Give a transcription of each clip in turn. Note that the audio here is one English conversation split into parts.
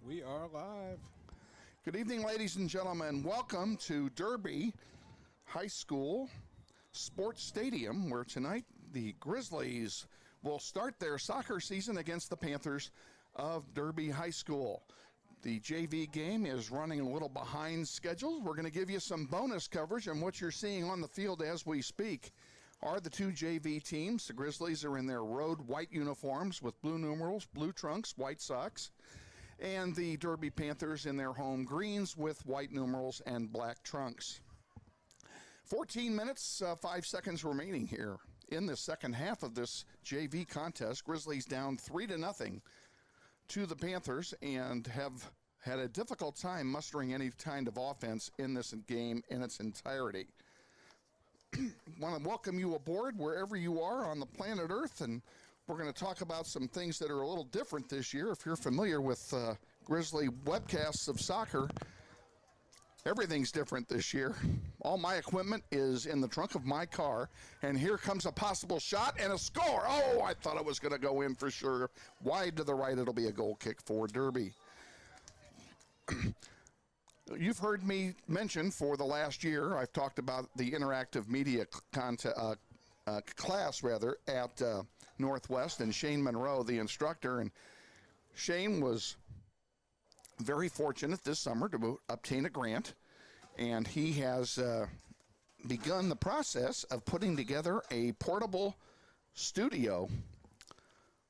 We are live. Good evening, ladies and gentlemen. Welcome to Derby High School Sports Stadium, where tonight the Grizzlies will start their soccer season against the Panthers of Derby High School. The JV game is running a little behind schedule. We're going to give you some bonus coverage, and what you're seeing on the field as we speak are the two JV teams. The Grizzlies are in their road white uniforms with blue numerals, blue trunks, white socks, and the Derby Panthers in their home greens with white numerals and black trunks. 14 minutes, 5 seconds remaining here in the second half of this JV contest. Grizzlies down 3-0 to the Panthers and have had a difficult time mustering any kind of offense in this game in its entirety. Want to welcome you aboard wherever you are on the planet Earth, and we're going to talk about some things that are a little different this year. If you're familiar with Grizzly webcasts of soccer, everything's different this year. All my equipment is in the trunk of my car, and here comes a possible shot and a score. Oh, I thought it was going to go in for sure. Wide to the right, it'll be a goal kick for Derby. You've heard me mention for the last year, I've talked about the interactive media class at Northwest, and Shane Monroe, the instructor. And Shane was very fortunate this summer to obtain a grant, and he has begun the process of putting together a portable studio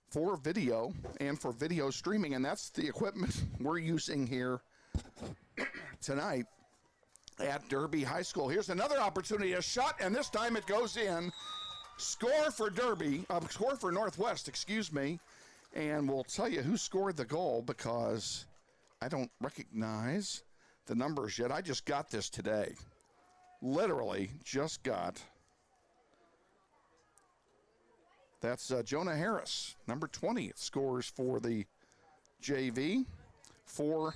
for video and for video streaming, and that's the equipment we're using here tonight at Derby High School. Here's another opportunity, a shot, and this time it goes in. Score for score for Northwest, excuse me, and we'll tell you who scored the goal because I don't recognize the numbers yet. I just got this today. Literally just got. That's Jonah Harris, number 20, scores for the JV for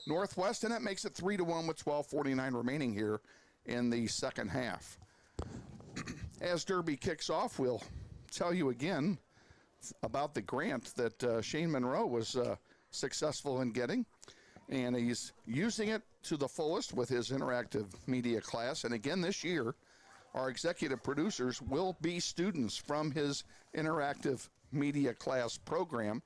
Northwest, and that makes it 3-1 with 12:49 remaining here in the second half. As Derby kicks off, we'll tell you again about the grant that Shane Monroe was successful in getting, and he's using it to the fullest with his interactive media class. And again this year, our executive producers will be students from his interactive media class program.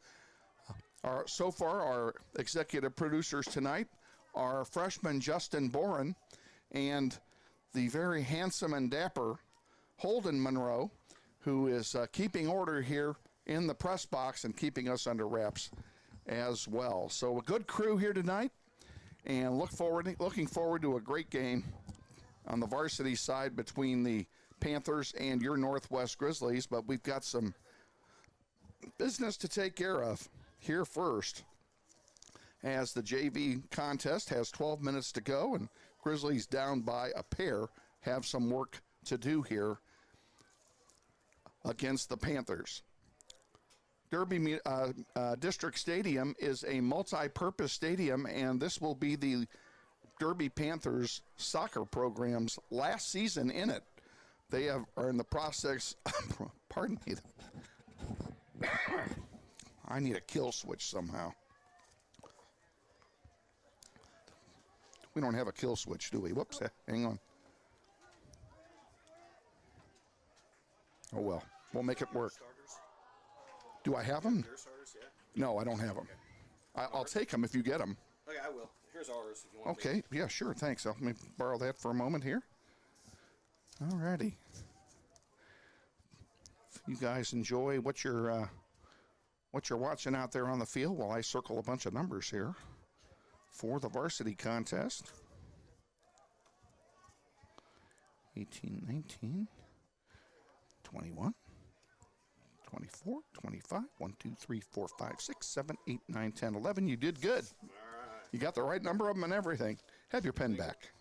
So far, our executive producers tonight are freshman Justin Boren and the very handsome and dapper Holden Monroe, who is keeping order here in the press box and keeping us under wraps as well. So a good crew here tonight, and looking forward to a great game on the varsity side between the Panthers and your Northwest Grizzlies. But we've got some business to take care of here first, as the JV contest has 12 minutes to go, and Grizzlies down by a pair have some work to do here against the Panthers. Derby District Stadium is a multi-purpose stadium, and this will be the Derby Panthers soccer program's last season in it. They are in the process, pardon me, I need a kill switch somehow. We don't have a kill switch, do we? Whoops, hang on. Oh, well, we'll make it work. Do I have them? No, I don't have them. I'll take them if you get them. Okay, I will. Here's ours if you want. Okay, yeah, sure, thanks. Let me borrow that for a moment here. All righty. If you guys enjoy what you're watching out there on the field while I circle a bunch of numbers here for the varsity contest. 18, 19, 21, 24, 25, 1, 2, 3, 4, 5, 6, 7, 8, 9, 10, 11. You did good. All right. You got the right number of them and everything. Have your pen back.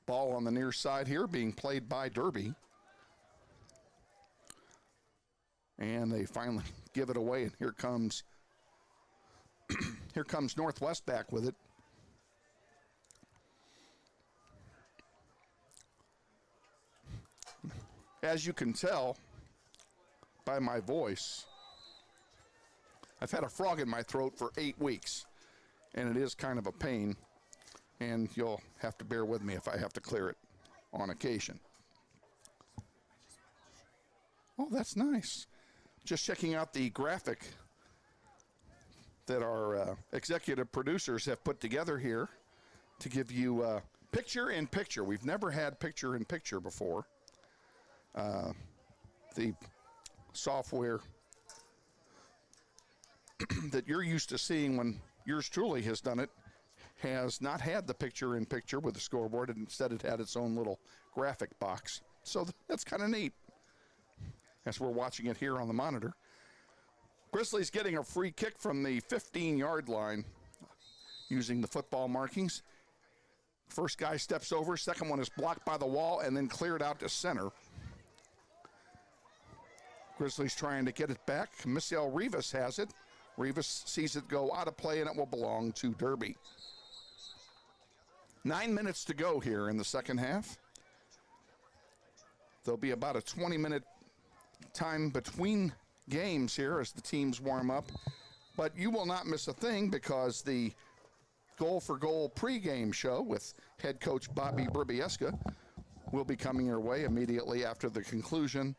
Ball on the near side here being played by Derby. And they finally give it away, and here comes Northwest back with it. As you can tell by my voice, I've had a frog in my throat for 8 weeks, and it is kind of a pain, and you'll have to bear with me if I have to clear it on occasion. Oh, that's nice. Just checking out the graphic that our executive producers have put together here to give you picture-in-picture. We've never had picture-in-picture before. The software that you're used to seeing when yours truly has done it has not had the picture-in-picture with the scoreboard, and instead it had its own little graphic box. So that's kind of neat as we're watching it here on the monitor. Grizzlies getting a free kick from the 15-yard line using the football markings. First guy steps over, second one is blocked by the wall and then cleared out to center. Grizzlies trying to get it back. Misael Rivas has it. Rivas sees it go out of play, and it will belong to Derby. 9 minutes to go here in the second half. There'll be about a 20-minute time between games here as the teams warm up. But you will not miss a thing, because the Goal for Goal pregame show with head coach Bobby Brubieska will be coming your way immediately after the conclusion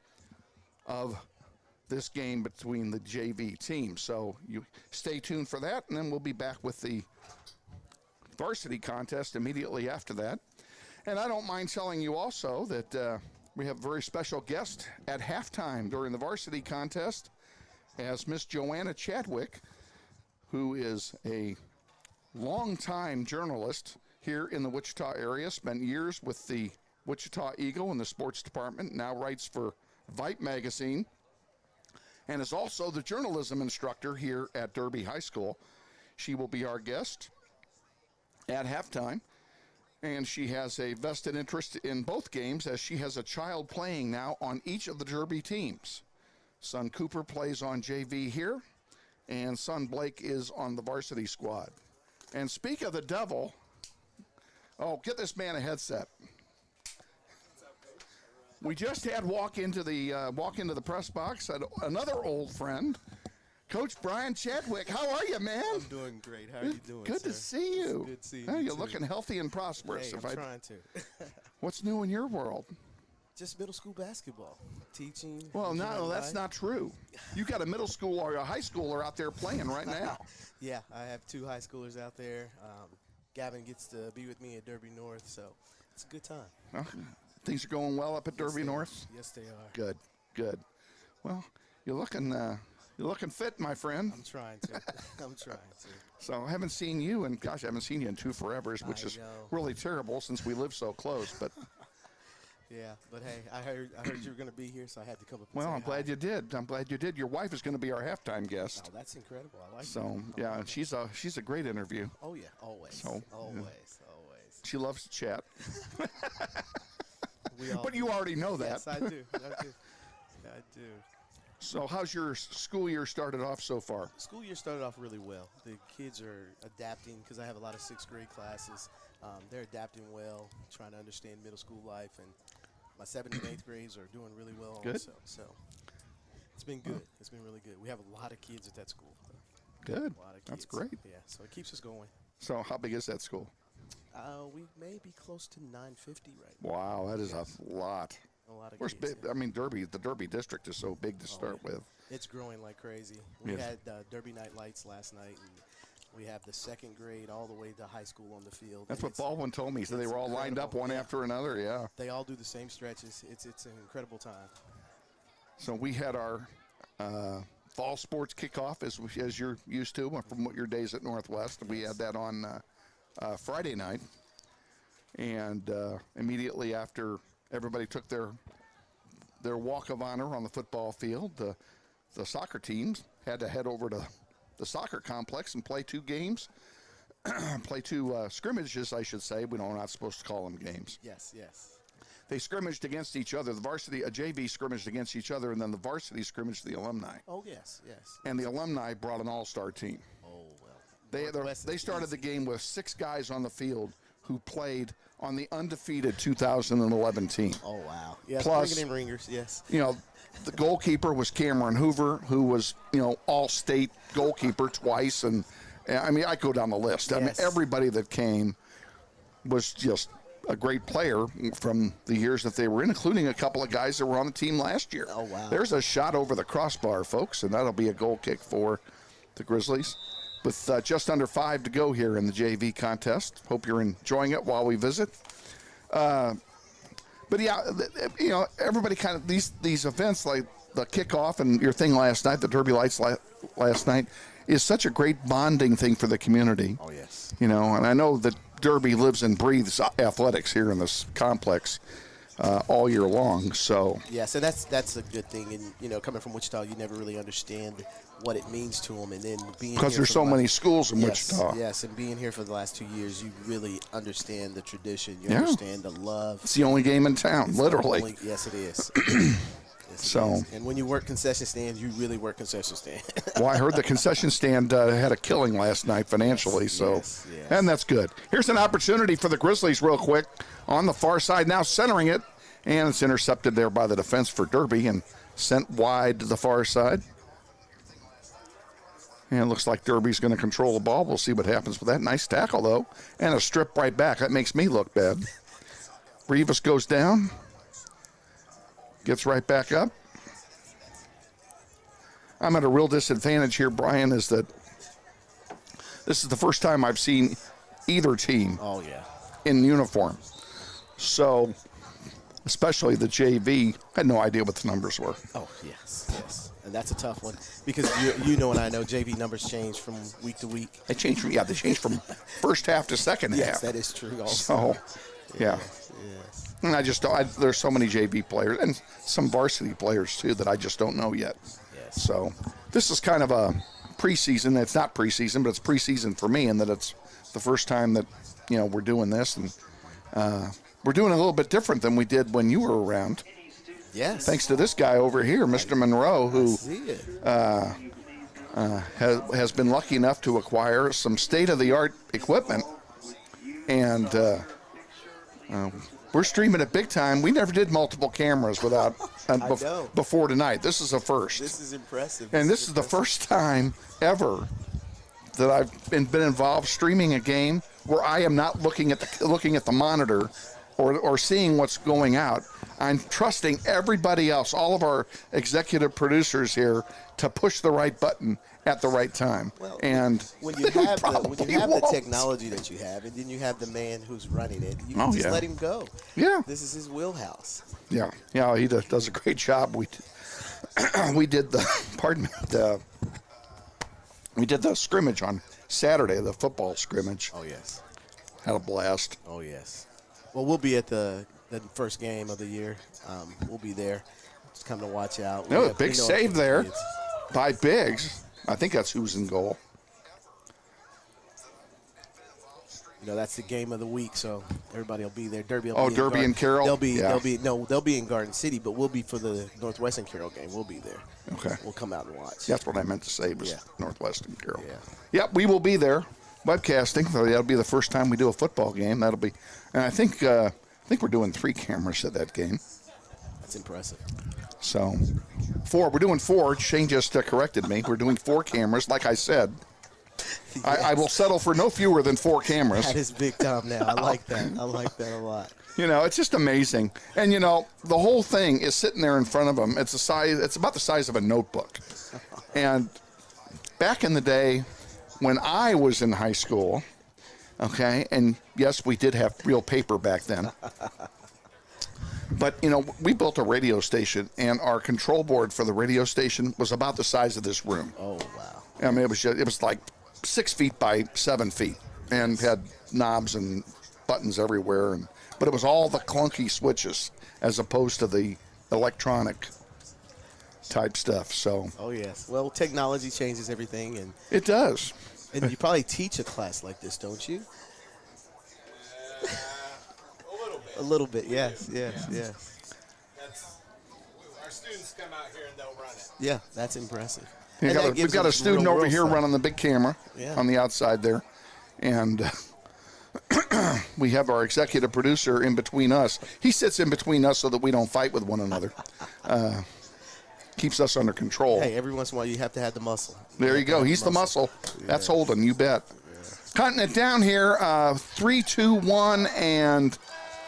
of this game between the JV teams. So you stay tuned for that, and then we'll be back with the varsity contest immediately after that. And I don't mind telling you also that we have a very special guest at halftime during the varsity contest, as Miss Joanna Chadwick, who is a longtime journalist here in the Wichita area, spent years with the Wichita Eagle in the sports department, now writes for Vipe magazine, and is also the journalism instructor here at Derby High School. She will be our guest at halftime, and she has a vested interest in both games, as she has a child playing now on each of the Derby teams. Son Cooper plays on JV here, and son Blake is on the varsity squad. And speak of the devil, oh, get this man a headset. We just had walk into the press box, another old friend, Coach Brian Chadwick. How are you, man? I'm doing great. How are you doing, Good sir? to see you. Good to see you. Hey, you're too. looking healthy and prosperous. Hey, I'm trying to. What's new in your world? Just middle school basketball, teaching. Well, no, enjoying that's life. not true. You got a middle school or a high schooler out there playing right now. Yeah, I have 2 high schoolers out there. Gavin gets to be with me at Derby North, so it's a good time. Well, things are going well up at Derby Yes, they North? are. Yes, they are. Good, good. Well, you're looking fit, my friend. I'm trying to. I'm trying to. So I haven't seen you, and gosh, I haven't seen you in 2 forevers, which is know. really terrible since we live so close. But Yeah, but hey, I heard you were going to be here, so I had to come up and well, say I'm glad hi. you did. I'm glad you did. Your wife is going to be our halftime guest. Oh, that's incredible. I like So that. yeah, she's a great interview. Oh, yeah, always. So, always. She loves to chat. We all But you already know that. Yes, I do. I do. So how's your school year started off so far? School year started off really well. The kids are adapting, because I have a lot of 6th grade classes. They're adapting well, trying to understand middle school life, and my 7th and 8th grades are doing really well Good. also. So it's been good. It's been really good. We have a lot of kids at that school. Good. A lot of kids. That's great. Yeah, so it keeps us going. So how big is that school? We may be close to 950 right Wow, that is a lot. now. A lot of Of course, kids. I mean, the Derby district is so big to start yeah. with. It's growing like crazy. We Yes. had Derby Night Lights last night, and we have the 2nd grade all the way to high school on the field. That's and what Baldwin told me. So they it's were all lined up incredible. one Yeah. after another. Yeah. They all do the same stretches. It's an incredible time. So we had our fall sports kickoff, as you're used to from your days at Northwest. We had that on Friday night, and immediately after everybody took their walk of honor on the football field, the soccer teams had to head over to the soccer complex and play 2 games, play 2 scrimmages, I should say. We're not supposed to call them games. Yes. They scrimmaged against each other. The varsity, a JV scrimmaged against each other, and then the varsity scrimmaged the alumni. Oh, yes. And the alumni brought an all-star team. Oh, well. Northwest They is started the easy. game with 6 guys on the field who played on the undefeated 2011 team. Oh, wow. Yes, Plus, bringing in ringers, yes. You know, the goalkeeper was Cameron Hoover, who was, you know, all-state goalkeeper twice. And, I mean, I go down the list. Yes. I mean, everybody that came was just a great player from the years that they were in, including a couple of guys that were on the team last year. Oh, wow. There's a shot over the crossbar, folks, and that'll be a goal kick for the Grizzlies. With just under 5 to go here in the JV contest. Hope you're enjoying it while we visit. But yeah, you know, everybody kind of, these events like the kickoff and your thing last night, the Derby Lights last night, is such a great bonding thing for the community. Oh, yes. You know, and I know that Derby lives and breathes athletics here in this complex all year long. So yes, and that's a good thing. And you know, coming from Wichita, you never really understand what it means to them, and then being because here there's for so the many schools in yes, Wichita. yes, and being here for the last 2 years, you really understand the tradition. You Yeah. understand the love. It's the only game in town, It's the literally. only- yes, it is. Yes, it So- is. And when you work concession stand, you really work concession stand. Well, I heard the concession stand had a killing last night financially, so yes, yes. and that's good. Here's an opportunity for the Grizzlies real quick on the far side, now centering it, and it's intercepted there by the defense for Derby and sent wide to the far side. And it looks like Derby's going to control the ball. We'll see what happens with that. Nice tackle, though, and a strip right back. That makes me look bad. Rivas goes down, gets right back up. I'm at a real disadvantage here, Brian, is that this is the first time I've seen either team Oh yeah. in uniform. So, especially the JV, I had no idea what the numbers were. Oh yes, yes. And that's a tough one because you know and I know JV numbers change from week to week. They changed from first half to second Yes, half. that is true. Also. So, yeah. Yes. And I just don't, there's so many JV players and some varsity players too that I just don't know yet. Yes. So, this is kind of a preseason. It's not preseason, but it's preseason for me, and that it's the first time that, you know, we're doing this, and we're doing it a little bit different than we did when you were around. Yes. Thanks to this guy over here, Mr. Monroe, who See it. has been lucky enough to acquire some state-of-the-art equipment, and we're streaming it big time. We never did multiple cameras without know. before tonight. This is a first. This is impressive. And this is the first time ever that I've been involved streaming a game where I am not looking at the monitor or seeing what's going out. I'm trusting everybody else, all of our executive producers here, to push the right button at the right time. Well, and when you have the probably when won't. technology that you have, and then you have the man who's running it, you Oh, just yeah. let him go. Yeah. This is his wheelhouse. Yeah, he does a great job. We did the we did the scrimmage on Saturday, the football scrimmage. Oh yes. Had a blast. Oh yes. Well, we'll be at the first game of the year. We'll be there. Just come to watch out. No, We big know save the there kids. by Biggs. I think that's who's in goal. You know, that's the game of the week, so everybody will be there. Derby will Oh, be in Derby and Carroll? They'll Yeah. be in Garden City, but we'll be for the Northwestern Carroll game. We'll be there. Okay. We'll come out and watch. That's what I meant to say was Yeah. Northwestern Carroll. Yeah. Yep, we will be there webcasting. So that'll be the first time we do a football game. That'll be, and I think we're doing 3 cameras at that game. That's impressive. So 4. We're doing 4. Shane just corrected me. We're doing 4 cameras. Like I said, I will settle for no fewer than 4 cameras. That is big time now. I like that. I like that a lot. You know, it's just amazing. And, you know, the whole thing is sitting there in front of them. It's about the size of a notebook. And back in the day when I was in high school, okay, and yes, we did have real paper back then. But, you know, we built a radio station, and our control board for the radio station was about the size of this room. Oh, wow. I mean, it was like 6 feet by 7 feet, and had knobs and buttons everywhere. But it was all the clunky switches as opposed to the electronic type stuff. So Oh, yes. Well, technology changes everything, and it does. you probably teach a class like this, don't you? A little bit, yes, yes, yes. Our students come out here and they'll run it. Yeah, that's impressive. We've And got, that we've gives got them a student real over world here stuff. running the big camera Yeah. on the outside there, and we have our executive producer in between us. He sits in between us so that we don't fight with one another. Keeps us under control. Hey, every once in a while you have to have the muscle. There you go. He's the muscle. That's Holden, you bet. Cutting it down here, 3-2-1, and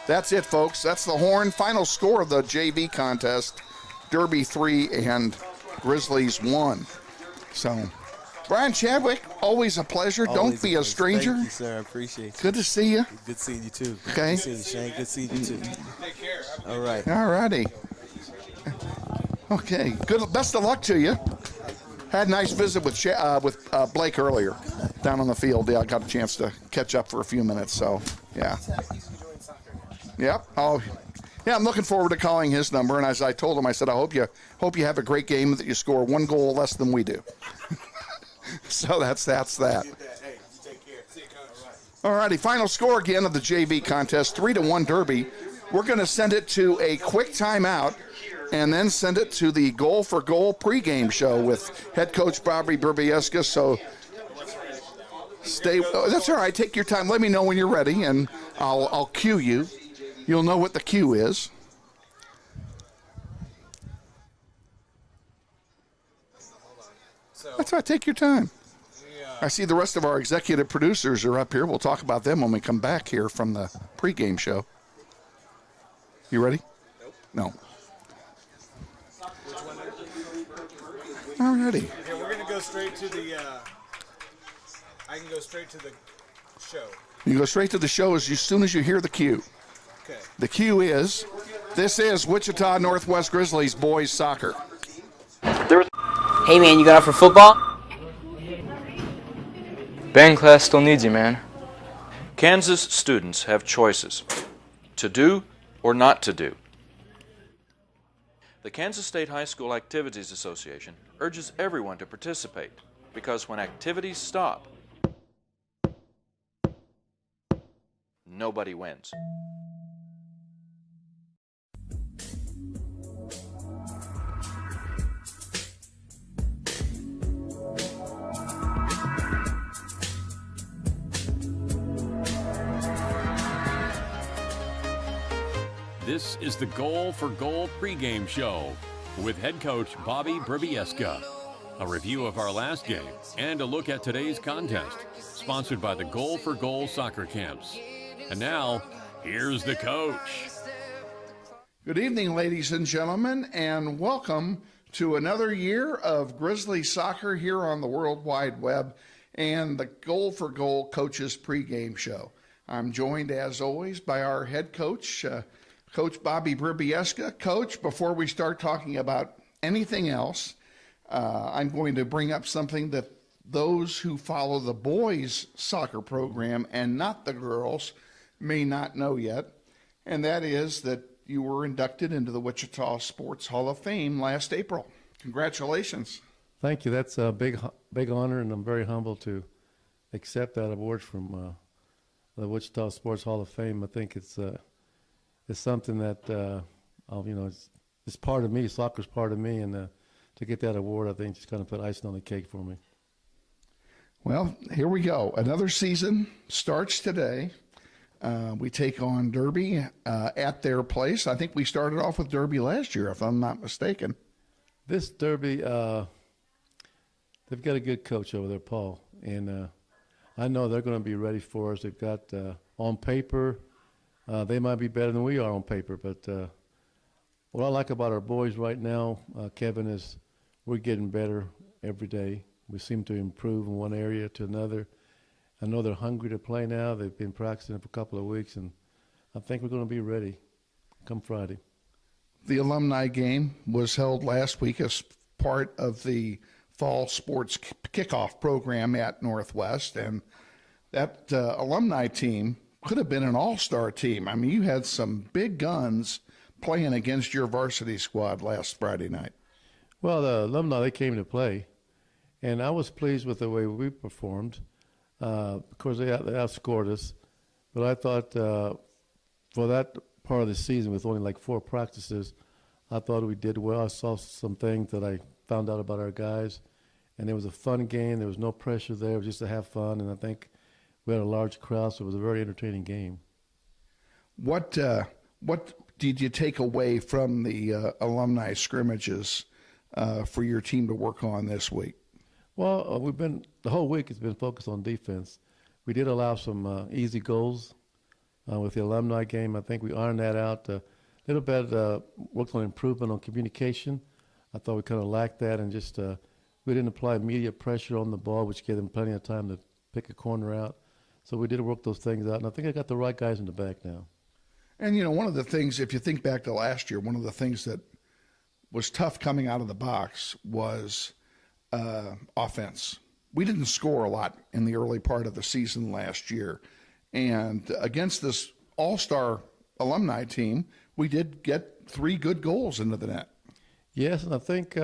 that's it, folks. That's the horn. Final score of the JV contest, Derby 3 and Grizzlies 1. So, Brian Chadwick, always a pleasure. Don't be a stranger. Thank you, sir. I appreciate it. Good to see you. Good seeing you, too. Okay. Good seeing you, Shane. Good seeing you, too. Take care. All right. All righty. Okay. Good. Best of luck to you. Had a nice visit with Blake earlier down on the field. Yeah, I got a chance to catch up for a few minutes. So, yeah. Yep. Oh, yeah. I'm looking forward to calling his number. And as I told him, I said, I hope you have a great game, that you score one goal less than we do. So that's that. Hey, you take care. See you, Coach. All righty. Final score again of the JV contest, 3-1 Derby. We're going to send it to a quick timeout and then send it to the Goal for Goal pregame show with head coach Bobby Burbieska. So stay. That's all right. Take your time. Let me know when you're ready, and I'll cue you. You'll know what the cue is. That's all right. Take your time. I see the rest of our executive producers are up here. We'll talk about them when we come back here from the pregame show. You ready? Nope. No. All righty. Yeah, we're going to go straight to the, I can go straight to the show. You can go straight to the show as soon as you hear the cue. Okay. The cue is, this is Wichita Northwest Grizzlies boys soccer. Hey man, you got out for football? Band class still needs you, man. Kansas students have choices to do or not to do. The Kansas State High School Activities Association urges everyone to participate because when activities stop, nobody wins. This is the Goal for Goal pregame show with head coach Bobby Burbieska. A review of our last game and a look at today's contest, sponsored by the Goal for Goal soccer camps. And now, here's the coach. Good evening, ladies and gentlemen, and welcome to another year of Grizzly soccer here on the World Wide Web and the Goal for Goal coaches pregame show. I'm joined, as always, by our head coach, Coach Bobby Burbieska. Coach, before we start talking about anything else, I'm going to bring up something that those who follow the boys' soccer program and not the girls may not know yet, and that is that you were inducted into the Wichita Sports Hall of Fame last April. Congratulations. Thank you. That's a big honor, and I'm very humbled to accept that award from the Wichita Sports Hall of Fame. I think it's something that it's part of me. Soccer's part of me, and to get that award, I think, just kind of put icing on the cake for me. Well, here we go. Another season starts today. We take on Derby at their place. I think we started off with Derby last year, if I'm not mistaken. This Derby, they've got a good coach over there, Paul, and I know they're going to be ready for us. They've got on paper. They might be better than we are on paper, but what I like about our boys right now, Kevin, is we're getting better every day. We seem to improve in one area to another. I know they're hungry to play now. They've been practicing for a couple of weeks, and I think we're going to be ready come Friday. The alumni game was held last week as part of the fall sports kickoff program at Northwest, and that alumni team could have been an all-star team. I mean, you had some big guns playing against your varsity squad last Friday night. Well, the alumni, they came to play, and I was pleased with the way we performed. Of course, they outscored us, but I thought for that part of the season with only like 4 practices, I thought we did well. I saw some things that I found out about our guys, and it was a fun game. There was no pressure there. It was just to have fun, and I think we had a large crowd, so it was a very entertaining game. What did you take away from the alumni scrimmages for your team to work on this week? Well, the whole week has been focused on defense. We did allow some easy goals with the alumni game. I think we ironed that out. A little bit worked on improvement on communication. I thought we kind of lacked that, and just we didn't apply immediate pressure on the ball, which gave them plenty of time to pick a corner out. So we did work those things out, and I think I got the right guys in the back now. And, one of the things, if you think back to last year, one of the things that was tough coming out of the box was offense. We didn't score a lot in the early part of the season last year. And against this all-star alumni team, we did get 3 good goals into the net. Yes, and I think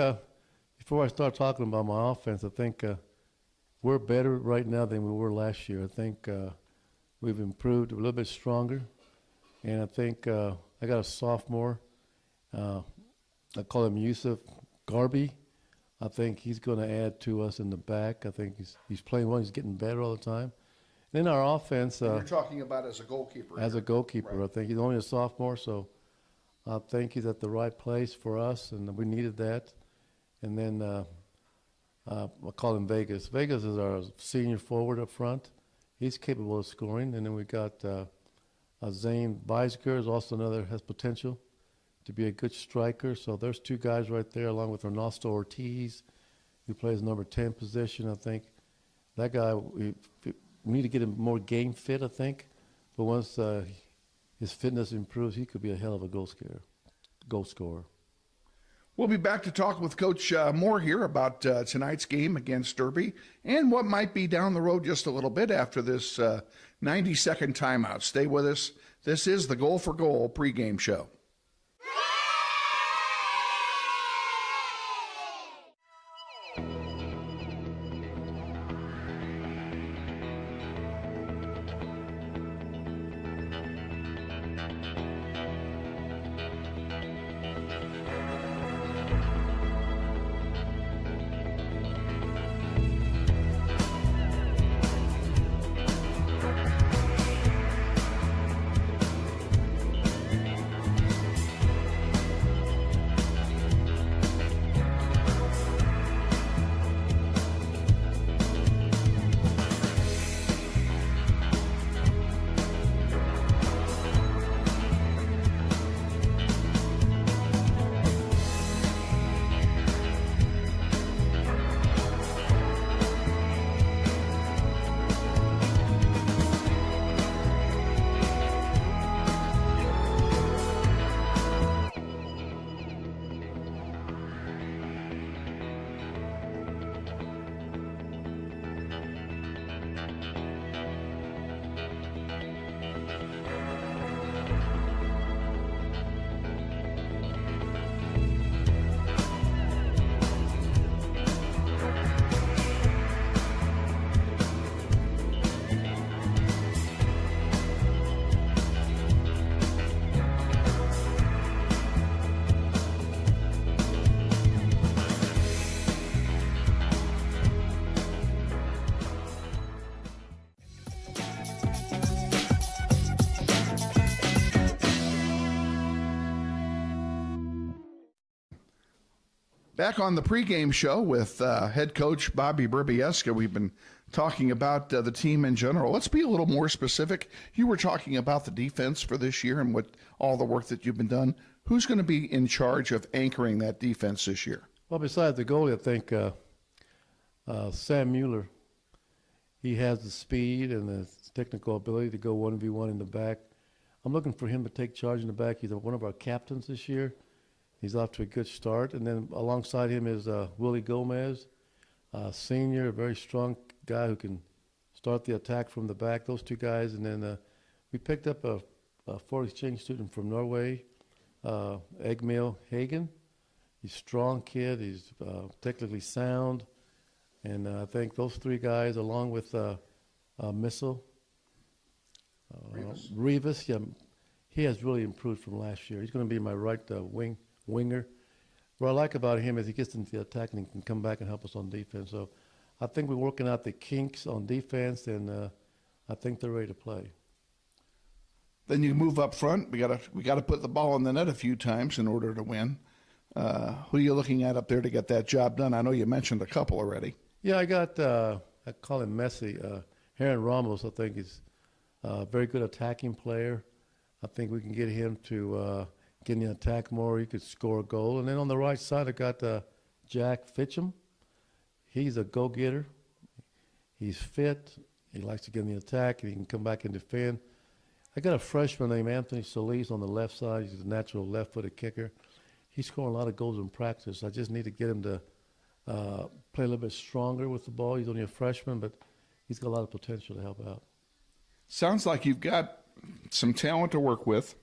before I start talking about my offense, I think we're better right now than we were last year. I think we've improved, a little bit stronger. And I think I got a sophomore. I call him Yusuf Garby. I think he's going to add to us in the back. I think he's playing well. He's getting better all the time. And then our offense. You're talking about as a goalkeeper. As a goalkeeper, right. I think he's only a sophomore, so I think he's at the right place for us, and we needed that. And then I call him Vegas. Vegas is our senior forward up front. He's capable of scoring. And then we got Zane Beisker is also another, has potential to be a good striker. So there's 2 guys right there, along with Ernesto Ortiz, who plays number 10 position. I think that guy, we need to get him more game fit, I think. But once his fitness improves, he could be a hell of a goal scorer. We'll be back to talk with Coach Moore here about tonight's game against Derby and what might be down the road just a little bit after this 90-second timeout. Stay with us. This is the Goal for Goal pregame show. Back on the pregame show with head coach Bobby Brybieska. We've been talking about the team in general. Let's be a little more specific. You were talking about the defense for this year and what all the work that you've been done. Who's going to be in charge of anchoring that defense this year? Well, besides the goalie, I think Sam Mueller, he has the speed and the technical ability to go 1v1 in the back. I'm looking for him to take charge in the back. He's one of our captains this year. He's off to a good start. And then alongside him is Willie Gomez, senior, a very strong guy who can start the attack from the back, those 2 guys. And then we picked up a foreign exchange student from Norway, Egmil Hagen. He's a strong kid. He's technically sound. And I think those 3 guys, along with Missile, Rivas, yeah, he has really improved from last year. He's going to be my right winger. What I like about him is he gets into the attack and he can come back and help us on defense. So I think we're working out the kinks on defense, and I think they're ready to play. Then you move up front. We gotta put the ball in the net a few times in order to win. Who are you looking at up there to get that job done? I know you mentioned a couple already. Yeah, I got, I call him Messi. Heron Ramos, I think, is a very good attacking player. I think we can get him to get in the attack more. He could score a goal. And then on the right side, I got Jack Fitcham. He's a go-getter. He's fit. He likes to get in the attack, and he can come back and defend. I got a freshman named Anthony Solis on the left side. He's a natural left-footed kicker. He's scoring a lot of goals in practice. I just need to get him to play a little bit stronger with the ball. He's only a freshman, but he's got a lot of potential to help out. Sounds like you've got some talent to work with.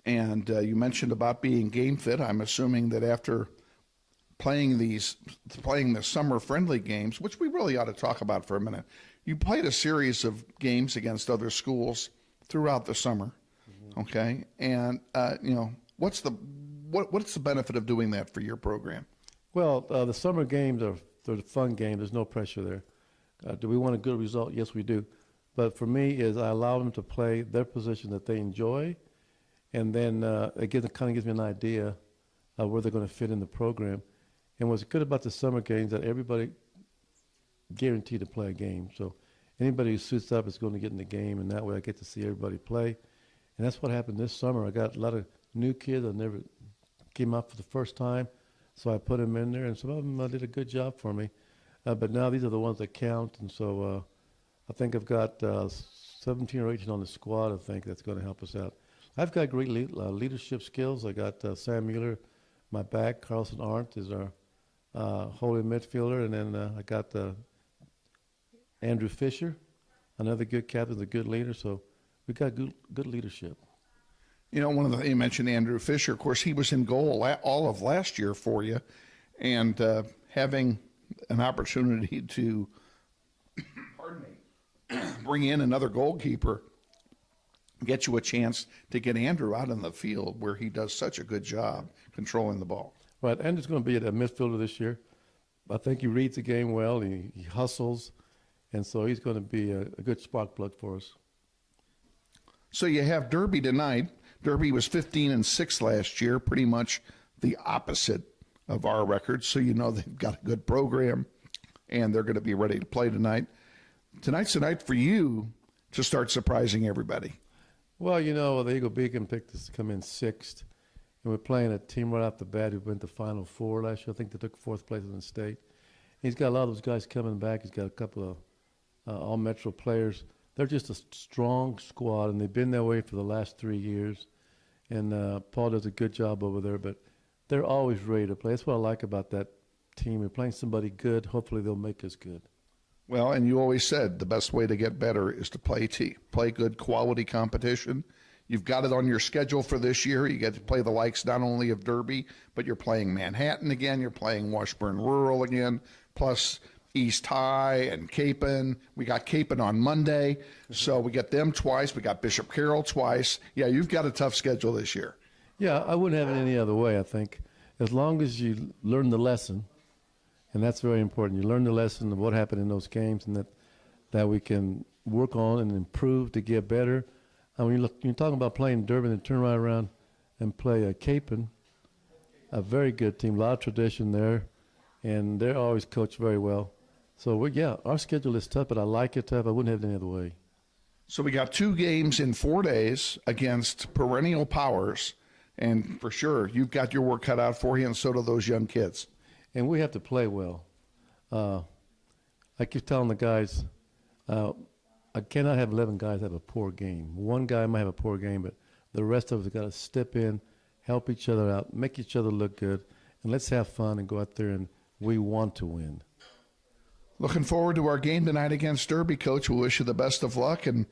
And you mentioned about being game fit. I'm assuming that after playing the summer friendly games, which we really ought to talk about for a minute, you played a series of games against other schools throughout the summer, okay? And what's the benefit of doing that for your program? Well, the summer games they're fun games. There's no pressure there. Do we want a good result? Yes, we do. But for me, is I allow them to play their position that they enjoy, and then it kind of gives me an idea of where they're going to fit in the program. And what's good about the summer games that everybody guaranteed to play a game. So anybody who suits up is going to get in the game, and that way I get to see everybody play. And that's what happened this summer. I got a lot of new kids that never came out for the first time, so I put them in there, and some of them did a good job for me. But now these are the ones that count, and so I think I've got 17 or 18 on the squad, I think, that's going to help us out. I've got great leadership skills. I got Sam Mueller, my back. Carlson Arndt is our holding midfielder, and then I got Andrew Fisher, another good captain, a good leader. So we got good leadership. You know, you mentioned Andrew Fisher. Of course, he was in goal all of last year for you, and having an opportunity to, bring in another goalkeeper, get you a chance to get Andrew out in the field where he does such a good job controlling the ball. Right, Andrew's going to be a midfielder this year. I think he reads the game well. He hustles, and so he's going to be a good spark plug for us. So you have Derby tonight. Derby was 15-6 last year, pretty much the opposite of our record. So you know they've got a good program, and they're going to be ready to play tonight. Tonight's the night for you to start surprising everybody. Well, you know, the Eagle Beacon picked us to come in sixth, and we're playing a team right off the bat who went to Final Four last year. I think they took fourth place in the state. He's got a lot of those guys coming back. He's got a couple of all-metro players. They're just a strong squad, and they've been that way for the last 3 years. And Paul does a good job over there, but they're always ready to play. That's what I like about that team. We're playing somebody good. Hopefully they'll make us good. Well, and you always said the best way to get better is to play good quality competition. You've got it on your schedule for this year. You get to play the likes not only of Derby, but you're playing Manhattan again. You're playing Washburn Rural again, plus East High and Capon. We got Capon on Monday, so we get them twice. We got Bishop Carroll twice. Yeah, you've got a tough schedule this year. Yeah, I wouldn't have it any other way, I think. As long as you learn the lesson, and that's very important. You learn the lesson of what happened in those games, and that we can work on and improve to get better. I mean, look, you're talking about playing Durban and turn right around and play a Capon, a very good team, a lot of tradition there, and they're always coached very well. So, our schedule is tough, but I like it tough. I wouldn't have it any other way. So we got 2 games in 4 days against perennial powers, and for sure you've got your work cut out for you, and so do those young kids. And we have to play well. I keep telling the guys, I cannot have 11 guys have a poor game. One guy might have a poor game, but the rest of us got to step in, help each other out, make each other look good, and let's have fun and go out there and we want to win. Looking forward to our game tonight against Derby, Coach. We'll wish you the best of luck and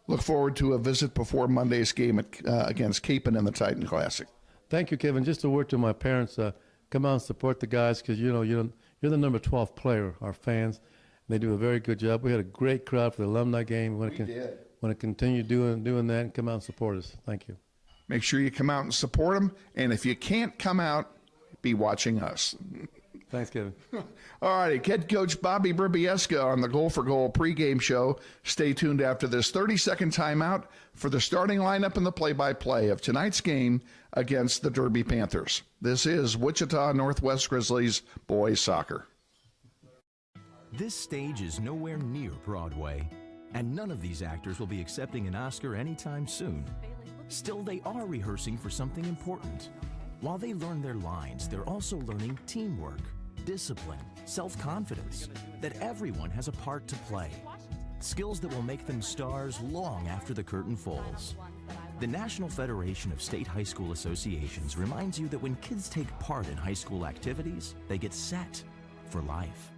look forward to a visit before Monday's game against Capon in the Titan Classic. Thank you, Kevin. Just a word to my parents. Come out and support the guys because, you're the number 12 player, our fans. They do a very good job. We had a great crowd for the alumni game. We want to continue doing that and come out and support us. Thank you. Make sure you come out and support them. And if you can't come out, be watching us. Thanks, Kevin. All righty, head coach Bobby Brybieska on the Goal for Goal pregame show. Stay tuned after this 30-second timeout for the starting lineup and the play-by-play of tonight's game against the Derby Panthers. This is Wichita Northwest Grizzlies boys soccer. This stage is nowhere near Broadway, and none of these actors will be accepting an Oscar anytime soon. Still, they are rehearsing for something important. While they learn their lines, they're also learning teamwork, discipline, self-confidence, that everyone has a part to play. Skills that will make them stars long after the curtain falls. The National Federation of State High School Associations reminds you that when kids take part in high school activities, they get set for life.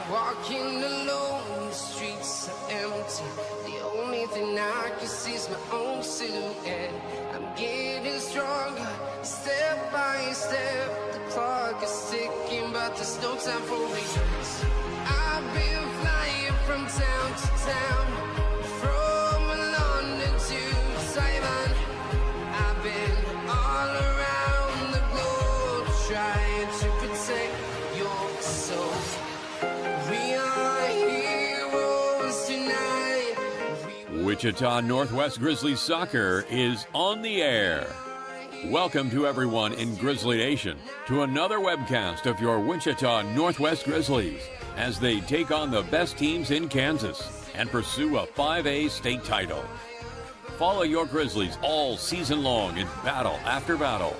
Walking alone, the streets are empty. The only thing I can see is my own silhouette. I'm getting stronger, step by step. The clock is ticking, but there's no time for regrets. I've been flying from town to town, from London to Taiwan. I've been all around the globe, trying to protect your soul. Wichita Northwest Grizzlies soccer is on the air. Welcome to everyone in Grizzly Nation to another webcast of your Wichita Northwest Grizzlies as they take on the best teams in Kansas and pursue a 5A state title. Follow your Grizzlies all season long in battle after battle.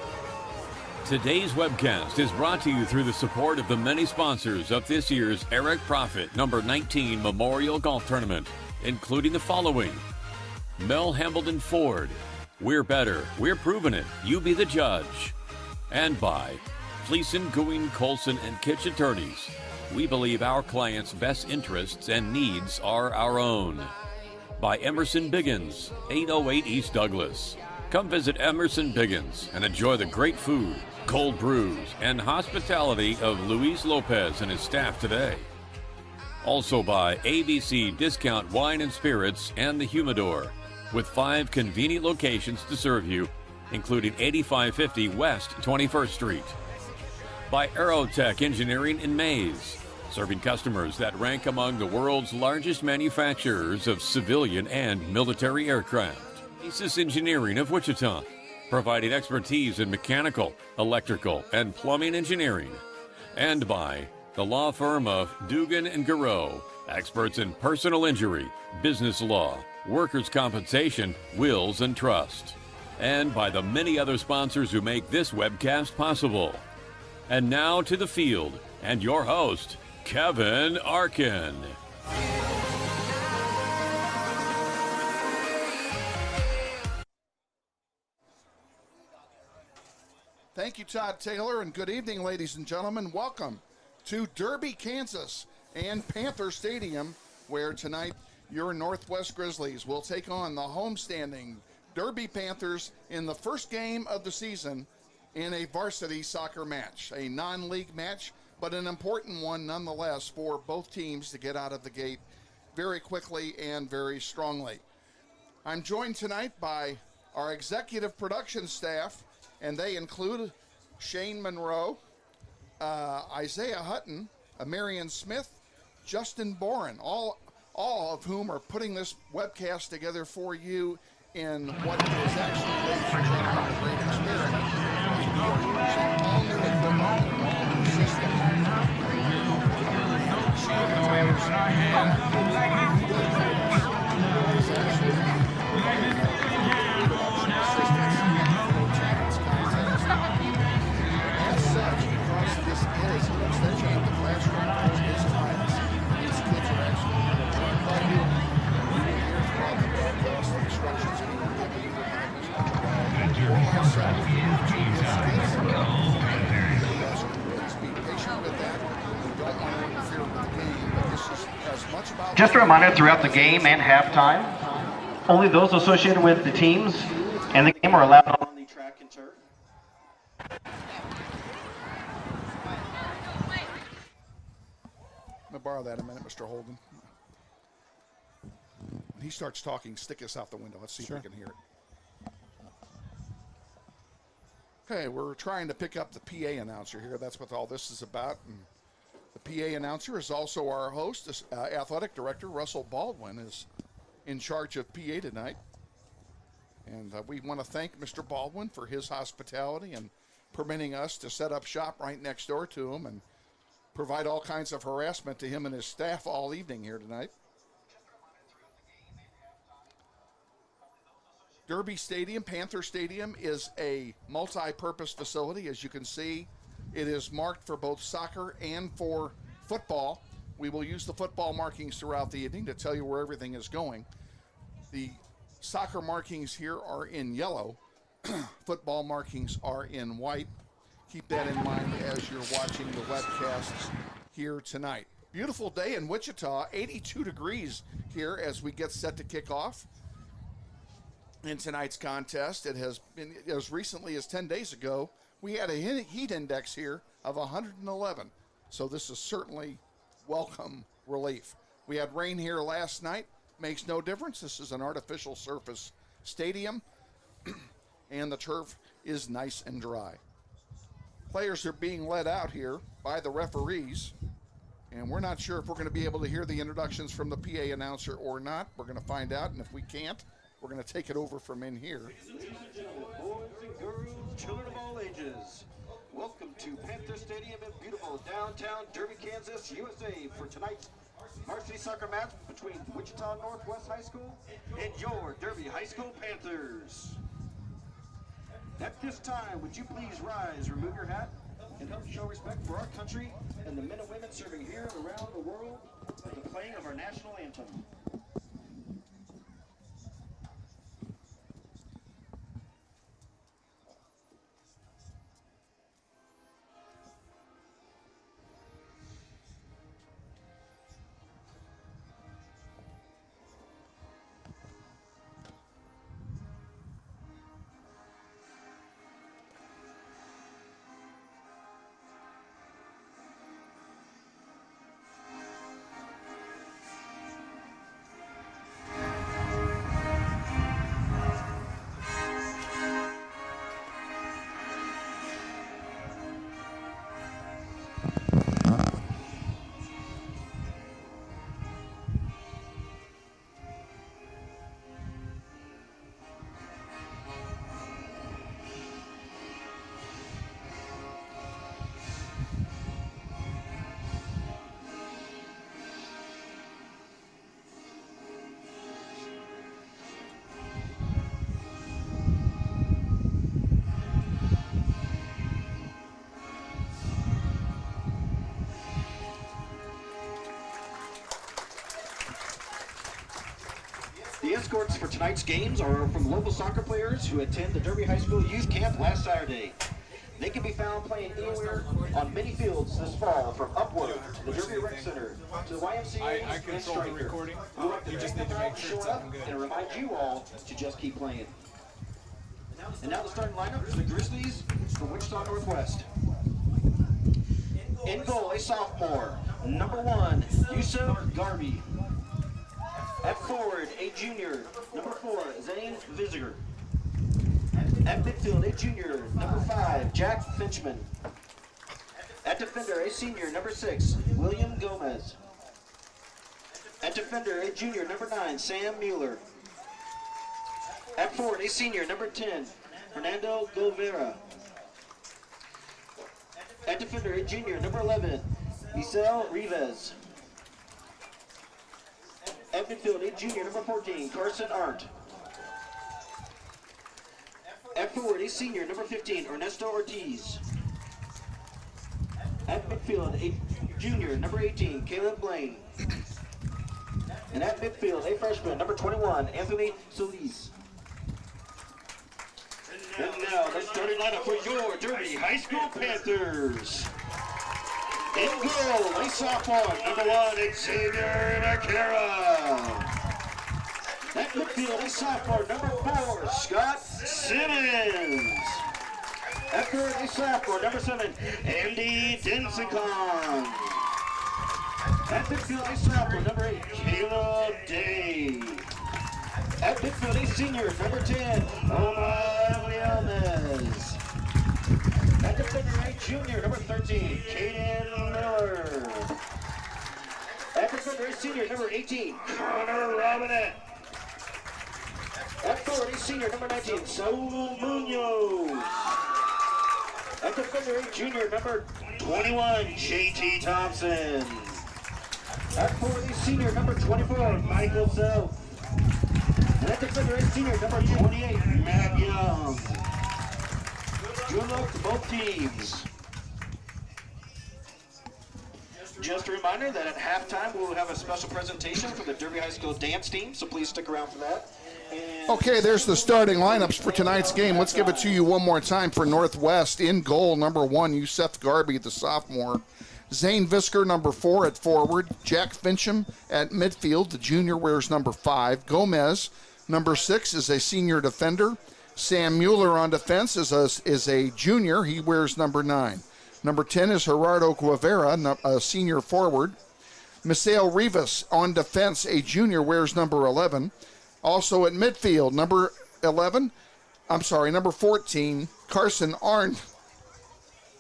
Today's webcast is brought to you through the support of the many sponsors of this year's Eric Profit number 19 Memorial Golf Tournament, including the following: Mel Hambledon Ford, we're better, we're proving it, you be the judge. And by Fleeson, Gooing, Colson, and Kitch Attorneys, we believe our clients' best interests and needs are our own. By Emerson Biggins, 808 East Douglas. Come visit Emerson Biggins and enjoy the great food, cold brews, and hospitality of Luis Lopez and his staff today. Also by ABC Discount Wine and Spirits and the Humidor, with 5 convenient locations to serve you, including 8550 West 21st Street. By Aerotech Engineering in Mays, serving customers that rank among the world's largest manufacturers of civilian and military aircraft. Aces Engineering of Wichita, providing expertise in mechanical, electrical, and plumbing engineering. And by the law firm of Dugan and Garreau, experts in personal injury, business law, workers' compensation, wills, and trust. And by the many other sponsors who make this webcast possible. And now to the field, and your host, Kevin Arkin. Thank you, Todd Taylor, and good evening, ladies and gentlemen. Welcome to Derby, Kansas, and Panther Stadium, where tonight your Northwest Grizzlies will take on the homestanding Derby Panthers in the first game of the season in a varsity soccer match, a non-league match, but an important one nonetheless for both teams to get out of the gate very quickly and very strongly. I'm joined tonight by our executive production staff, and they include Shane Monroe, Isaiah Hutton, Marion Smith, Justin Boren, all of whom are putting this webcast together for you in what is actually, ladies and gentlemen, a great experiment. We are using all new equipment, all new systems. As such, because this is an extension of the classroom for this class, these kids are actually learned by you. You will hear throughout the broadcast the instructions we will give you behind this microphone. Please be patient with that. We don't want to interfere with the game, but this is as much about... Just a reminder, throughout the game and halftime, only those associated with the teams and the game are allowed on the track and turf. me borrow that a minute, Mr. Holden. When he starts talking, stick us out the window. Let's see if we can hear it. Okay, we're trying to pick up the PA announcer here. That's what all this is about. And the PA announcer is also our host. Athletic director Russell Baldwin is in charge of PA tonight. And we want to thank Mr. Baldwin for his hospitality and permitting us to set up shop right next door to him and provide all kinds of harassment to him and his staff all evening here tonight. Derby Stadium, Panther Stadium, is a multi-purpose facility. As you can see, it is marked for both soccer and for football. We will use the football markings throughout the evening to tell you where everything is going. The soccer markings here are in yellow. Football markings are in white. Keep that in mind as you're watching the webcast here tonight. Beautiful day in Wichita, 82 degrees here as we get set to kick off in tonight's contest. It has been, as recently as 10 days ago, we had a heat index here of 111. So this is certainly welcome relief. We had rain here last night. Makes no difference. This is an artificial surface stadium, and the turf is nice and dry. Players are being led out here by the referees, and we're not sure if we're going to be able to hear the introductions from the PA announcer or not. We're going to find out, and if we can't, we're going to take it over from in here. Ladies and gentlemen, boys and girls, children of all ages, welcome to Panther Stadium in beautiful downtown Derby, Kansas, USA for tonight's varsity soccer match between Wichita Northwest High School and your Derby High School Panthers. At this time, would you please rise, remove your hat, and help show respect for our country and the men and women serving here and around the world with the playing of our national anthem. The escorts for tonight's games are from local soccer players who attend the Derby High School Youth Camp last Saturday. They can be found playing anywhere on many fields this fall, from Upward to the Derby Rec Center to the YMCA and Striker. We'd like to thank them all for showing up and remind you all to just keep playing. And now the starting lineup for the Grizzlies from Wichita Northwest. In goal, a sophomore, number 1, Yusuf Garby. At forward, a junior, number 4, Zane Visiger. At midfield, a junior, number 5, Jack Finchman. At defender, a senior, number 6, William Gomez. At defender, a junior, number 9, Sam Mueller. At forward, a senior, number 10, Fernando Govera. At defender, a junior, number 11, Michel Rivas. At midfield, a junior, number 14, Carson Arndt. At forward, a senior, number 15, Ernesto Ortiz. At midfield, a junior, number 18, Caleb Blaine. And at midfield, a freshman, number 21, Anthony Solis. And now, the starting lineup for your Derby High School Panthers. In goal, a sophomore, number 1, Xavier Macara. At midfield, a sophomore, number 4, Scott Simmons. At third, a sophomore, number 7, Andy Densincon. At midfield, a sophomore, number 8, Caleb Day. At midfield, a senior, number 10, Omar Leones. At defender, a junior, number 13, Caden Miller. At defender, a senior, number 18, Connor Robinette. At forward, a senior, number 19, Saul Munoz. At defender, a junior, number 21, JT Thompson. At forward, a senior, number 24, Michael Self. And at defender, a senior, number 28, Matt Young. Good luck to both teams. Just a reminder that at halftime we will have a special presentation for the Derby High School dance team, so please stick around for that. Okay, there's the starting lineups for tonight's game. Let's give it to you one more time for Northwest. In goal, number 1, Yusef Garby, the sophomore. Zane Visker, number 4 at forward. Jack Fincham at midfield. The junior wears number 5. Gomez, number 6, is a senior defender. Sam Mueller on defense is a junior. He wears number 9. Number 10 is Gerardo Guevara, a senior forward. Misael Rivas on defense, a junior, wears number 11. Also at midfield, number 14, Carson Arndt.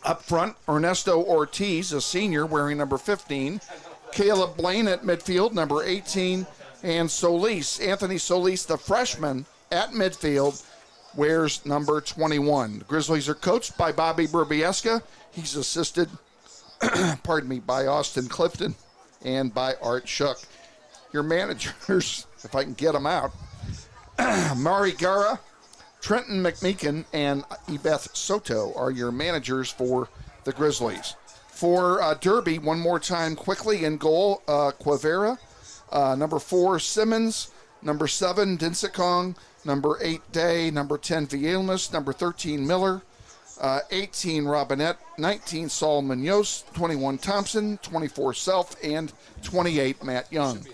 Up front, Ernesto Ortiz, a senior, wearing number 15. Caleb Blaine at midfield, number 18. And Anthony Solis, the freshman, at midfield, wears number 21. The Grizzlies are coached by Bobby Burbieska. He's assisted, by Austin Clifton and by Art Shuck. Your managers, if I can get them out, Mari Gara, Trenton McMeekin, and Yvette Soto are your managers for the Grizzlies. For Derby, one more time quickly in goal, Quavera, number 4, Simmons, number 7, Dinsikong, number 8, Day, number 10, Vielmas, number 13, Miller, 18, Robinette, 19, Saul Munoz, 21, Thompson, 24, Self, and 28, Matt Young.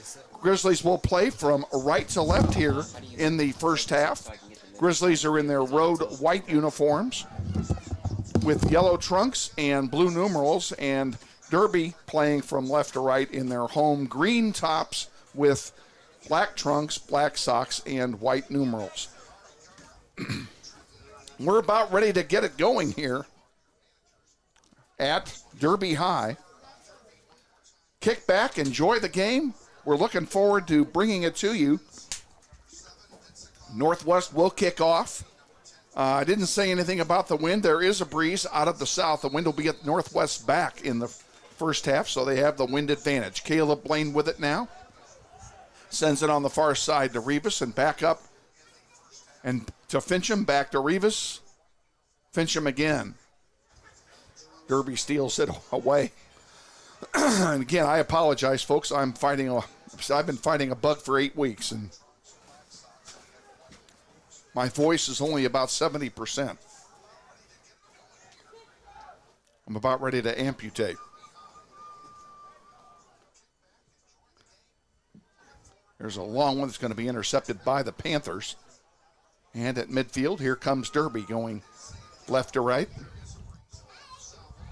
Grizzlies will play from right to left here in the first half. Grizzlies are in their road white uniforms with yellow trunks and blue numerals, and Derby playing from left to right in their home green tops with black trunks, black socks, and white numerals. We're about ready to get it going here at Derby High. Kick back, enjoy the game. We're looking forward to bringing it to you. Northwest will kick off. I didn't say anything about the wind. There is a breeze out of the south. The wind will be at Northwest's back in the first half, so they have the wind advantage. Caleb Blaine with it now. Sends it on the far side to Rivas and back up. And to Fincham, back to Rivas. Fincham again. Derby steals it away. And again, I apologize, folks. I've been fighting a bug for 8 weeks, and my voice is only about 70%. I'm about ready to amputate. There's a long one that's going to be intercepted by the Panthers. And at midfield, here comes Derby going left to right.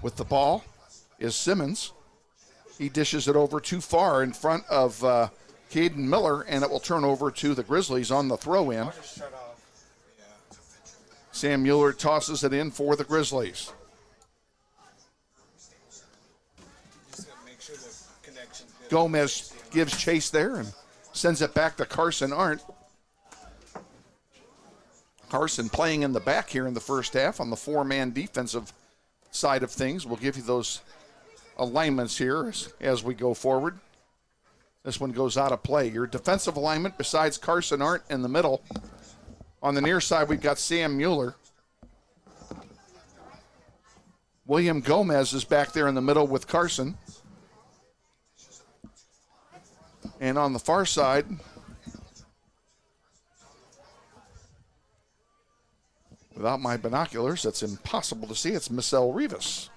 With the ball is Simmons. He dishes it over too far in front of Caden Miller, and it will turn over to the Grizzlies on the throw-in. Sam Mueller tosses it in for the Grizzlies. Gomez gives chase there and sends it back to Carson Arndt. Carson playing in the back here in the first half on the 4-man defensive side of things. We'll give you those alignments here as we go forward. This one goes out of play. Your defensive alignment, besides Carson Arndt in the middle, on the near side we've got Sam Mueller. William Gomez is back there in the middle with Carson. And on the far side, without my binoculars, that's impossible to see. It's Misael Rivas.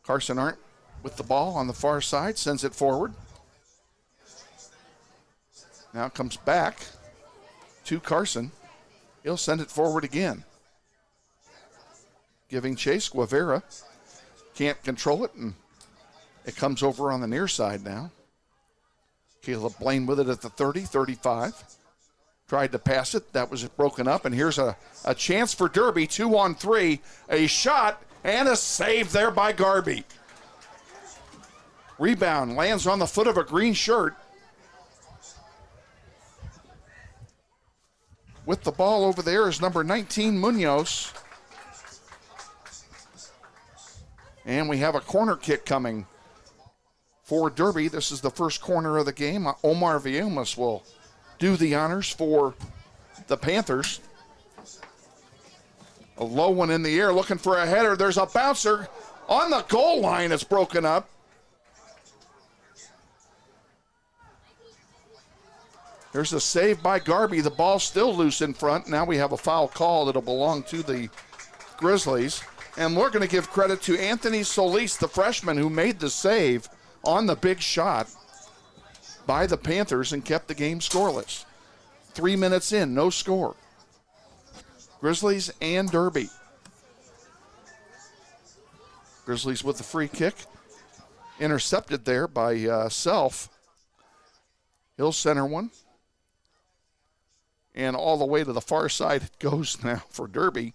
Carson Arndt with the ball on the far side, sends it forward. Now it comes back to Carson. He'll send it forward again. Giving chase, Guevara can't control it, and It comes over on the near side now. Caleb Blaine with it at the 30, 35. Tried to pass it. That was broken up. And here's a chance for Derby. 2-on-3. A shot and a save there by Garby. Rebound lands on the foot of a green shirt. With the ball over there is number 19, Munoz. And we have a corner kick coming for Derby. This is the first corner of the game. Omar Villumas will do the honors for the Panthers. A low one in the air, looking for a header. There's a bouncer on the goal line. It's broken up. There's a save by Garby. The ball's still loose in front. Now we have a foul call that'll belong to the Grizzlies. And we're going to give credit to Anthony Solis, the freshman, who made the save on the big shot by the Panthers and kept the game scoreless. 3 minutes in, no score. Grizzlies and Derby. Grizzlies with the free kick. Intercepted there by Self. He'll center one. And all the way to the far side it goes now for Derby.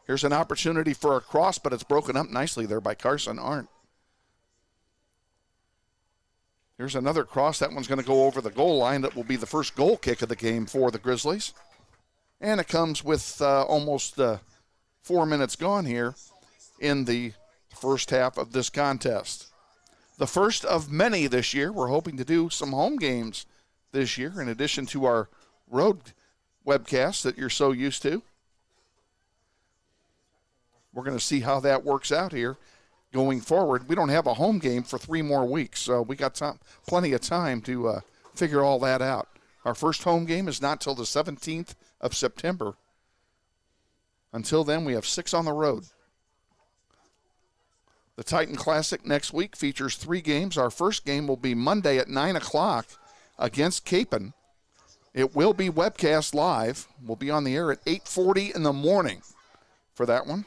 Here's an opportunity for a cross, but it's broken up nicely there by Carson Arndt. Here's another cross. That one's going to go over the goal line. That will be the first goal kick of the game for the Grizzlies. And it comes with almost 4 minutes gone here in the first half of this contest. The first of many this year. We're hoping to do some home games this year in addition to our road webcasts that you're so used to. We're going to see how that works out here going forward. We don't have a home game for 3 more weeks, so we got plenty of time to figure all that out. Our first home game is not till the 17th of September. Until then, we have 6 on the road. The Titan Classic next week features 3 games. Our first game will be Monday at 9 o'clock against Capon. It will be webcast live. We'll be on the air at 8:40 in the morning for that one.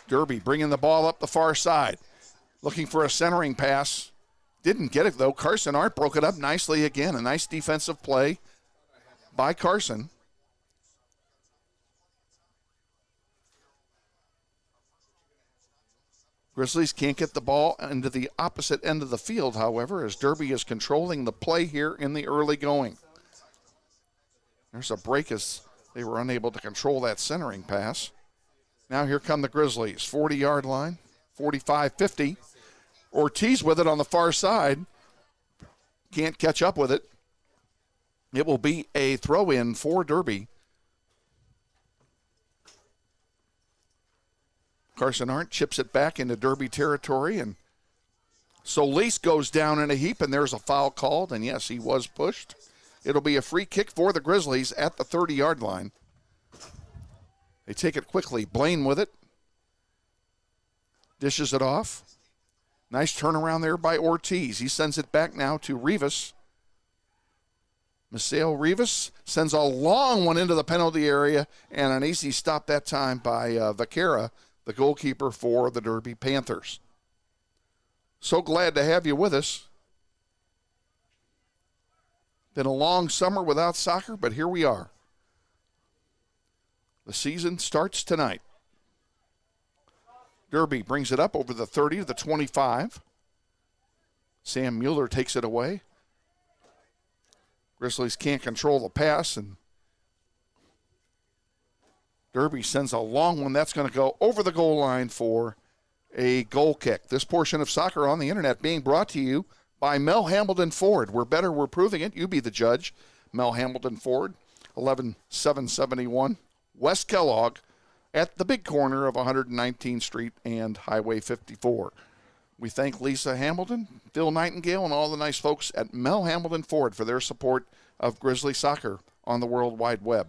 Derby bringing the ball up the far side. Looking for a centering pass. Didn't get it, though. Carson Arndt broke it up nicely again. A nice defensive play by Carson. Grizzlies can't get the ball into the opposite end of the field, however, as Derby is controlling the play here in the early going. There's a break as they were unable to control that centering pass. Now here come the Grizzlies, 40-yard line, 45-50. Ortiz with it on the far side. Can't catch up with it. It will be a throw-in for Derby. Carson Arndt chips it back into Derby territory, and Solis goes down in a heap, and there's a foul called, and yes, he was pushed. It'll be a free kick for the Grizzlies at the 30-yard line. They take it quickly. Blaine with it. Dishes it off. Nice turnaround there by Ortiz. He sends it back now to Rivas. Maceo Rivas sends a long one into the penalty area, and an easy stop that time by Vaquera, the goalkeeper for the Derby Panthers. So glad to have you with us. Been a long summer without soccer, but here we are. The season starts tonight. Derby brings it up over the 30 to the 25. Sam Mueller takes it away. Grizzlies can't control the pass, and Derby sends a long one. That's going to go over the goal line for a goal kick. This portion of Soccer on the Internet being brought to you by Mel Hambledon Ford. We're better, we're proving it. You be the judge. Mel Hambledon Ford, 11771 West Kellogg, at the big corner of 119th Street and Highway 54. We thank Lisa Hamilton, Phil Nightingale, and all the nice folks at Mel Hambledon Ford for their support of Grizzly soccer on the World Wide Web.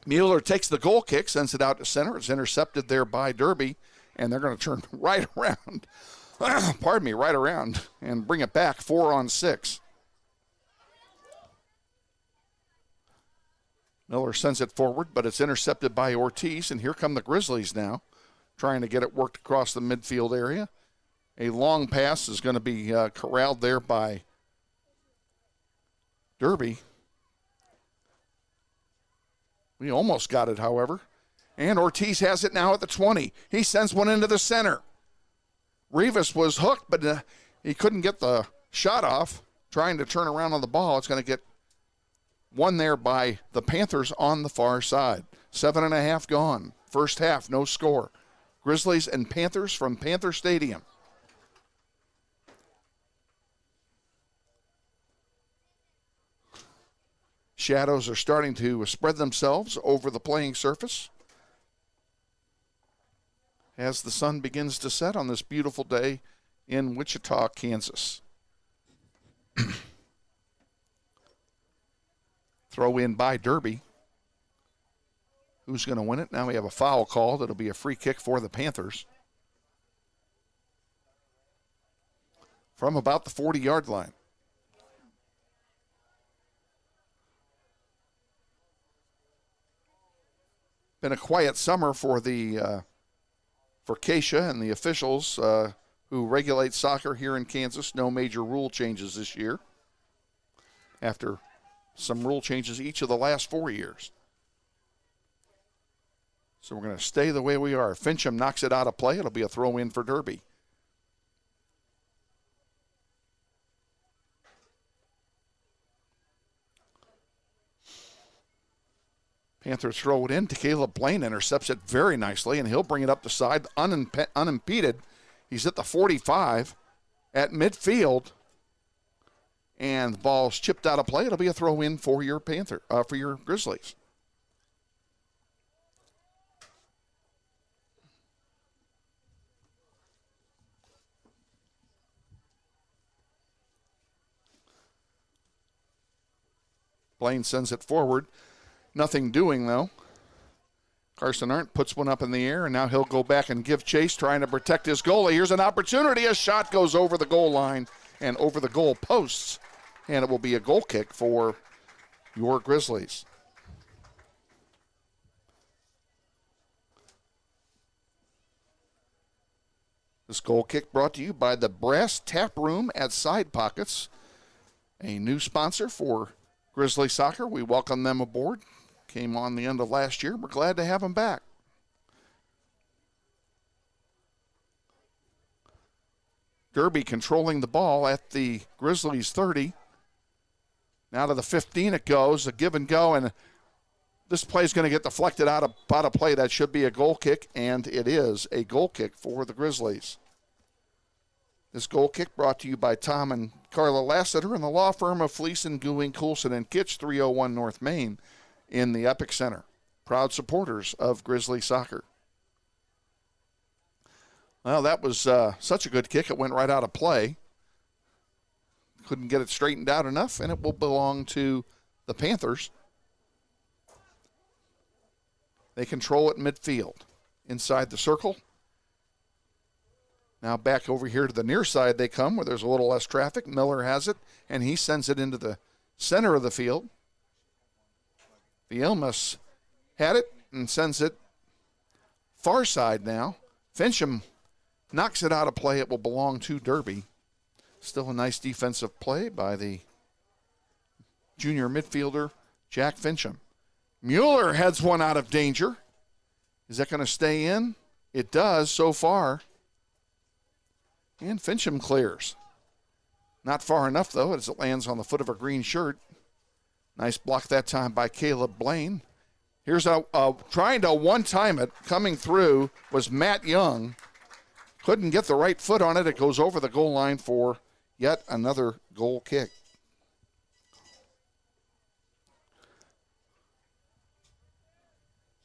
Mueller takes the goal kick, sends it out to center. It's intercepted there by Derby, and they're going to turn right around, right around, and bring it back 4-on-6. Miller sends it forward, but it's intercepted by Ortiz, and here come the Grizzlies now, trying to get it worked across the midfield area. A long pass is going to be corralled there by Derby. We almost got it, however. And Ortiz has it now at the 20. He sends one into the center. Rivas was hooked, but he couldn't get the shot off, trying to turn around on the ball. It's going to get one there by the Panthers on the far side. 7.5 gone. First half, no score. Grizzlies and Panthers from Panther Stadium. Shadows are starting to spread themselves over the playing surface as the sun begins to set on this beautiful day in Wichita, Kansas. Throw in by Derby. Who's going to win it? Now we have a foul called. It'll be a free kick for the Panthers from about the 40-yard line. Been a quiet summer for Keisha and the officials who regulate soccer here in Kansas. No major rule changes this year after some rule changes each of the last 4 years. So we're going to stay the way we are. Fincham knocks it out of play. It'll be a throw in for Derby. Panthers throw it in. Caleb Blaine intercepts it very nicely, and he'll bring it up the side unimpeded. He's at the 45 at midfield, and the ball's chipped out of play. It'll be a throw in for your for your Grizzlies. Blaine sends it forward. Nothing doing, though. Carson Arndt puts one up in the air, and now he'll go back and give chase, trying to protect his goalie. Here's an opportunity. A shot goes over the goal line and over the goal posts, and it will be a goal kick for your Grizzlies. This goal kick brought to you by the Brass Tap Room at Side Pockets, a new sponsor for Grizzly Soccer. We welcome them aboard. Came on the end of last year. We're glad to have them back. Derby controlling the ball at the Grizzlies 30. Now to the 15 it goes, a give and go, and this play is going to get deflected out of play. That should be a goal kick, and it is a goal kick for the Grizzlies. This goal kick brought to you by Tom and Carla Lassiter and the law firm of Fleeson, Gooing, Coulson, and Kitch, 301 North Main in the Epic Center. Proud supporters of Grizzly Soccer. Well, that was such a good kick. It went right out of play. Couldn't get it straightened out enough, and it will belong to the Panthers. They control it midfield. Inside the circle. Now back over here to the near side they come, where there's a little less traffic. Miller has it, and he sends it into the center of the field. Vielmas had it and sends it far side now. Fincham knocks it out of play. It will belong to Derby. Still a nice defensive play by the junior midfielder, Jack Fincham. Mueller heads one out of danger. Is that going to stay in? It does so far. And Fincham clears. Not far enough, though, as it lands on the foot of a green shirt. Nice block that time by Caleb Blaine. Here's trying to one-time it. Coming through was Matt Young. Couldn't get the right foot on it. It goes over the goal line for yet another goal kick.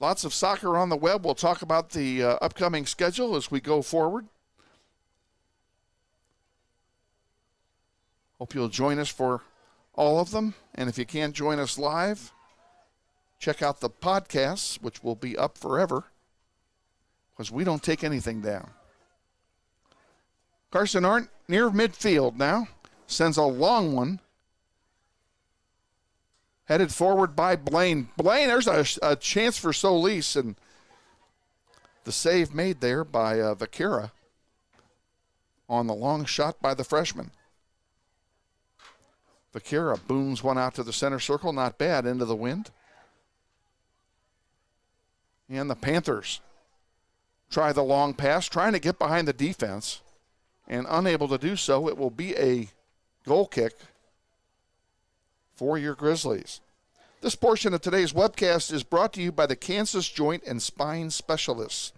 Lots of soccer on the web. We'll talk about the upcoming schedule as we go forward. Hope you'll join us for all of them. And if you can't join us live, check out the podcasts, which will be up forever, because we don't take anything down. Carson Arndt near midfield now. Sends a long one. Headed forward by Blaine. Blaine, there's a chance for Solis, and the save made there by Vaquera on the long shot by the freshman. Vaquera booms one out to the center circle, not bad, into the wind. And the Panthers try the long pass, trying to get behind the defense, and unable to do so. It will be a goal kick for your Grizzlies. This portion of today's webcast is brought to you by the Kansas Joint and Spine Specialists.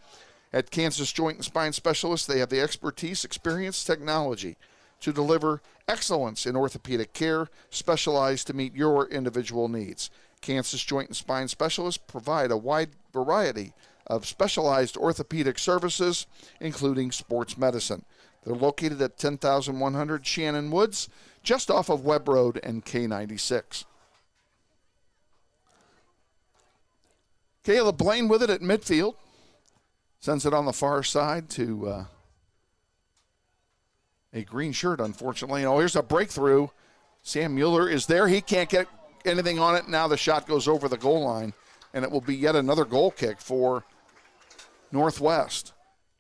At Kansas Joint and Spine Specialists, they have the expertise, experience, technology to deliver excellence in orthopedic care, specialized to meet your individual needs. Kansas Joint and Spine Specialists provide a wide variety of specialized orthopedic services, including sports medicine. They're located at 10,100 Shannon Woods, just off of Webb Road and K96. Caleb Blaine with it at midfield. Sends it on the far side to a green shirt, unfortunately. Oh, here's a breakthrough. Sam Mueller is there. He can't get anything on it. Now the shot goes over the goal line, and it will be yet another goal kick for Northwest.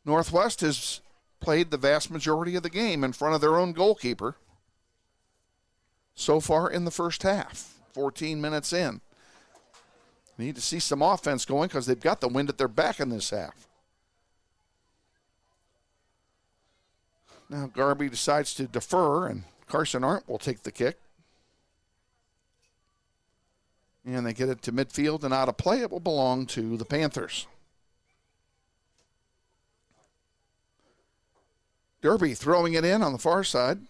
Northwest has played the vast majority of the game in front of their own goalkeeper so far in the first half, 14 minutes in. Need to see some offense going because they've got the wind at their back in this half. Now Garby decides to defer, and Carson Arndt will take the kick. And they get it to midfield and out of play. It will belong to the Panthers. Derby throwing it in on the far side.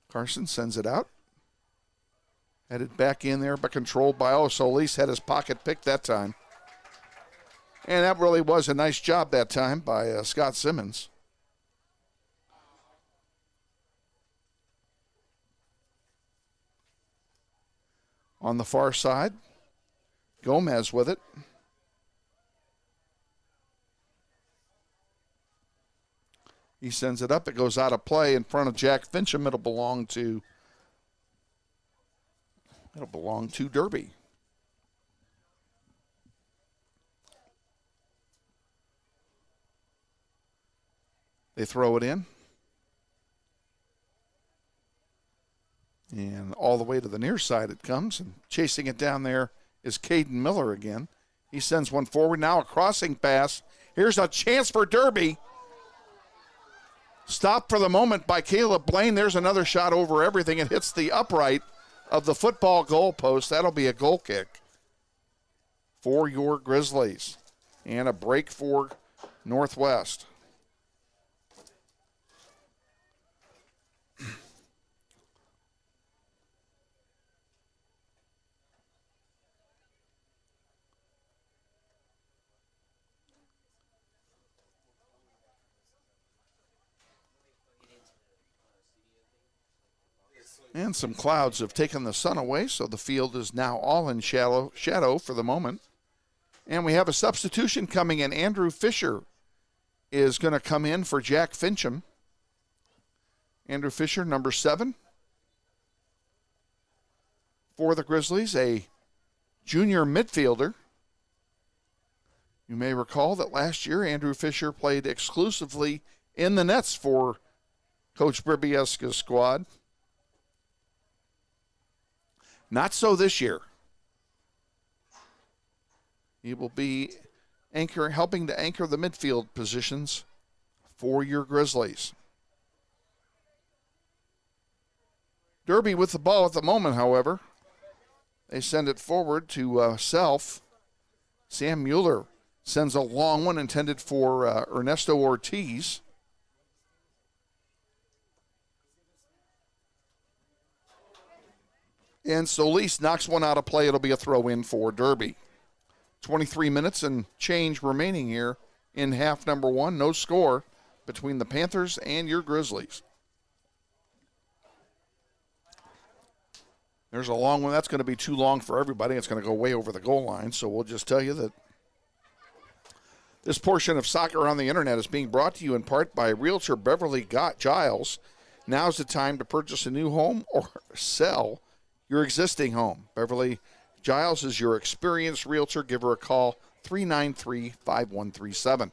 Carson sends it out. Headed back in there, but controlled by Solis. Had his pocket picked that time. And that really was a nice job that time by Scott Simmons. On the far side, Gomez with it. He sends it up. It goes out of play in front of Jack Fincham. It'll belong to Derby. They throw it in. And all the way to the near side it comes. And chasing it down there is Caden Miller again. He sends one forward. Now a crossing pass. Here's a chance for Derby. Stopped for the moment by Caleb Blaine. There's another shot over everything. It hits the upright of the football goal post. That'll be a goal kick for your Grizzlies. And a break for Northwest. And some clouds have taken the sun away, so the field is now all in shadow for the moment. And we have a substitution coming in. Andrew Fisher is going to come in for Jack Fincham. Andrew Fisher, number 7. For the Grizzlies, a junior midfielder. You may recall that last year Andrew Fisher played exclusively in the nets for Coach Bribieska's squad. Not so this year. He will be helping to anchor the midfield positions for your Grizzlies. Derby with the ball at the moment, however. They send it forward to Self. Sam Mueller sends a long one intended for Ernesto Ortiz. And Solis knocks one out of play. It'll be a throw-in for Derby. 23 minutes and change remaining here in half number 1. No score between the Panthers and your Grizzlies. There's a long one. That's going to be too long for everybody. It's going to go way over the goal line. So we'll just tell you that this portion of Soccer on the Internet is being brought to you in part by Realtor Beverly Giles. Now's the time to purchase a new home or sell your existing home. Beverly Giles is your experienced realtor. Give her a call, 393-5137.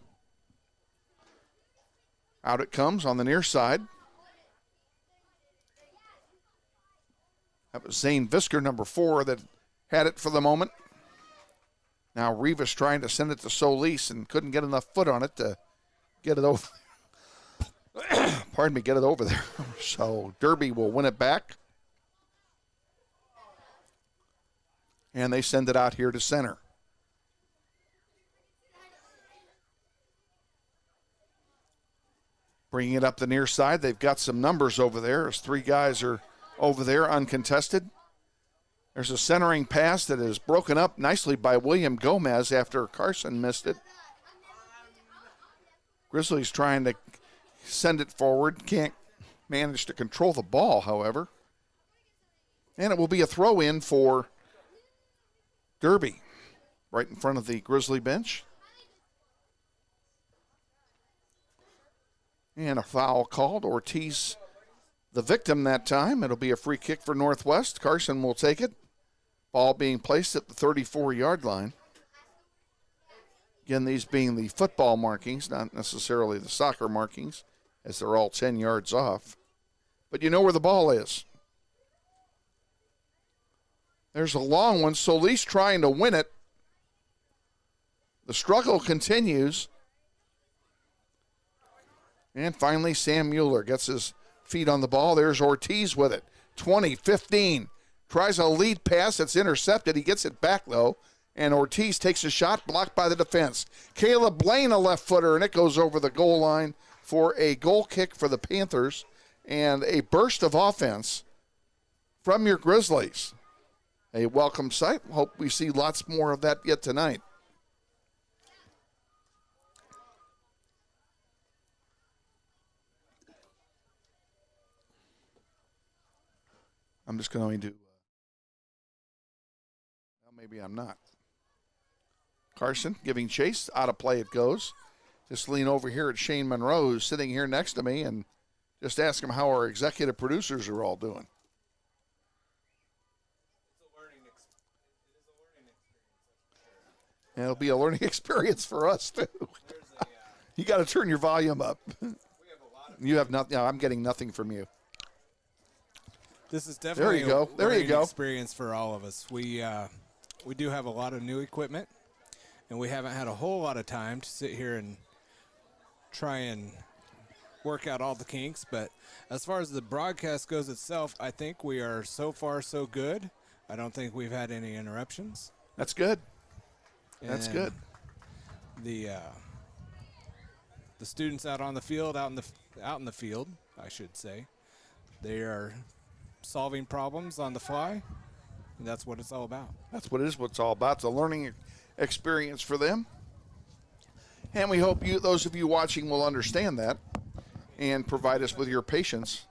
Out it comes on the near side. That was Zane Visker, number 4, that had it for the moment. Now Rivas trying to send it to Solis and couldn't get enough foot on it to get it over. Pardon me, get it over there. So Derby will win it back. And they send it out here to center. Bringing it up the near side. They've got some numbers over there as 3 guys are over there uncontested. There's a centering pass that is broken up nicely by William Gomez after Carson missed it. Grizzlies trying to send it forward. Can't manage to control the ball, however. And it will be a throw-in for Derby right in front of the Grizzly bench. And a foul called. Ortiz, the victim that time. It'll be a free kick for Northwest. Carson will take it. Ball being placed at the 34-yard line. Again, these being the football markings, not necessarily the soccer markings, as they're all 10 yards off. But you know where the ball is. There's a long one. Solis trying to win it. The struggle continues. And finally, Sam Mueller gets his feet on the ball. There's Ortiz with it. 20, 15. Tries a lead pass that's intercepted. He gets it back, though. And Ortiz takes a shot, blocked by the defense. Caleb Blaine, a left footer, and it goes over the goal line for a goal kick for the Panthers and a burst of offense from your Grizzlies. A welcome sight. Hope we see lots more of that yet tonight. I'm just going to do, well, maybe I'm not. Carson giving chase, out of play it goes. Just lean over here at Shane Monroe, who's sitting here next to me, and just ask him how our executive producers are all doing. And it'll be a learning experience for us, too. You got to turn your volume up. You have nothing. No, I'm getting nothing from you. This is definitely a learning experience for all of us. We do have a lot of new equipment, and we haven't had a whole lot of time to sit here and try and work out all the kinks. But as far as the broadcast goes itself, I think we are so far so good. I don't think we've had any interruptions. That's good. That's good. The students out on the field, out in the field, I should say, they are solving problems on the fly, and that's what it's all about. That's what it is. What it's all about. It's a learning experience for them, and we hope those of you watching, will understand that and provide us with your patience.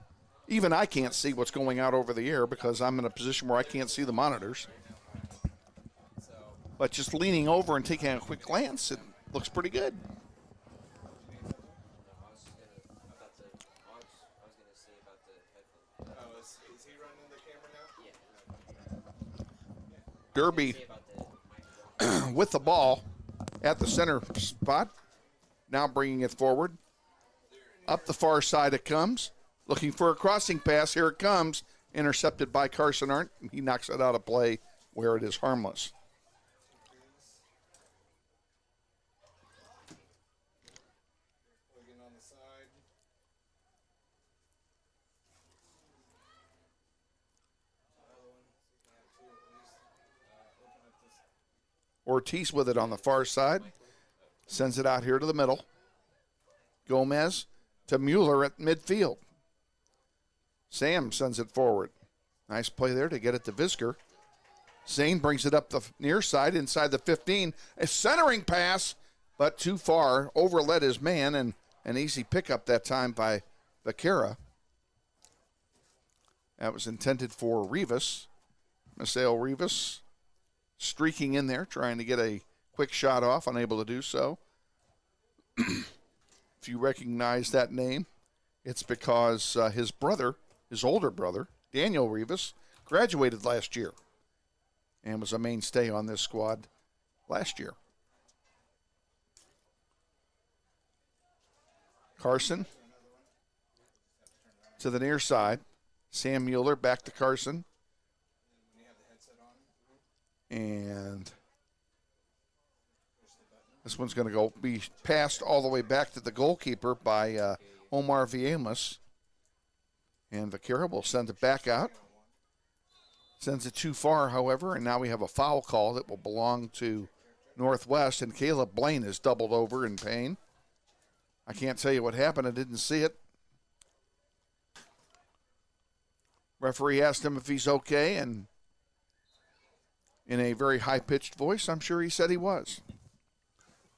Even I can't see what's going out over the air because I'm in a position where I can't see the monitors. But just leaning over and taking a quick glance, it looks pretty good. Derby with the ball at the center spot. Now bringing it forward. Up the far side it comes. Looking for a crossing pass. Here it comes. Intercepted by Carson Arndt. He knocks it out of play where it is harmless. Ortiz with it on the far side. Sends it out here to the middle. Gomez to Mueller at midfield. Sam sends it forward. Nice play there to get it to Visker. Zane brings it up the near side inside the 15. A centering pass, but too far. Overled his man, and an easy pickup that time by Vaquera. That was intended for Rivas. Misael Rivas streaking in there, trying to get a quick shot off, unable to do so. If you recognize that name, It's because his brother, his older brother, Daniel Rivas, graduated last year and was a mainstay on this squad last year. Carson to the near side. Sam Mueller back to Carson. And this one's going to be passed all the way back to the goalkeeper by Omar Viemas. And Vaquera will send it back out. Sends it too far, however, and now we have a foul call that will belong to Northwest, and Caleb Blaine is doubled over in pain. I can't tell you what happened. I didn't see it. Referee asked him if he's okay, and in a very high-pitched voice, I'm sure he said he was.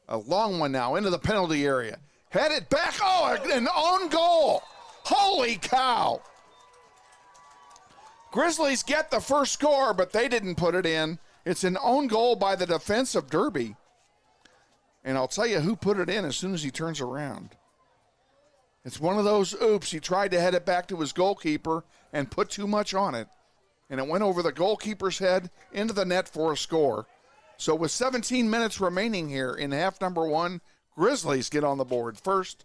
A long one now into the penalty area. Headed back. Oh, an own goal. Holy cow. Grizzlies get the first score, but they didn't put it in. It's an own goal by the defense of Derby. And I'll tell you who put it in as soon as he turns around. It's one of those oops. He tried to head it back to his goalkeeper and put too much on it. And it went over the goalkeeper's head into the net for a score. So with 17 minutes remaining here in half number one, Grizzlies get on the board first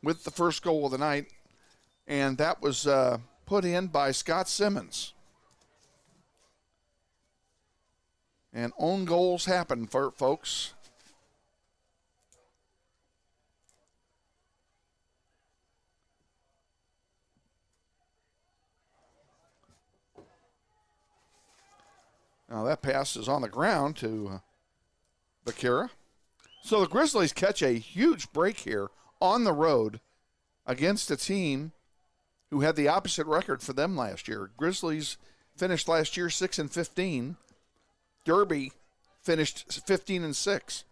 with the first goal of the night. And that was put in by Scott Simmons. And own goals happen, folks. Now that pass is on the ground to Vaquera. So the Grizzlies catch a huge break here on the road against a team who had the opposite record for them last year. Grizzlies finished last year 6-15. Derby finished 15-6.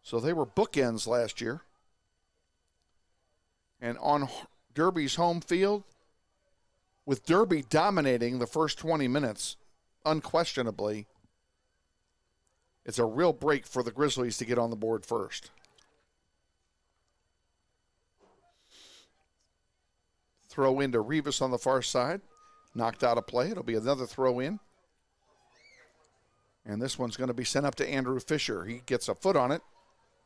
So they were bookends last year. And on Derby's home field, with Derby dominating the first 20 minutes, unquestionably, it's a real break for the Grizzlies to get on the board first. Throw into Rivas on the far side. Knocked out of play. It'll be another throw in. And this one's going to be sent up to Andrew Fisher. He gets a foot on it.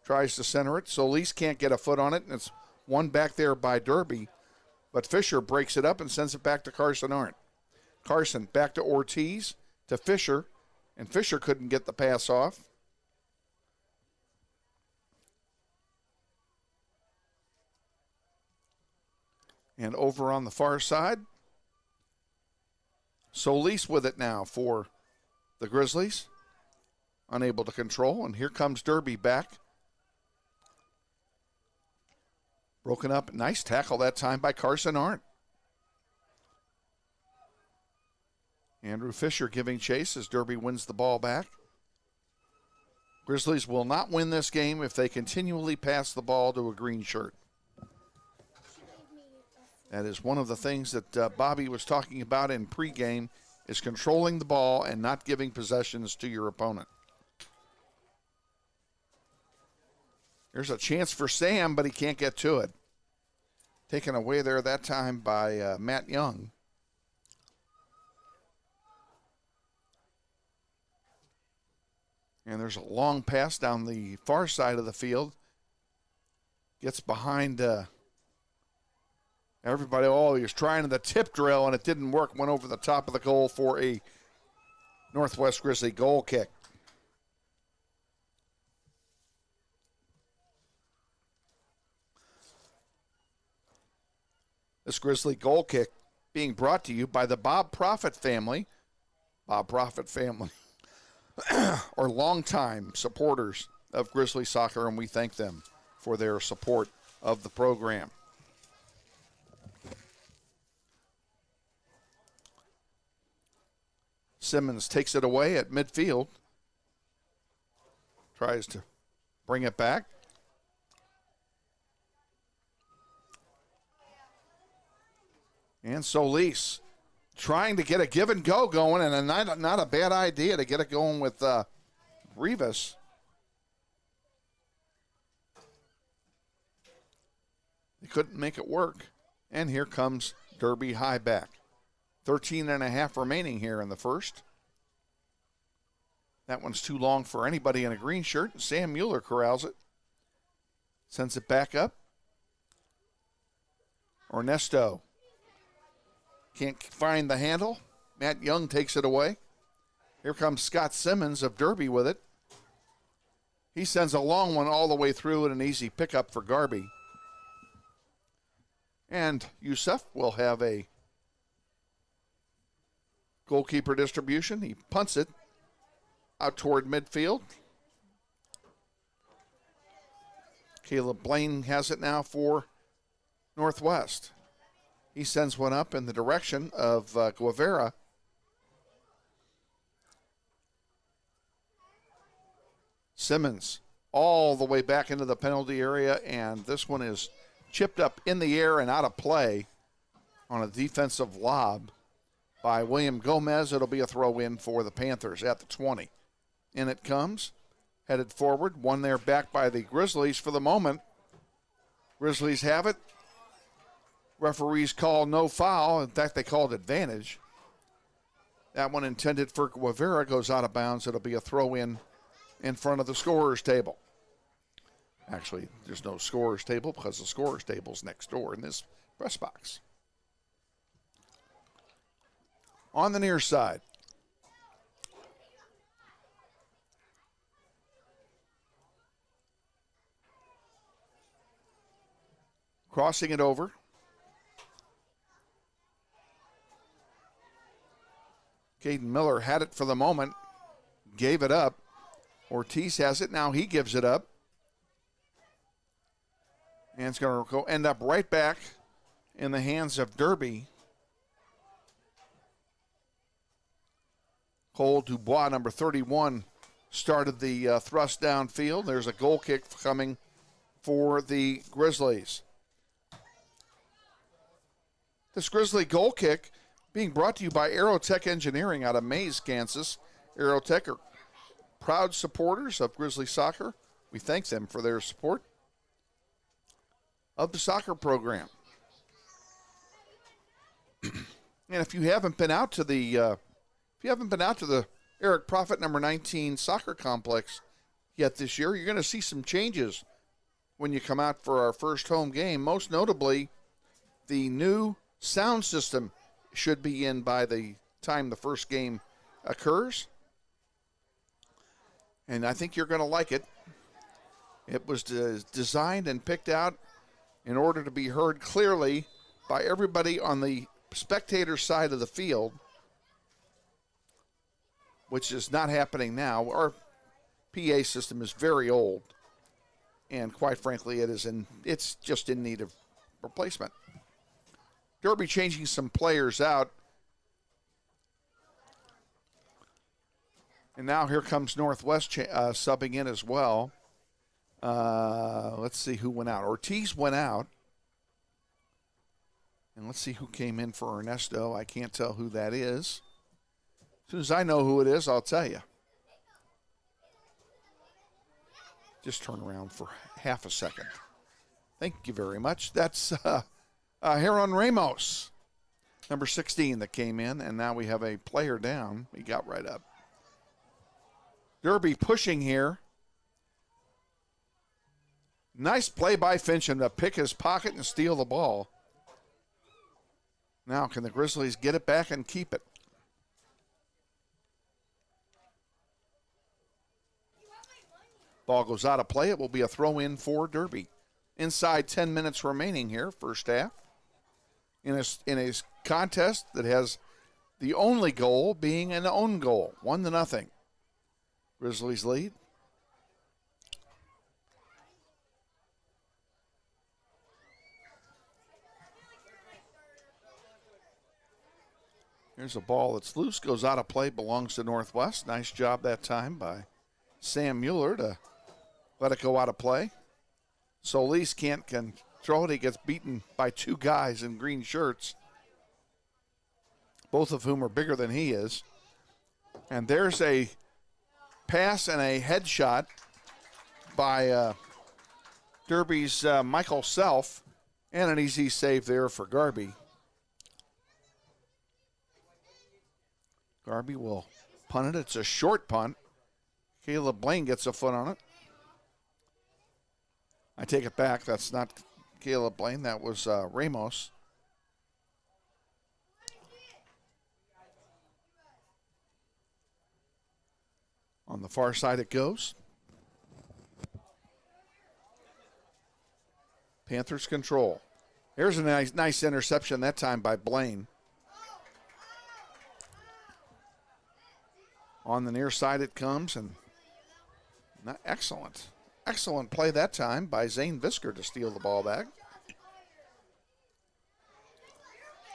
Tries to center it. Solis can't get a foot on it. And it's one back there by Derby. But Fisher breaks it up and sends it back to Carson Arndt. Carson back to Ortiz, to Fisher. And Fisher couldn't get the pass off. And over on the far side, Solis with it now for the Grizzlies. Unable to control, and here comes Derby back. Broken up, nice tackle that time by Carson Arndt. Andrew Fisher giving chase as Derby wins the ball back. Grizzlies will not win this game if they continually pass the ball to a green shirt. That is one of the things that Bobby was talking about in pregame, is controlling the ball and not giving possessions to your opponent. There's a chance for Sam, but he can't get to it. Taken away there that time by Matt Young. And there's a long pass down the far side of the field. Gets behind everybody. Oh, he was trying the tip drill, and it didn't work. Went over the top of the goal for a Northwest Grizzly goal kick. This Grizzly goal kick being brought to you by the Bob Profit family. Bob Profit family. Are longtime supporters of Grizzly soccer, and we thank them for their support of the program. Simmons takes it away at midfield. Tries to bring it back. And Solis trying to get a give and go going, and not a bad idea to get it going with Rivas. They couldn't make it work. And here comes Derby high back. 13.5 remaining here in the first. That one's too long for anybody in a green shirt. Sam Mueller corrals it. Sends it back up. Ernesto can't find the handle. Matt Young takes it away. Here comes Scott Simmons of Derby with it. He sends a long one all the way through and an easy pickup for Garby. And Youssef will have a goalkeeper distribution. He punts it out toward midfield. Caleb Blaine has it now for Northwest. He sends one up in the direction of Guevara. Simmons all the way back into the penalty area, and this one is chipped up in the air and out of play on a defensive lob by William Gomez. It'll be a throw-in for the Panthers at the 20. In it comes, headed forward, one there back by the Grizzlies for the moment. Grizzlies have it. Referees call no foul. In fact, they called advantage. That one intended for Guevara goes out of bounds. It'll be a throw-in front of the scorer's table. Actually, there's no scorer's table because the scorer's table's next door in this press box. On the near side. Crossing it over. Caden Miller had it for the moment, gave it up. Ortiz has it, now he gives it up. And it's going to end up right back in the hands of Derby. Cole Dubois, number 31, started the thrust downfield. There's a goal kick coming for the Grizzlies. This Grizzly goal kick being brought to you by Aerotech Engineering out of Mays, Kansas. Aerotech are proud supporters of Grizzly soccer. We thank them for their support of the soccer program. And if you haven't been out to the Eric Prophet number 19 soccer complex yet this year, you're going to see some changes when you come out for our first home game. Most notably, the new sound system should be in by the time the first game occurs. And I think you're going to like it. It was designed and picked out in order to be heard clearly by everybody on the spectator side of the field, which is not happening now. Our PA system is very old, and quite frankly, it's just in need of replacement. Derby changing some players out. And now here comes Northwest subbing in as well. Let's see who went out. Ortiz went out. And let's see who came in for Ernesto. I can't tell who that is. As soon as I know who it is, I'll tell you. Just turn around for half a second. Thank you very much. That's Heron Ramos, number 16 that came in, and now we have a player down. He got right up. Derby pushing here. Nice play by Fincham to pick his pocket and steal the ball. Now can the Grizzlies get it back and keep it? Ball goes out of play. It will be a throw-in for Derby. Inside 10 minutes remaining here, first half. In a contest that has the only goal being an own goal, 1-0. Grizzlies lead. Here's a ball that's loose, goes out of play, belongs to Northwest. Nice job that time by Sam Mueller to let it go out of play. Solis can't control it. He gets beaten by two guys in green shirts, both of whom are bigger than he is. And there's a pass and a headshot by Derby's Michael Self, And an easy save there for Garby. Garby will punt it. It's a short punt. Caleb Blaine gets a foot on it. I take it back. That's not Caleb Blaine. That was Ramos. On the far side it goes. Panthers control. Here's a nice interception that time by Blaine. On the near side it comes, and excellent. Excellent play that time by Zane Visker to steal the ball back.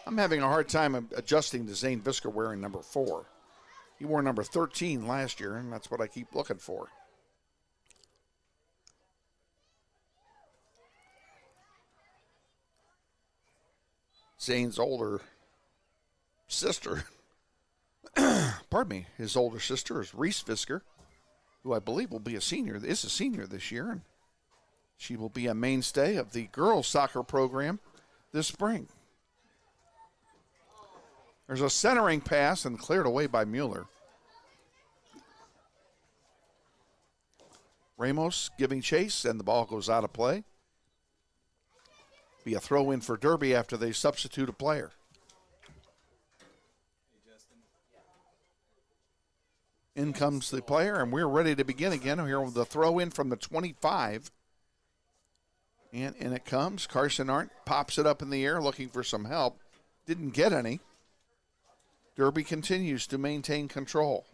I'm having a hard time adjusting to Zane Visker wearing number 4. He wore number 13 last year, and that's what I keep looking for. Zane's older sister, pardon me, his older sister is Reese Visker, who I believe is a senior this year, and she will be a mainstay of the girls' soccer program this spring. There's a centering pass and cleared away by Mueller. Ramos giving chase, and the ball goes out of play. Be a throw in for Derby after they substitute a player. In comes the player, and we're ready to begin again here with the throw in from the 25. And in it comes. Carson Arndt pops it up in the air looking for some help. Didn't get any. Derby continues to maintain control.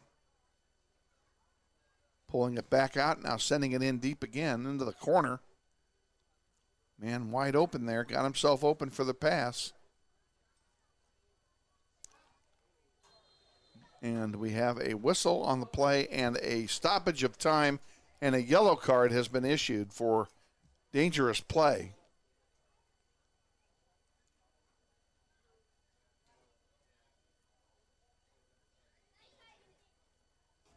Pulling it back out, now sending it in deep again into the corner. Man wide open there, got himself open for the pass. And we have a whistle on the play and a stoppage of time, and a yellow card has been issued for dangerous play.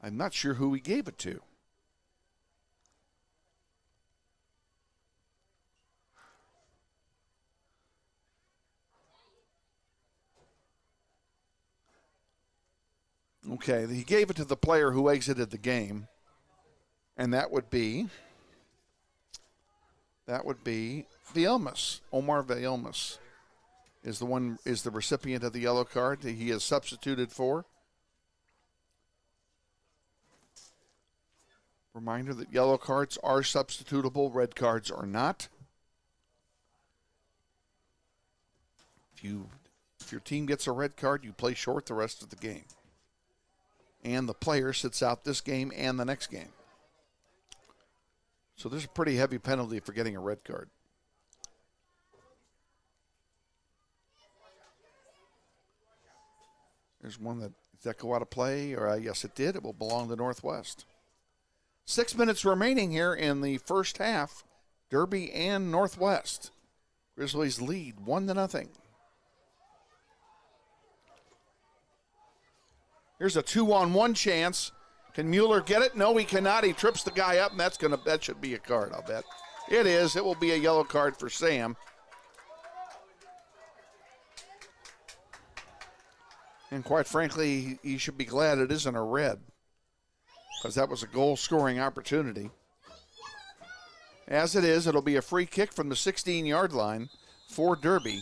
I'm not sure who he gave it to. Okay, he gave it to the player who exited the game, and that would be Villalmas. Omar Villalmas is the recipient of the yellow card that he is substituted for. Reminder that yellow cards are substitutable, red cards are not. If your team gets a red card, you play short the rest of the game. And the player sits out this game and the next game. So there's a pretty heavy penalty for getting a red card. There's one did that go out of play? Or yes, it did. It will belong to Northwest. 6 minutes remaining here in the first half. Derby and Northwest. Grizzlies lead 1-0. Here's a 2-on-1 chance. Can Mueller get it? No, he cannot. He trips the guy up, and that should be a card, I'll bet. It is. It will be a yellow card for Sam. And quite frankly, he should be glad it isn't a red, because that was a goal-scoring opportunity. As it is, it'll be a free kick from the 16-yard line for Derby.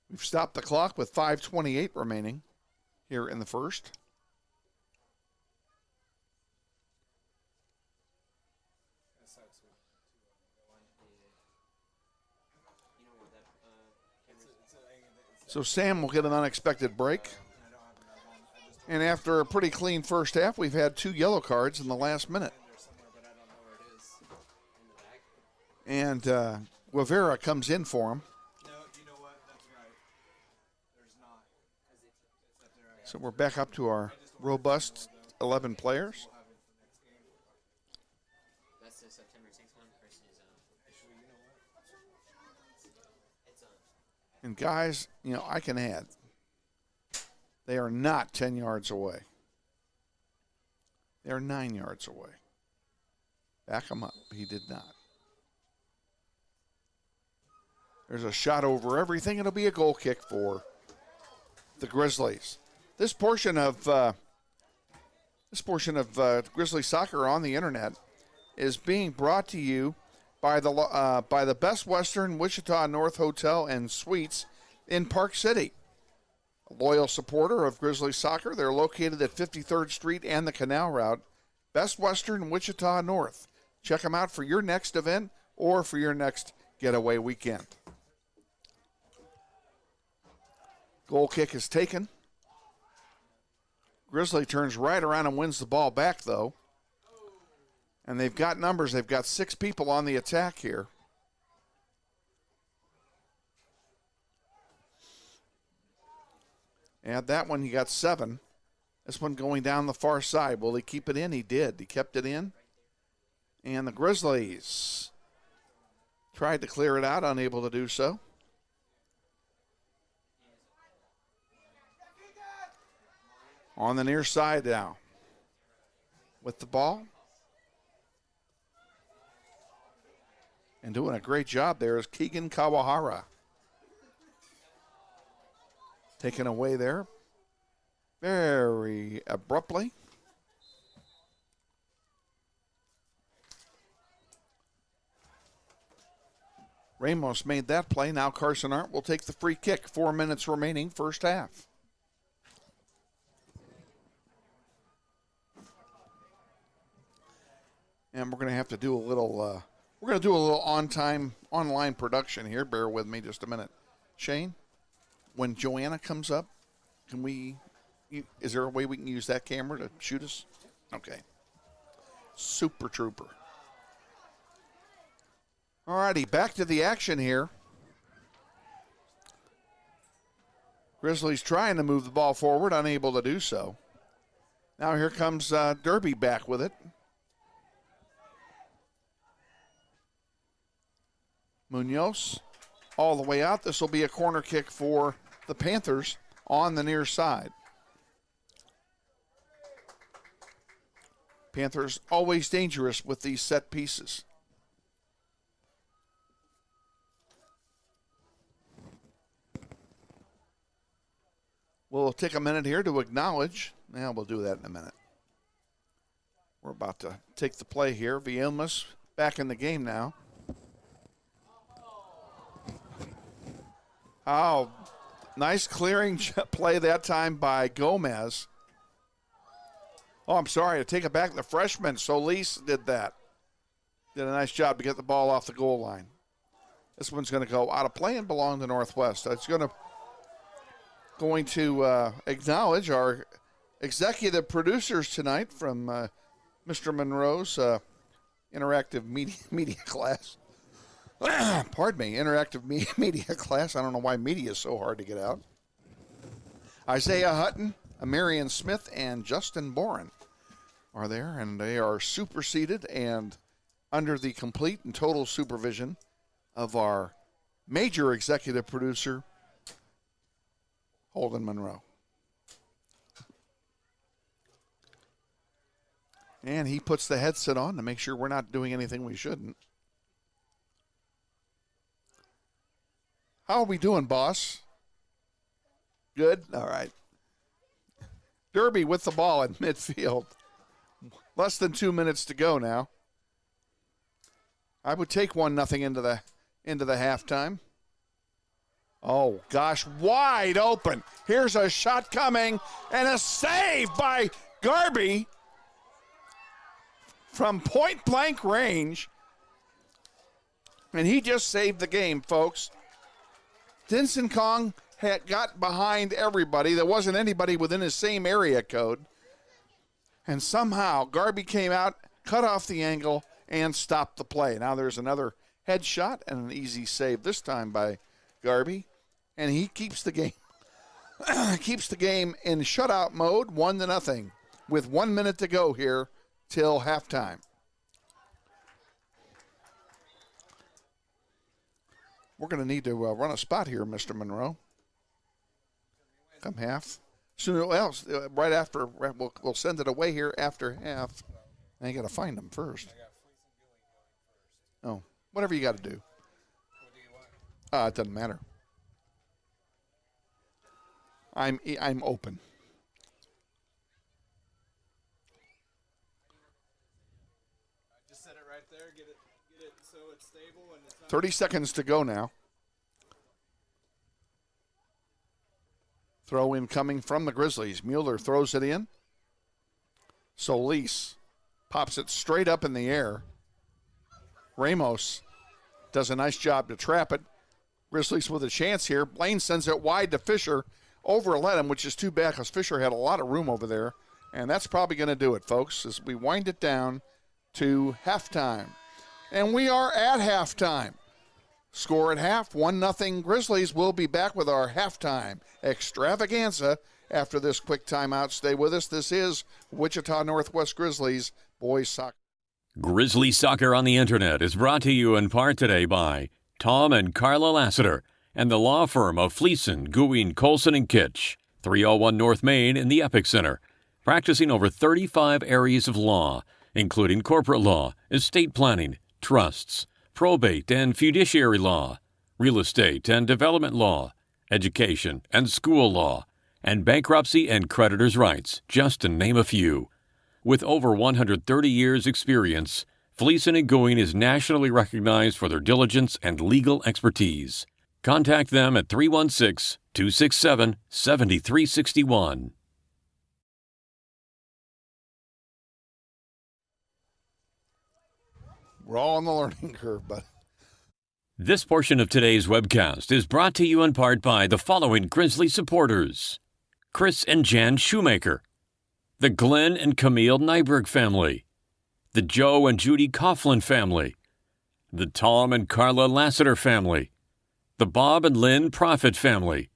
We've stopped the clock with 5:28 remaining here in the first. So Sam will get an unexpected break. And after a pretty clean first half, we've had 2 yellow cards in the last minute. And Guevara comes in for him. So we're back up to our robust 11 players. That's the September 6th one versus And guys, I can add. They are not 10 yards away. They're 9 yards away. Back him up. He did not. There's a shot over everything. It'll be a goal kick for the Grizzlies. This portion of Grizzly Soccer on the internet is being brought to you by the Best Western Wichita North Hotel and Suites in Park City. A loyal supporter of Grizzly Soccer, they're located at 53rd Street and the Canal Route. Best Western Wichita North. Check them out for your next event or for your next getaway weekend. Goal kick is taken. Grizzly turns right around and wins the ball back, though. And they've got numbers. They've got 6 people on the attack here. Add that one, he got 7. This one going down the far side. Will he keep it in? He did. He kept it in. And the Grizzlies tried to clear it out, unable to do so. On the near side now with the ball. And doing a great job there is Keegan Kawahara. Taken away there very abruptly. Ramos made that play. Now Carson Arndt will take the free kick. 4 minutes remaining, first half. And we're going to have to do a little, online production here. Bear with me just a minute. Shane, when Joanna comes up, is there a way we can use that camera to shoot us? Okay. Super trooper. All righty, back to the action here. Grizzlies trying to move the ball forward, unable to do so. Now here comes Derby back with it. Munoz all the way out. This will be a corner kick for the Panthers on the near side. Panthers always dangerous with these set pieces. We'll take a minute here to acknowledge. Now we'll do that in a minute. We're about to take the play here. Villalmas back in the game now. Oh, nice clearing play that time by Gomez. Oh, I'm sorry. I take it back. The freshman, Solis, did that. Did a nice job to get the ball off the goal line. This one's going to go out of play and belong to Northwest. It's going to acknowledge our executive producers tonight from Mr. Monroe's interactive media class. Pardon me, interactive media class. I don't know why media is so hard to get out. Isaiah Hutton, Marion Smith, and Justin Boren are there, and they are superseded and under the complete and total supervision of our major executive producer, Holden Monroe. And he puts the headset on to make sure we're not doing anything we shouldn't. How are we doing, boss? Good? All right. Derby with the ball at midfield. Less than 2 minutes to go now. I would take 1-0 into the halftime. Oh, gosh, wide open. Here's a shot coming and a save by Garby from point-blank range. And he just saved the game, folks. Dinson Kong had got behind everybody. There wasn't anybody within his same area code. And somehow Garby came out, cut off the angle, and stopped the play. Now there's another headshot and an easy save this time by Garby. And he keeps the game in shutout mode, 1-0, with 1 minute to go here till halftime. We're going to need to run a spot here, Mr. Monroe. Come half. Right after, we'll send it away here after half. I got to find them first. Oh, whatever you got to do. It doesn't matter. I'm open. Just set it right there. Get it so it's stable and it's not 30 seconds to go now. Throw in coming from the Grizzlies. Mueller throws it in. Solis pops it straight up in the air. Ramos does a nice job to trap it. Grizzlies with a chance here. Blaine sends it wide to Fisher. Overlet him, which is too bad because Fisher had a lot of room over there. And that's probably going to do it, folks, as we wind it down to halftime. And we are at halftime. Score at half, 1-0 Grizzlies. We'll be back with our halftime extravaganza after this quick timeout. Stay with us. This is Wichita Northwest Grizzlies boys soccer. Grizzly Soccer on the Internet is brought to you in part today by Tom and Carla Lassiter and the law firm of Fleeson, Gouin, Colson, and Kitch, 301 North Main in the Epic Center, practicing over 35 areas of law, including corporate law, estate planning, trusts, probate and fiduciary law, real estate and development law, education and school law, and bankruptcy and creditors' rights, just to name a few. With over 130 years' experience, Fleeson & Gouin is nationally recognized for their diligence and legal expertise. Contact them at 316-267-7361. We're all on the learning curve, but This portion of today's webcast is brought to you in part by the following Grizzly supporters: Chris and Jan Shoemaker, the Glenn and Camille Nyberg family, the Joe and Judy Coughlin family, the Tom and Carla Lassiter family, the Bob and Lynn Profit family,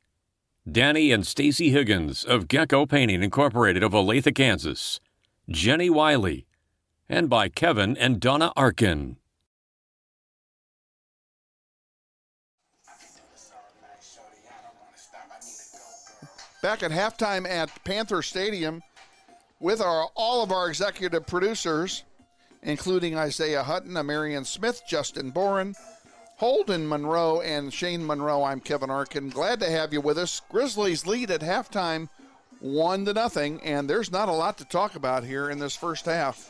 Danny and Stacy Higgins of Gecko Painting Incorporated of Olathe, Kansas, Jenny Wiley, and by Kevin and Donna Arkin. back at halftime at Panther Stadium with all of our executive producers, including Isaiah Hutton, Marion Smith, Justin Boren, Holden Monroe, and Shane Monroe. I'm Kevin Arkin. Glad to have you with us. Grizzlies lead at halftime 1-0, and there's not a lot to talk about here in this first half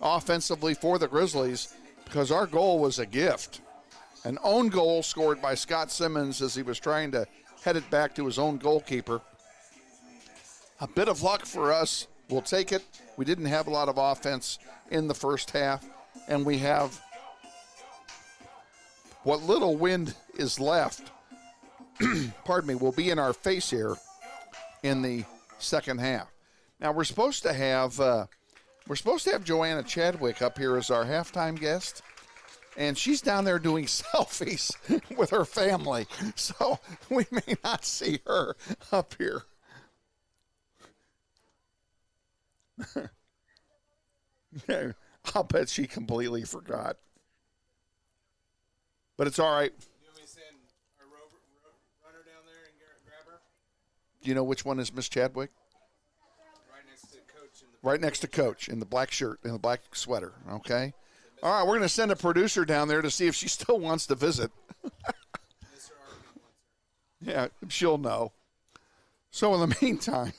offensively for the Grizzlies because our goal was a gift. An own goal scored by Scott Simmons as he was trying to head it back to his own goalkeeper. A bit of luck for us. We'll take it. We didn't have a lot of offense in the first half, and we have what little wind is left, pardon me, will be in our face here in the second half. Now we're supposed to have Joanna Chadwick up here as our halftime guest, and she's down there doing selfies with her family, so we may not see her up here. I'll bet she completely forgot. But it's all right. You want me to send our runner down there and grab her? Do you know which one is Miss Chadwick? Right next to Coach. Right next to Coach in the black shirt and the black sweater, okay? All right, we're going to send a producer down there to see if she still wants to visit. Yeah, she'll know. So in the meantime,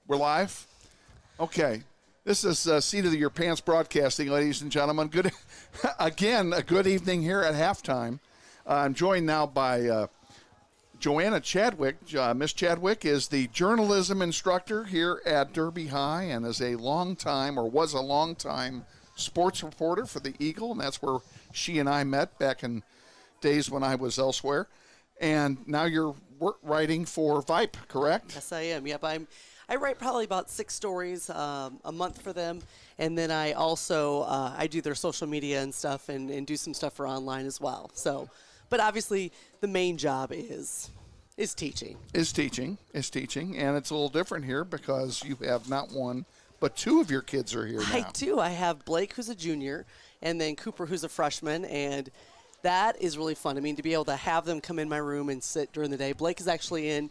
We're live? Okay. This is Seat of Your Pants Broadcasting, ladies and gentlemen. Good, again, a good evening here at halftime. I'm joined now by Joanna Chadwick. Miss Chadwick is the journalism instructor here at Derby High and is a was a long-time sports reporter for the Eagle, and that's where she and I met back in days when I was elsewhere. And now you're writing for Vipe, correct? Yes, I am. Yep, I write probably about 6 stories a month for them, and then I also I do their social media and stuff, and do some stuff for online as well. So, but obviously the main job is teaching. Is teaching, and it's a little different here because you have not one, but 2 of your kids are here now. I do. I have Blake, who's a junior, and then Cooper, who's a freshman, and that is really fun. I mean, to be able to have them come in my room and sit during the day. Blake is actually in.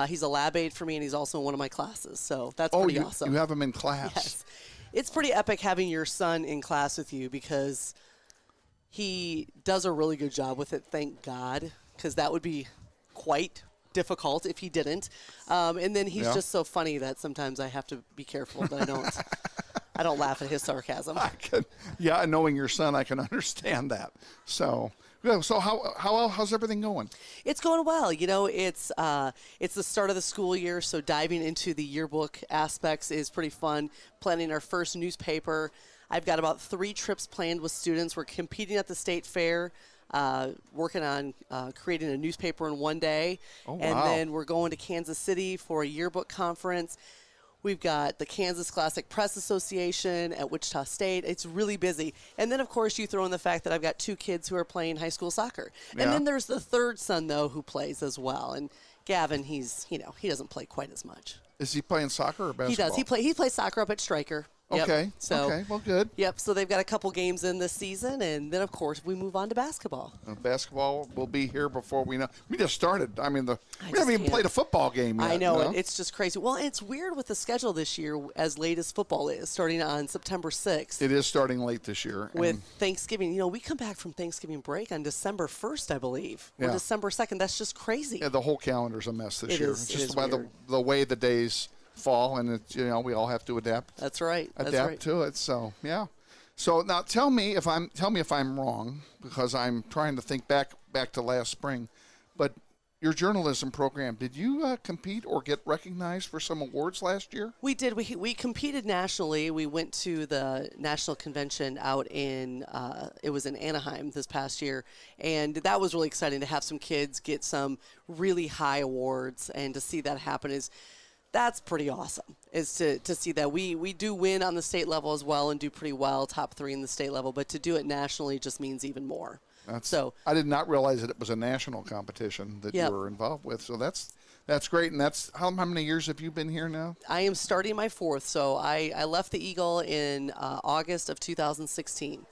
He's a lab aide for me, and he's also in one of my classes. So that's pretty awesome. You have him in class. Yes. It's pretty epic having your son in class with you because he does a really good job with it, thank God, because that would be quite difficult if he didn't. And then he's just so funny that sometimes I have to be careful that I don't laugh at his sarcasm. Knowing your son, I can understand that. So how's everything going? It's going well. You know, it's the start of the school year, so diving into the yearbook aspects is pretty fun. Planning our first newspaper. I've got about 3 trips planned with students. We're competing at the state fair, working on creating a newspaper in one day. Oh, wow. And then we're going to Kansas City for a yearbook conference. We've got the Kansas Classic Press Association at Wichita State. It's really busy. And then, of course, you throw in the fact that I've got 2 kids who are playing high school soccer. Yeah. And then there's the 3rd son, though, who plays as well. And Gavin, he doesn't play quite as much. Is he playing soccer or basketball? He does. He plays soccer up at Stryker. Yep. Okay. Well, good. Yep. So they've got a couple games in this season, and then of course we move on to basketball. Basketball will be here before we know. We just started. I mean, we haven't even played a football game yet. I know. It's just crazy. Well, it's weird with the schedule this year, as late as football is, starting on September 6th. It is starting late this year. With Thanksgiving. You know, we come back from Thanksgiving break on December 1st, I believe, or December 2nd. That's just crazy. Yeah, the whole calendar's a mess this year. It's just the way the days fall, and we all have to adapt. That's right. Adapt to it. So yeah. So now tell me if I'm wrong, because I'm trying to think back to last spring. But your journalism program, did you compete or get recognized for some awards last year? We did. We competed nationally. We went to the national convention out in it was in Anaheim this past year, and that was really exciting to have some kids get some really high awards, and to see that happen that's pretty awesome, is to see that. We do win on the state level as well and do pretty well, top 3 in the state level, but to do it nationally just means even more. I did not realize that it was a national competition that you were involved with, so that's great. And that's how many years have you been here now? I am starting my 4th, so I left the Eagle in August of 2016,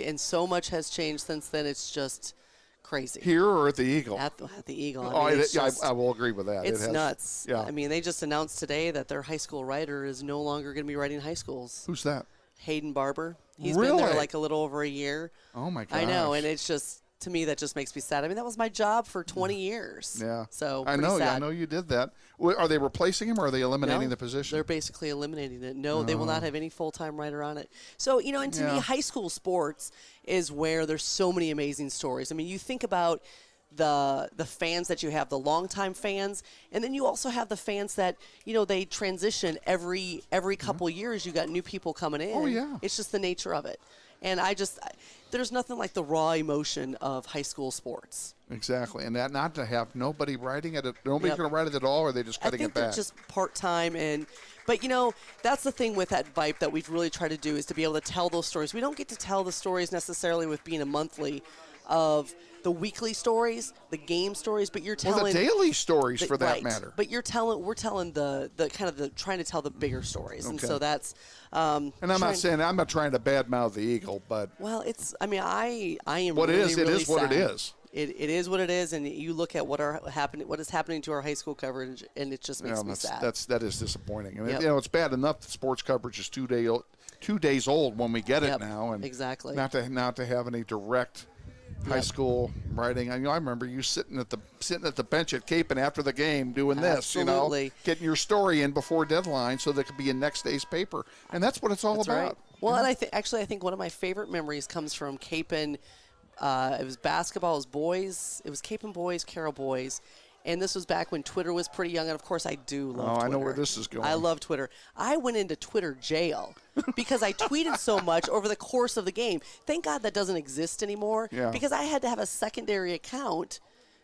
and so much has changed since then. It's just crazy. Here or at the Eagle? At the Eagle. I will agree with that. It's nuts. Yeah. I mean, they just announced today that their high school writer is no longer going to be writing high schools. Who's that? Hayden Barber. He's really? been there like a little over a year. Oh, my gosh. I know, and it's just, to me, that just makes me sad. I mean, that was my job for 20 years. Yeah. So I know. Yeah, I know you did that. Are they replacing him, or are they eliminating the position? They're basically eliminating it. No, they will not have any full-time writer on it. So, and to me, high school sports is where there's so many amazing stories. I mean, you think about the fans that you have, the longtime fans, and then you also have the fans that they transition every couple years. You got new people coming in. Oh yeah, it's just the nature of it, and there's nothing like the raw emotion of high school sports. Exactly, and that not to have nobody writing it, nobody's going to write it at all, or are they just cutting it back? I think they're just part-time, but that's the thing with that Vipe that we've really tried to do, is to be able to tell those stories. We don't get to tell the stories necessarily with being a monthly of the weekly stories, the game stories, but you're telling the daily stories for that matter. But we're telling the kind of the trying to tell the bigger stories, and so that's. And I'm not trying to badmouth the Eagle, but I am. What really, it is, it is sad. what it is. It is what it is, and you look at what is happening to our high school coverage, and it just makes me sad. That is disappointing. I mean, it's bad enough that sports coverage is 2 days old when we get it now, and exactly not to have any direct high school writing. I remember you sitting at the bench at Capon after the game doing this, getting your story in before deadline so that it could be in next day's paper. And that's what it's all about. Right. Well, and I think one of my favorite memories comes from Capon. It was basketball, it was boys. It was Capon boys, Carroll boys. And this was back when Twitter was pretty young. And, of course, I do love Twitter. I know where this is going. I love Twitter. I went into Twitter jail because I tweeted so much over the course of the game. Thank God that doesn't exist anymore because I had to have a secondary account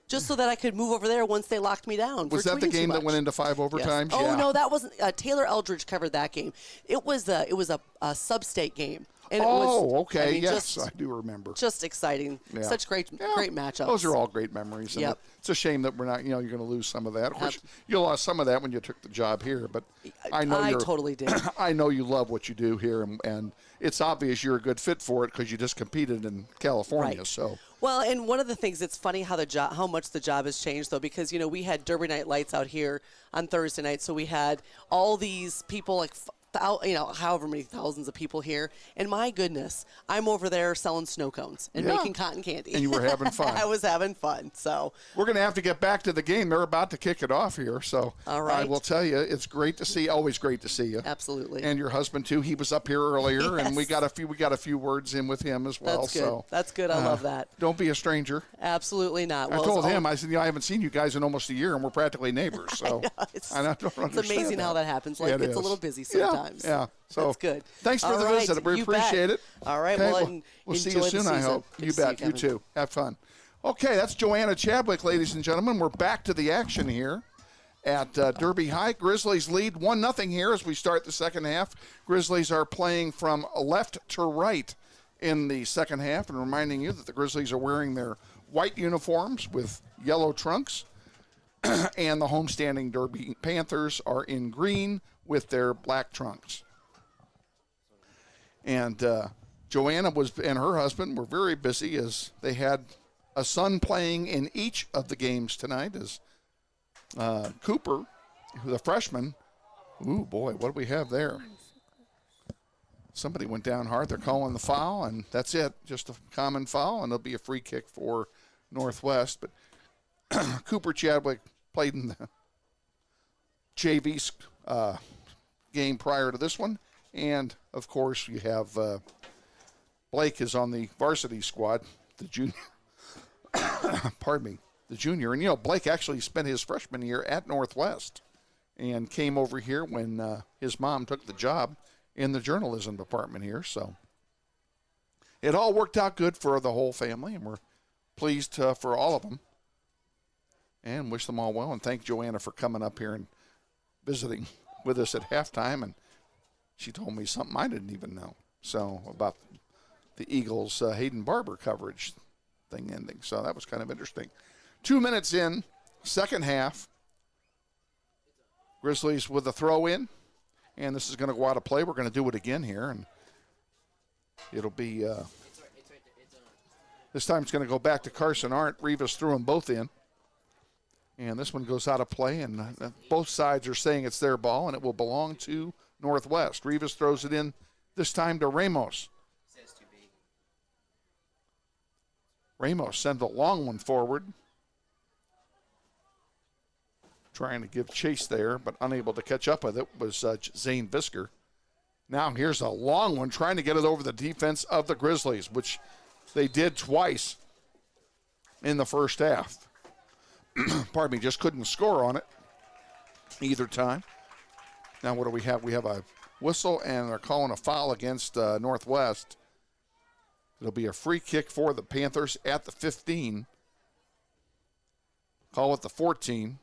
just so that I could move over there once they locked me down. Was that the game that went into 5 overtimes? Yes. Yeah. Oh, no, that wasn't. Taylor Eldridge covered that game. It was a sub-state game. And okay. I mean, yes, I do remember. Just exciting. Yeah. Such great matchups. Those are all great memories. And it's a shame that we're not, you're going to lose some of that. Of course, you lost some of that when you took the job here, but I totally did. I know you love what you do here, and it's obvious you're a good fit for it because you just competed in California. Right. So. Well, and one of the things, it's funny how much the job has changed, though, because, we had Derby Night Lights out here on Thursday night, so we had all these people like however many thousands of people here. And my goodness, I'm over there selling snow cones and making cotton candy. And you were having fun. I was having fun. So we're going to have to get back to the game. They're about to kick it off here. So all right. I will tell you, it's great to see. Always great to see you. Absolutely. And your husband too. He was up here earlier, and we got a few words in with him as well. That's good. So that's good. I love that. Don't be a stranger. Absolutely not. I told him, I said, I haven't seen you guys in almost a year, and we're practically neighbors. So it's amazing how that happens. Life gets a little busy sometimes. Yeah. So that's good. Thanks for the visit. We appreciate it. All right. Okay, well, we'll see you soon, I hope. You bet. You too. Have fun. Okay, that's Joanna Chadwick, ladies and gentlemen. We're back to the action here at Derby High. Grizzlies lead 1-0 here as we start the second half. Grizzlies are playing from left to right in the second half, and reminding you that the Grizzlies are wearing their white uniforms with yellow trunks, and the homestanding Derby Panthers are in green with their black trunks. And Joanna and her husband were very busy as they had a son playing in each of the games tonight as Cooper, the freshman, ooh, boy, what do we have there? Somebody went down hard. They're calling the foul, and that's it, just a common foul, and it'll be a free kick for Northwest. But Cooper Chadwick played in the JV game prior to this one. And, of course, you have Blake is on the varsity squad, the junior. Pardon me, the junior. And, Blake actually spent his freshman year at Northwest and came over here when his mom took the job in the journalism department here. So it all worked out good for the whole family, and we're pleased for all of them and wish them all well. And thank Joanna for coming up here and visiting with us at halftime. And she told me something I didn't even know. So about the Eagles' Hayden Barber coverage thing ending. So that was kind of interesting. 2 minutes in, second half. Grizzlies with a throw in. And this is going to go out of play. We're going to do it again here. And it'll be, this time it's going to go back to Carson Arndt. Rivas threw them both in. And this one goes out of play. And both sides are saying it's their ball, and it will belong to Northwest. Rivas throws it in this time to Ramos. Ramos sends a long one forward. Trying to give chase there, but unable to catch up with it was Zane Visker. Now here's a long one, trying to get it over the defense of the Grizzlies, which they did twice in the first half. Pardon me, just couldn't score on it either time. Now what do we have? We have a whistle, and they're calling a foul against Northwest. It'll be a free kick for the Panthers at the 15. Call it the 14.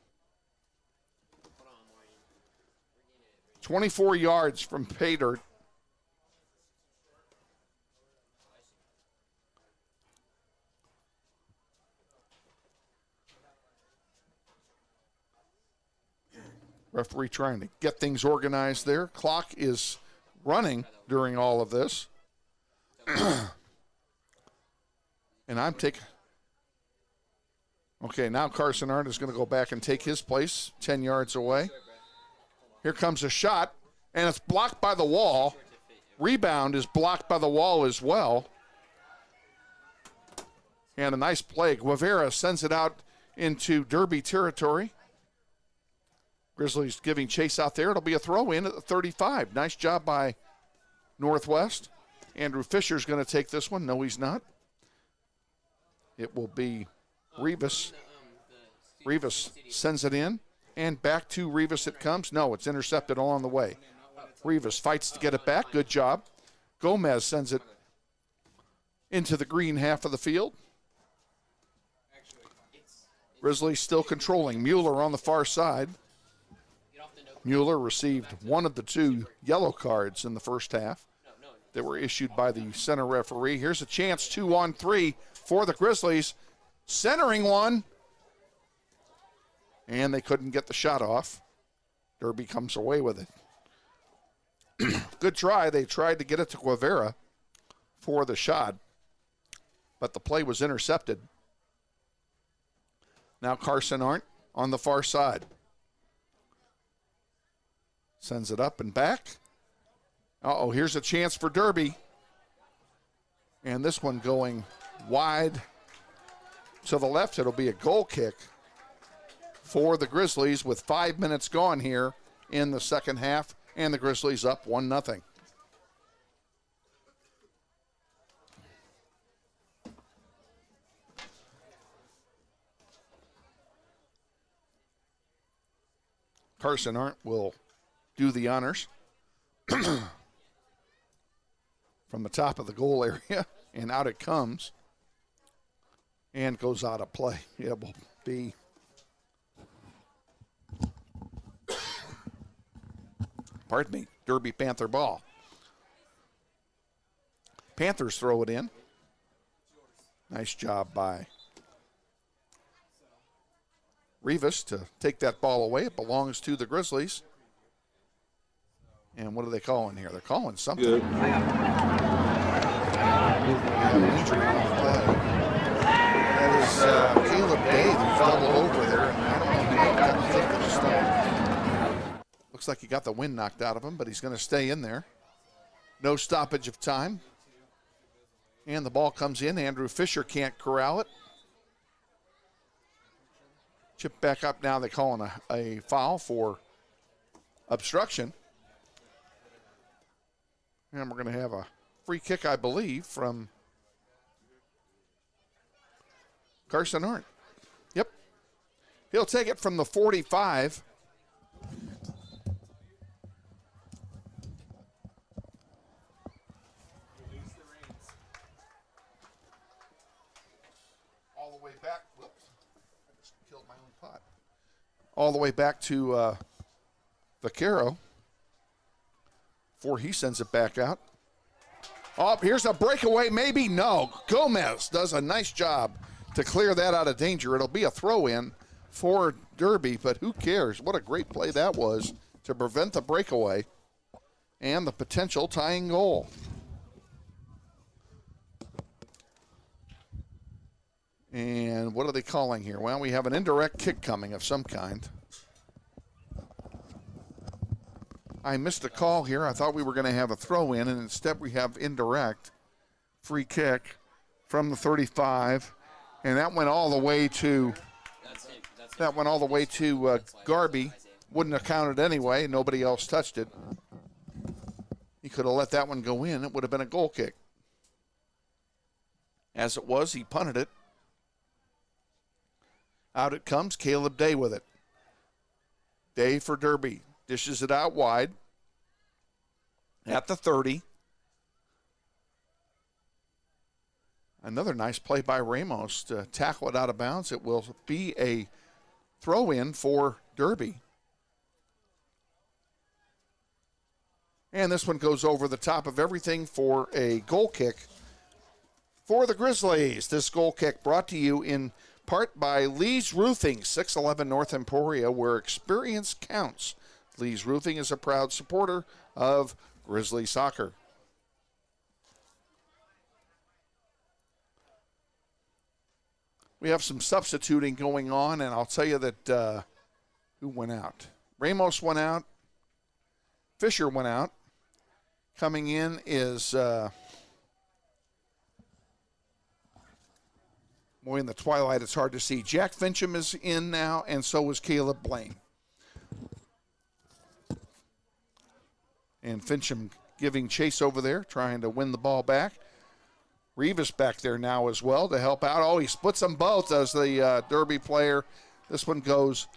24 yards from pay dirt. Referee trying to get things organized there. Clock is running during all of this. And I'm taking. Okay, now Carson Arndt is going to go back and take his place 10 yards away. Here comes a shot, and it's blocked by the wall. Rebound is blocked by the wall as well. And a nice play. Guevara sends it out into Derby territory. Grizzlies giving chase out there. It'll be a throw in at the 35. Nice job by Northwest. Andrew Fisher's going to take this one. No, he's not. It will be Rivas. Rivas sends it in, and back to Rivas it comes. No, it's intercepted along the way. Rivas fights to get it back. Good job. Gomez sends it into the green half of the field. Grizzlies still controlling. Mueller on the far side. Mueller received one of the 2 yellow cards in the first half that were issued by the center referee. Here's a chance, 2-on-3 for the Grizzlies. Centering one. And they couldn't get the shot off. Derby comes away with it. Good try. They tried to get it to Guevara for the shot, but the play was intercepted. Now Carson Arndt on the far side. Sends it up and back. Uh-oh, here's a chance for Derby. And this one going wide to the left. It'll be a goal kick for the Grizzlies with 5 minutes gone here in the second half. And the Grizzlies up 1-0. Carson Arndt will do the honors from the top of the goal area, and out it comes and goes out of play. It will be Derby Panther ball. Panthers throw it in. Nice job by Rivas to take that ball away. It belongs to the Grizzlies. And what are they calling here? They're calling something. Good. They have an injury on the play. That is Caleb Day who's double over there. And I don't know who got the kick that started. Looks like he got the wind knocked out of him, but he's going to stay in there. No stoppage of time. And the ball comes in. Andrew Fisher can't corral it. Chip back up now. They're calling a foul for obstruction. And we're going to have a free kick, I believe, from Carson Arndt. Yep. He'll take it from the 45. All the way back. Whoops. I just killed my own pot. All the way back to Vaquero. Before he sends it back out. Oh, here's a breakaway, maybe? No. Gomez does a nice job to clear that out of danger. It'll be a throw-in for Derby, but who cares? What a great play that was to prevent the breakaway and the potential tying goal. And what are they calling here? Well, we have an indirect kick coming of some kind. I missed a call here. I thought we were going to have a throw-in, and instead we have indirect free kick from the 35, and that went all the way to Garby. Wouldn't have counted anyway. Nobody else touched it. He could have let that one go in. It would have been a goal kick. As it was, he punted it. Out it comes. Caleb Day with it. Day for Derby. Dishes it out wide at the 30. Another nice play by Ramos to tackle it out of bounds. It will be a throw-in for Derby. And this one goes over the top of everything for a goal kick for the Grizzlies. This goal kick brought to you in part by Lee's Roofing, 611 North Emporia, where experience counts. Lee's Roofing is a proud supporter of Grizzly soccer. We have some substituting going on, and I'll tell you that who went out. Ramos went out. Fisher went out. Coming in is Boy, in the twilight, it's hard to see. Jack Fincham is in now, and so is Caleb Blaine. And Fincham giving chase over there, trying to win the ball back. Rivas back there now as well to help out. Oh, he splits them both as the Derby player. This one goes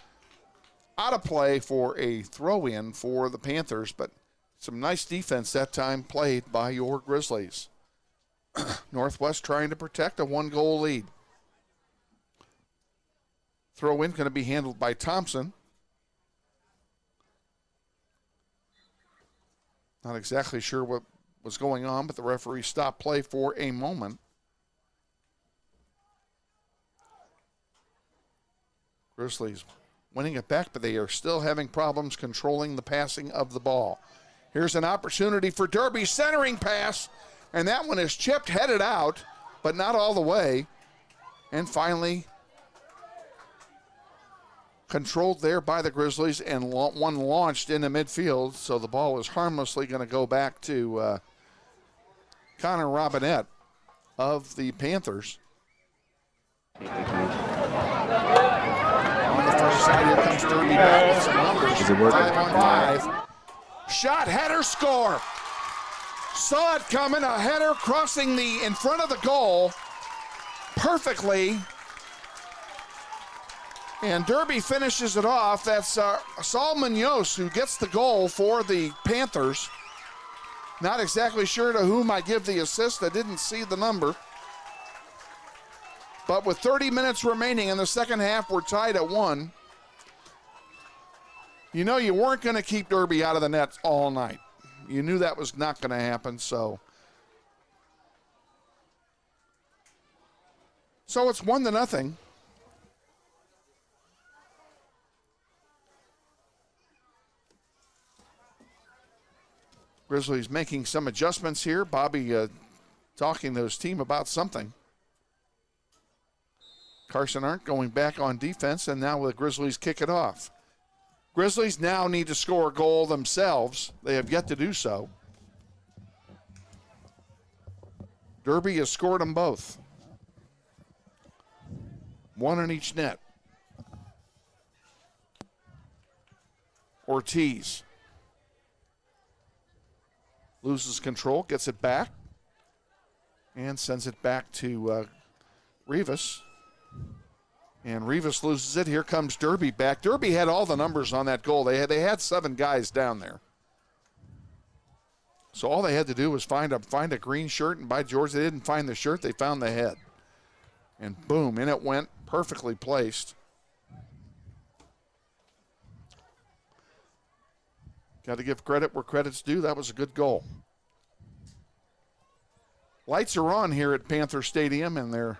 out of play for a throw-in for the Panthers, but some nice defense that time played by your Grizzlies. Northwest trying to protect a 1-goal lead. Throw-in going to be handled by Thompson. Not exactly sure what was going on, but the referee stopped play for a moment. Grizzlies winning it back, but they are still having problems controlling the passing of the ball. Here's an opportunity for Derby, centering pass, and that one is chipped, headed out, but not all the way. And finally controlled there by the Grizzlies, and one launched into midfield, so the ball is harmlessly going to go back to Connor Robinette of the Panthers. On the far side, here comes Derby back with some numbers. 5-on-5. Shot, header, score. Saw it coming, a header crossing the in front of the goal perfectly. And Derby finishes it off. That's Saul Munoz who gets the goal for the Panthers. Not exactly sure to whom I give the assist. I didn't see the number. But with 30 minutes remaining in the second half, we're tied at 1. You know you weren't going to keep Derby out of the net all night. You knew that was not going to happen, so it's 1-0. Grizzlies making some adjustments here. Bobby talking to his team about something. Carson Arndt going back on defense, and now the Grizzlies kick it off. Grizzlies now need to score a goal themselves. They have yet to do so. Derby has scored them both. One in each net. Ortiz loses control, gets it back, and sends it back to Rivas. And Rivas loses it. Here comes Derby back. Derby had all the numbers on that goal. They had 7 guys down there. So all they had to do was find a green shirt, and by George, they didn't find the shirt, they found the head. And boom, in it went, perfectly placed. Got to give credit where credit's due. That was a good goal. Lights are on here at Panther Stadium, and they're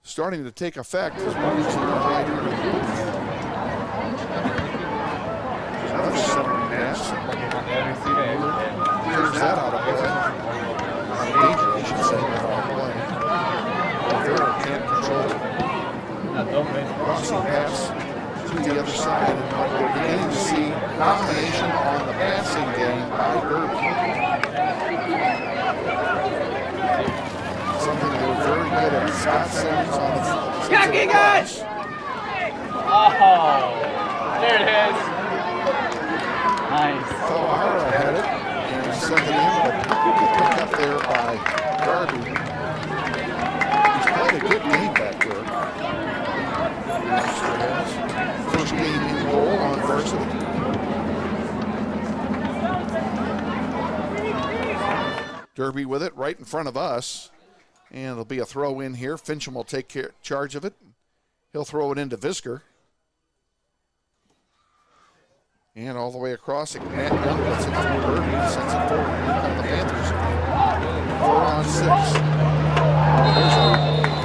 starting to take effect. As one to the right here. Another centering pass. Clears that out of play. Danger, I should say, out of play. Rivera can't control it. Crossing pass to the other side. And we're beginning to see domination on the passing game by Derby. Something they were very good at. Scott Simmons on the cross. Oh, there it is. Nice. O'Hara had it and sent it in, but picked up there by Darby. He's played a good game back there. First game in goal on varsity. Derby with it right in front of us. And it'll be a throw in here. Fincham will take charge of it. He'll throw it into Visker. And all the way across, Matt Young gets it through Derby and sends it forward. Here come the Panthers. 4-on-6. There's a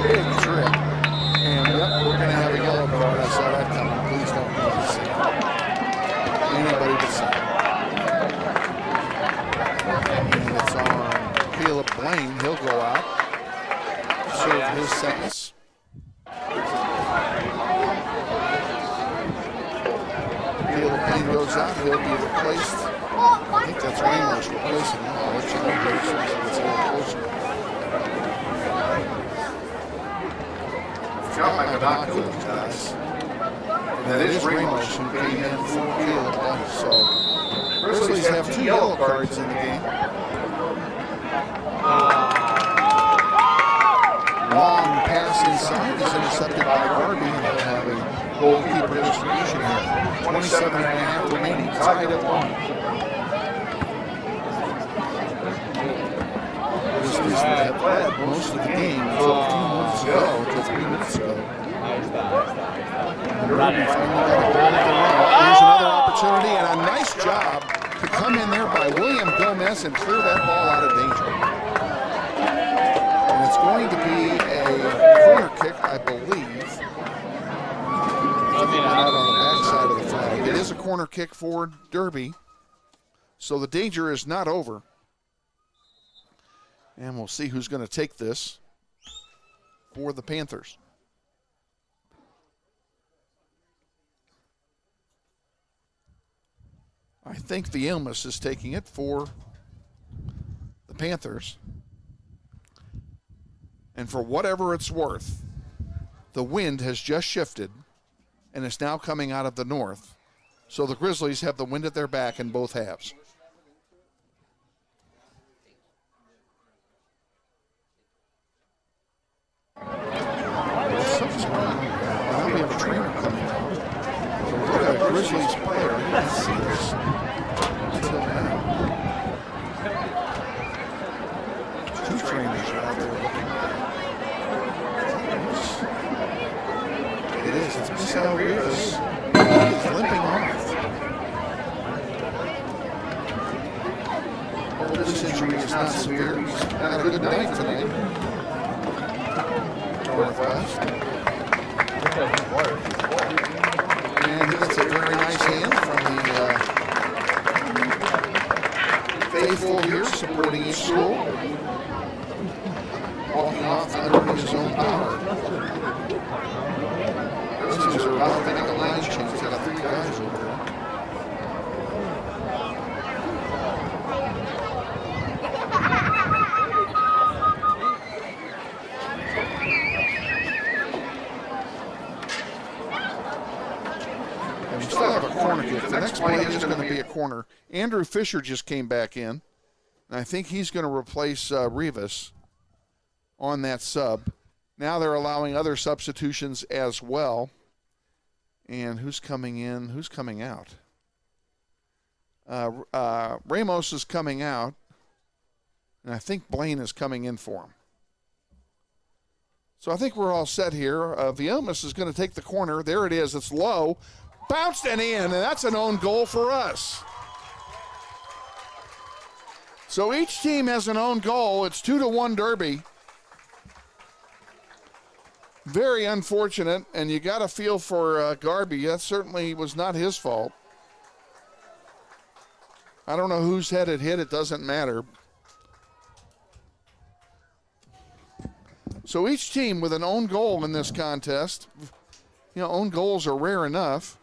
big trip. And yep, we're going to have a yellow card. I saw that coming. Please don't see anybody but see. And it's on Caleb Blaine. He'll go out. Serve his sentence. Caleb Blaine goes out. He'll be replaced. I think that's Ramos replacing him. I'll let you know here as soon as it gets a little closer. have binoculars, guys. And that is Ramos, who came in for Caleb Bunny. So Grizzlies have 2 yellow cards in the game. Long pass inside is intercepted by Garby, and they'll have a goalkeeper distribution here. 27.5 remaining, tied at 1. Grizzlies have led most of the game until a few minutes ago, until 3 minutes ago. Derby finally got a goal of their own. Here's another opportunity, and a nice job to come in there by William Gomez and clear that ball out of danger. And it's going to be a corner kick, I believe. Out on the backside of the flag. It is a corner kick for Derby, so the danger is not over. And we'll see who's going to take this for the Panthers. I think the Ilmus is taking it for the Panthers. And for whatever it's worth, the wind has just shifted, and it's now coming out of the north. So the Grizzlies have the wind at their back in both halves. Something's going on. Now we have a trainer coming out. So look at a Grizzlies player. I didn't see this until now. 2 trainers are out there looking. It is. It's Misael Rivas. He's limping off. Hope this injury is not severe. He's had a good night tonight. Northwest. And he gets a very nice hand from the faithful here supporting each school. Walking off under his own power. Grizzlies are about to make a line change. Got 3 guys over there. And we still have a corner kick. The next play is going to be a corner. Andrew Fisher just came back in, and I think he's going to replace Rivas on that sub. Now they're allowing other substitutions as well. And who's coming in? Who's coming out? Ramos is coming out, and I think Blaine is coming in for him. So I think we're all set here. Villalmas is going to take the corner. There it is. It's low. Bounced and in, and that's an own goal for us. So each team has an own goal. It's 2-1 Derby. Very unfortunate, and you got to feel for Garby. That certainly was not his fault. I don't know whose head it hit. It doesn't matter. So each team with an own goal in this contest. You know, own goals are rare enough.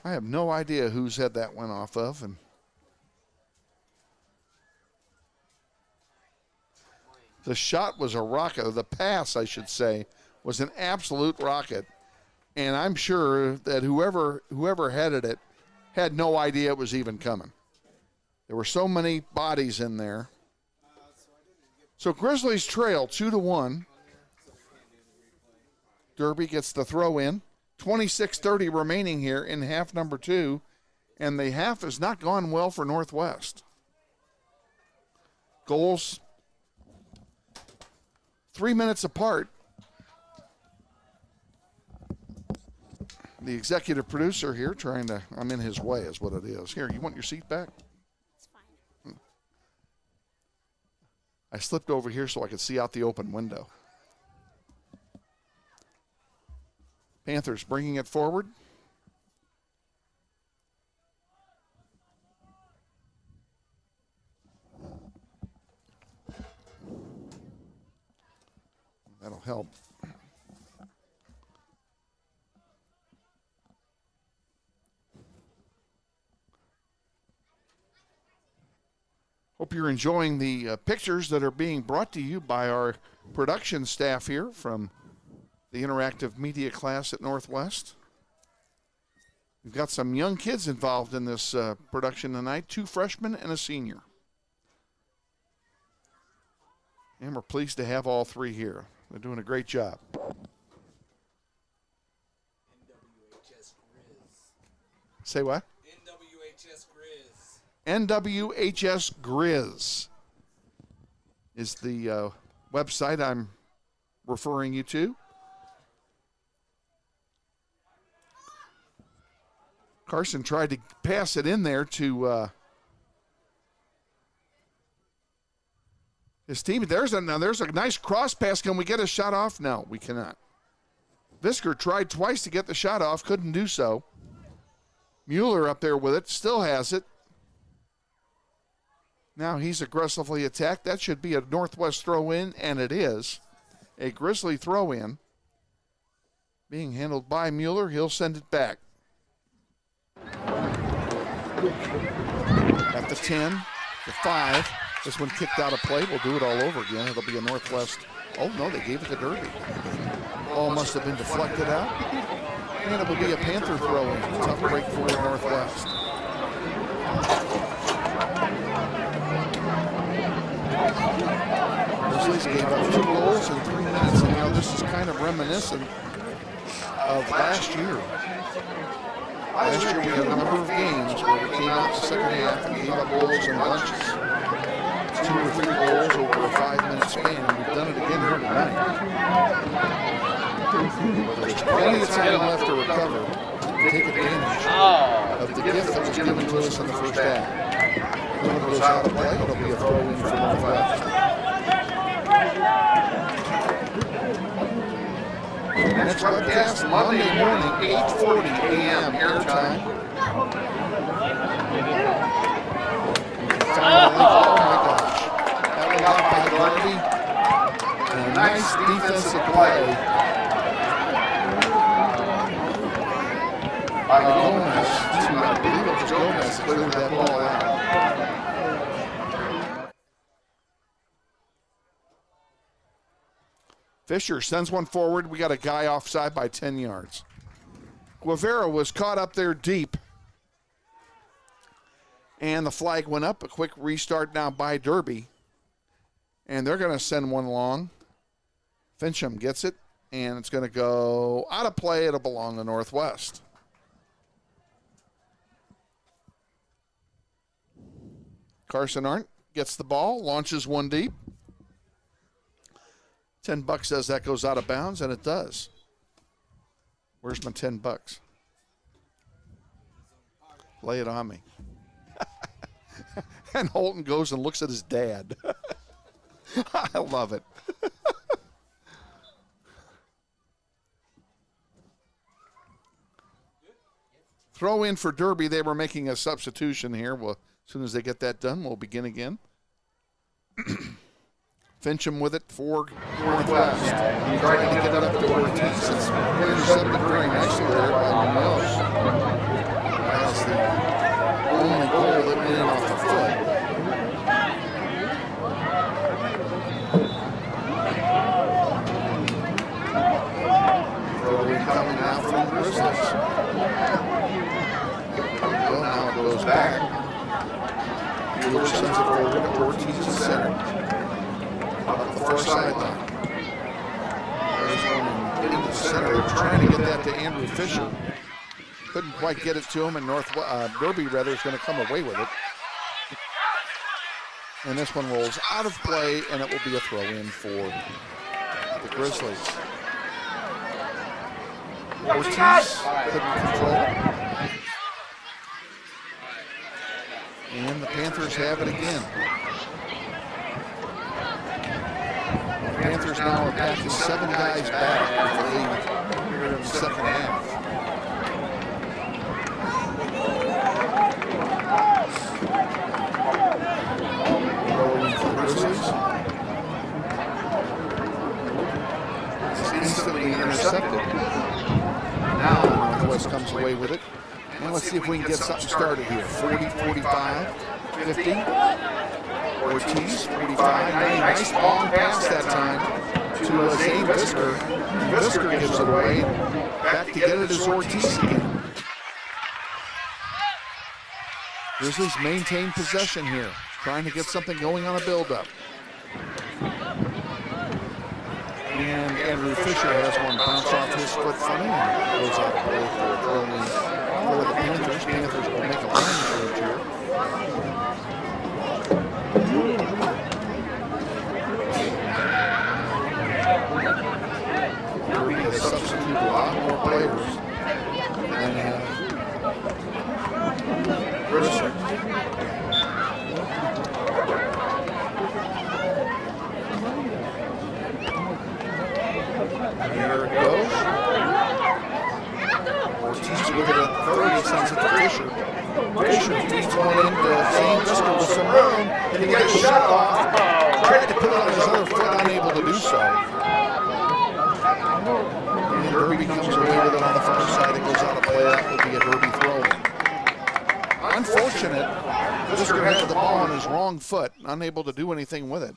I have no idea whose head that went off of, and the shot was a rocket. The pass, I should say, was an absolute rocket. And I'm sure that whoever headed it had no idea it was even coming. There were so many bodies in there. So Grizzlies trail 2-1. Derby gets the throw in. 26:30 remaining here in half number 2. And the half has not gone well for Northwest. Goals 3 minutes apart. The executive producer here trying to, I'm in his way is what it is. Here, you want your seat back? It's fine. I slipped over here so I could see out the open window. Panthers bringing it forward. That'll help. Hope you're enjoying the pictures that are being brought to you by our production staff here from the interactive media class at Northwest. We've got some young kids involved in this production tonight, 2 freshmen and a senior. And we're pleased to have all 3 here. They're doing a great job. NWHS GRIZZ. Say what? NWHS NWHS GRIZZ. GRIZZ is the website I'm referring you to. Carson tried to pass it in there to his team. There's a nice cross pass. Can we get a shot off? No, we cannot. Visker tried twice to get the shot off, couldn't do so. Mueller up there with it, still has it. Now he's aggressively attacked. That should be a Northwest throw-in, and it is. A Grizzly throw-in. Being handled by Mueller. He'll send it back. At the 10, the 5. This one kicked out of play. We'll do it all over again. It'll be a Northwest. Oh, no, they gave it to Derby. Ball must have been deflected out. And it will be a Panther throw-in. Tough break for Northwest. Grizzlies gave up 2 goals in 3 minutes. And, you know, this is kind of reminiscent of last year. Last year we had a number of games where we came out in the second half and gave up goals in bunches. 2 or 3 goals over a 5-minute span, and we've done it again here tonight. There's plenty of time left to recover and take advantage of the gift that was given to us in the first half. When it goes out of play, it'll be a throw-in for Northwest. Next webcast Monday morning, 8:40 a.m. airtime. Oh my gosh. That went out by Darby. And a nice defensive play by Gomez to, I believe it was Gomez, cleared that ball out. Fisher sends one forward. We got a guy offside by 10 yards. Guevara was caught up there deep. And the flag went up. A quick restart now by Derby. And they're going to send one long. Fincham gets it. And it's going to go out of play. It'll belong to Northwest. Carson Arndt gets the ball. Launches one deep. $10 says that goes out of bounds, and it does. Where's my $10? Lay it on me. And Holton goes and looks at his dad. I love it. Throw in for Derby. They were making a substitution here. Well, as soon as they get that done, we'll begin again. Fincham with it for Northwest. Trying to get it up to Ortiz. It's intercepted very nicely there by Munoz. That's the only goal that went in off the foot. Throw-in coming now from the Grizzlies. Well, now it goes back. Mueller sends it forward to Ortiz in center. Up the far sideline. There's one into the center. They're trying to get that to Andrew Fisher. Couldn't quite get it to him, and Derby rather is going to come away with it. And this one rolls out of play, and it will be a throw-in for the Grizzlies. Ortiz couldn't control it. And the Panthers have it again. The Panthers now are packing 7 guys back with the lead here in the second half. Rolling for the Grizzlies. It's instantly intercepted. Now Northwest comes away with it. And let's see if we can get something started here. 40, 45, 50. Ortiz, 45, nice long pass that time to Zane Visker. Visker gives it away. Back to get it is Ortiz again. Grizzlies maintain possession here, trying to get something going on a build-up. And Andrew Fisher has one bounce off his foot funny and goes out of play for a throw-in for the Panthers. Panthers will make a line change here. Kirby has substituted a lot more players than Grizzlies. There it goes. Ortiz with it at 30, sends it to Fisher. Fisher feeds one into Zane Visker with some room, and he gets shut off. Tried to put it on his other foot, unable to do so. And Derby comes away with it on the far side. It goes out of play. That will be a Derby throw. Unfortunate. Visker had the ball on his wrong foot, unable to do anything with it.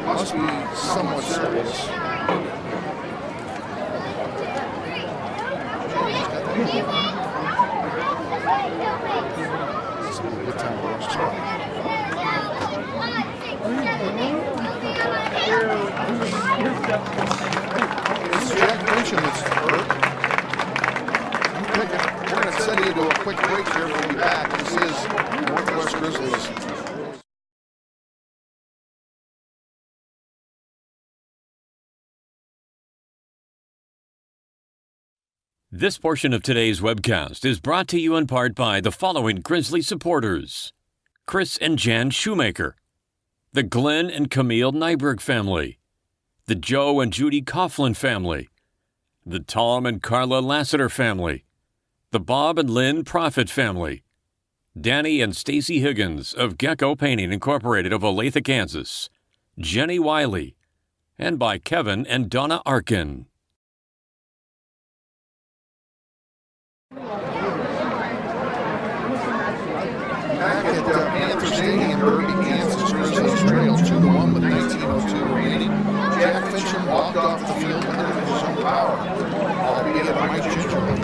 Must be somewhat serious. It's Jack Fincham that's hurt. We're going to send you to a quick break here. We'll be back. This is Northwest Grizzlies. This portion of today's webcast is brought to you in part by the following Grizzly supporters: Chris and Jan Shoemaker, the Glenn and Camille Nyberg family, the Joe and Judy Coughlin family, the Tom and Carla Lassiter family, the Bob and Lynn Profit family, Danny and Stacy Higgins of Gecko Painting Incorporated of Olathe, Kansas, Jenny Wiley, and by Kevin and Donna Arkin. Back at Panther Stadium in Derby, Kansas, Grizzlies trail 2-1 with 19:02 remaining. Jack Fincham walked off the field with it in his own power, albeit it might gingerly.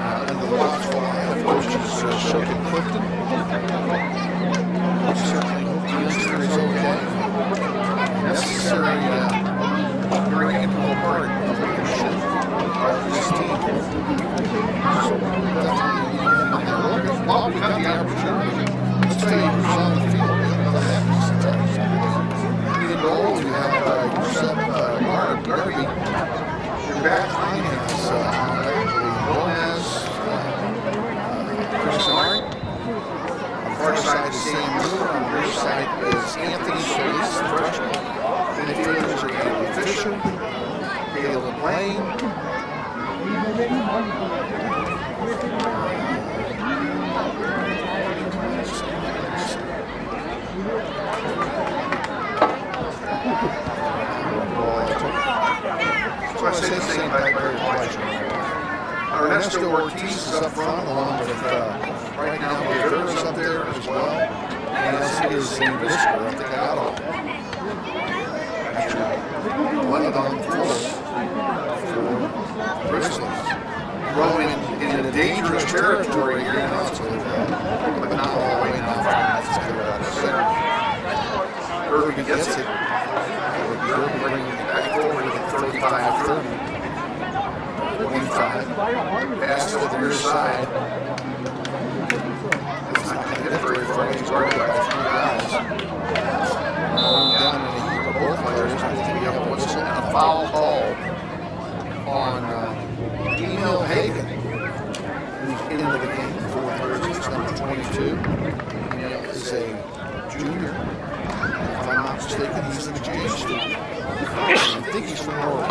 Under the watchful eye of coaches Shook and Clifton. We certainly hope the youngster is okay. Necessary, very integral part of the leadership of this team. So definitely need him in there. Well, we got the opportunity. Let's tell you who's on the field. We haven't done that recent times. In goal, we have Yusef Garvey. Your back line has Gomez, Chris Art. On the far side is Sam Moore. On the rear side is Anthony Solis, the freshman. Midfielders are Andrew Fisher, Caleb Lane. So I say the same back there twice. Ernesto Ortiz is up front along with right now. Rivera's up there as well. And LC is in Whisker. I think I got all that. Actually, 11 on the floor for Grizzlies. Growing in a dangerous territory here now, but not all the way now. That's clear out of center. Irby gets it. Irby bringing it back forward to 35-30. 25. Pass to the near side. It's not going to hit very far. He's guarded by 3 guys. Down in the heap of both players. I think we have a whistle and a foul call on Emil Hagan, who's into the game for the Grizzlies, number 22. Emil is a junior. If I'm not mistaken, he's an exchange student. I think he's from Norway.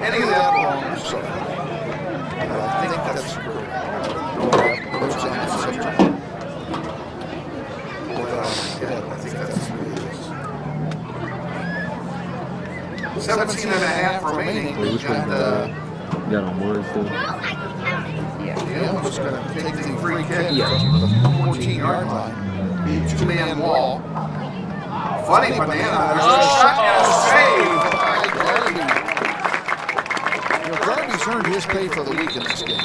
Any of that wrong, I'm sorry. I think that's great. Notes on the subject. Yeah, I think that's what it is. 17 and a half remaining. We've got on words too. Jim was going to take the free kick from the 14-yard line. 2-man wall. Funny banana. There's a shot and a save by Garby. Garby's earned his pay for the week in this game.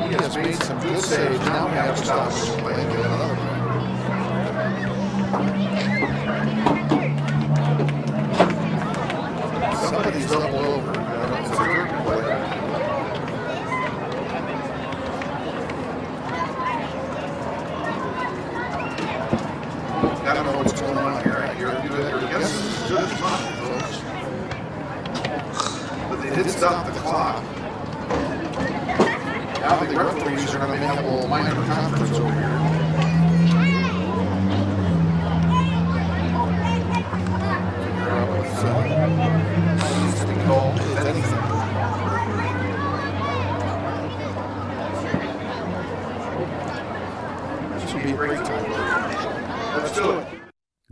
He has made some good saves. Now we have to stop his play and do another one. Somebody's double over. It's a third player. I don't know what's going on here. I guess this is good as mine, folks. But they did stop the clock. Now the referees are going to make a little minor conference over here.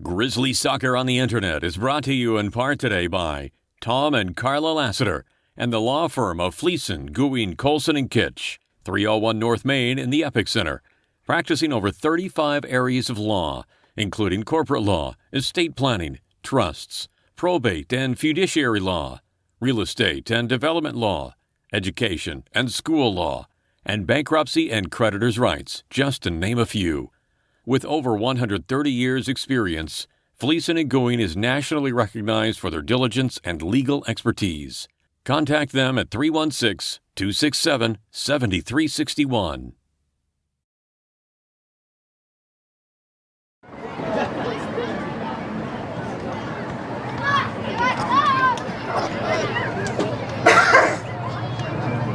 Grizzly Soccer on the Internet is brought to you in part today by Tom and Carla Lassiter and the law firm of Fleeson, Gouin, Colson & Kitch, 301 North Main in the Epic Center, practicing over 35 areas of law, including corporate law, estate planning, trusts, probate and fiduciary law, real estate and development law, education and school law, and bankruptcy and creditors' rights, just to name a few. With over 130 years' experience, Fleeson & Gouin is nationally recognized for their diligence and legal expertise. Contact them at 316-267-7361.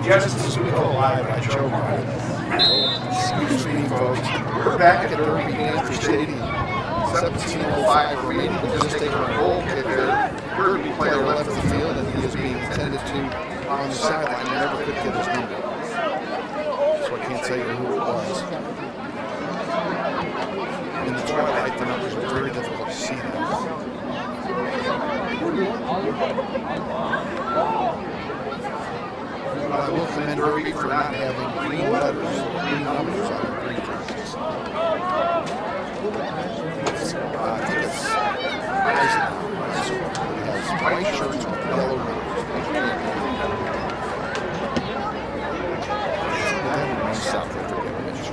Just as we go live, I choke on it. Excuse me, folks. We're back at Derby Panther Stadium. 17:05 remaining. We're just taking a goal kick there. Derby player left the field, and he is being attended to on the sideline. I never could get his number, so I can't tell you who it was. In the twilight, the numbers are very difficult to see now. I will commend Derby for not having green letters, green numbers on their green jerseys. I think it's it has white shirts with yellow numbers. South Africa image.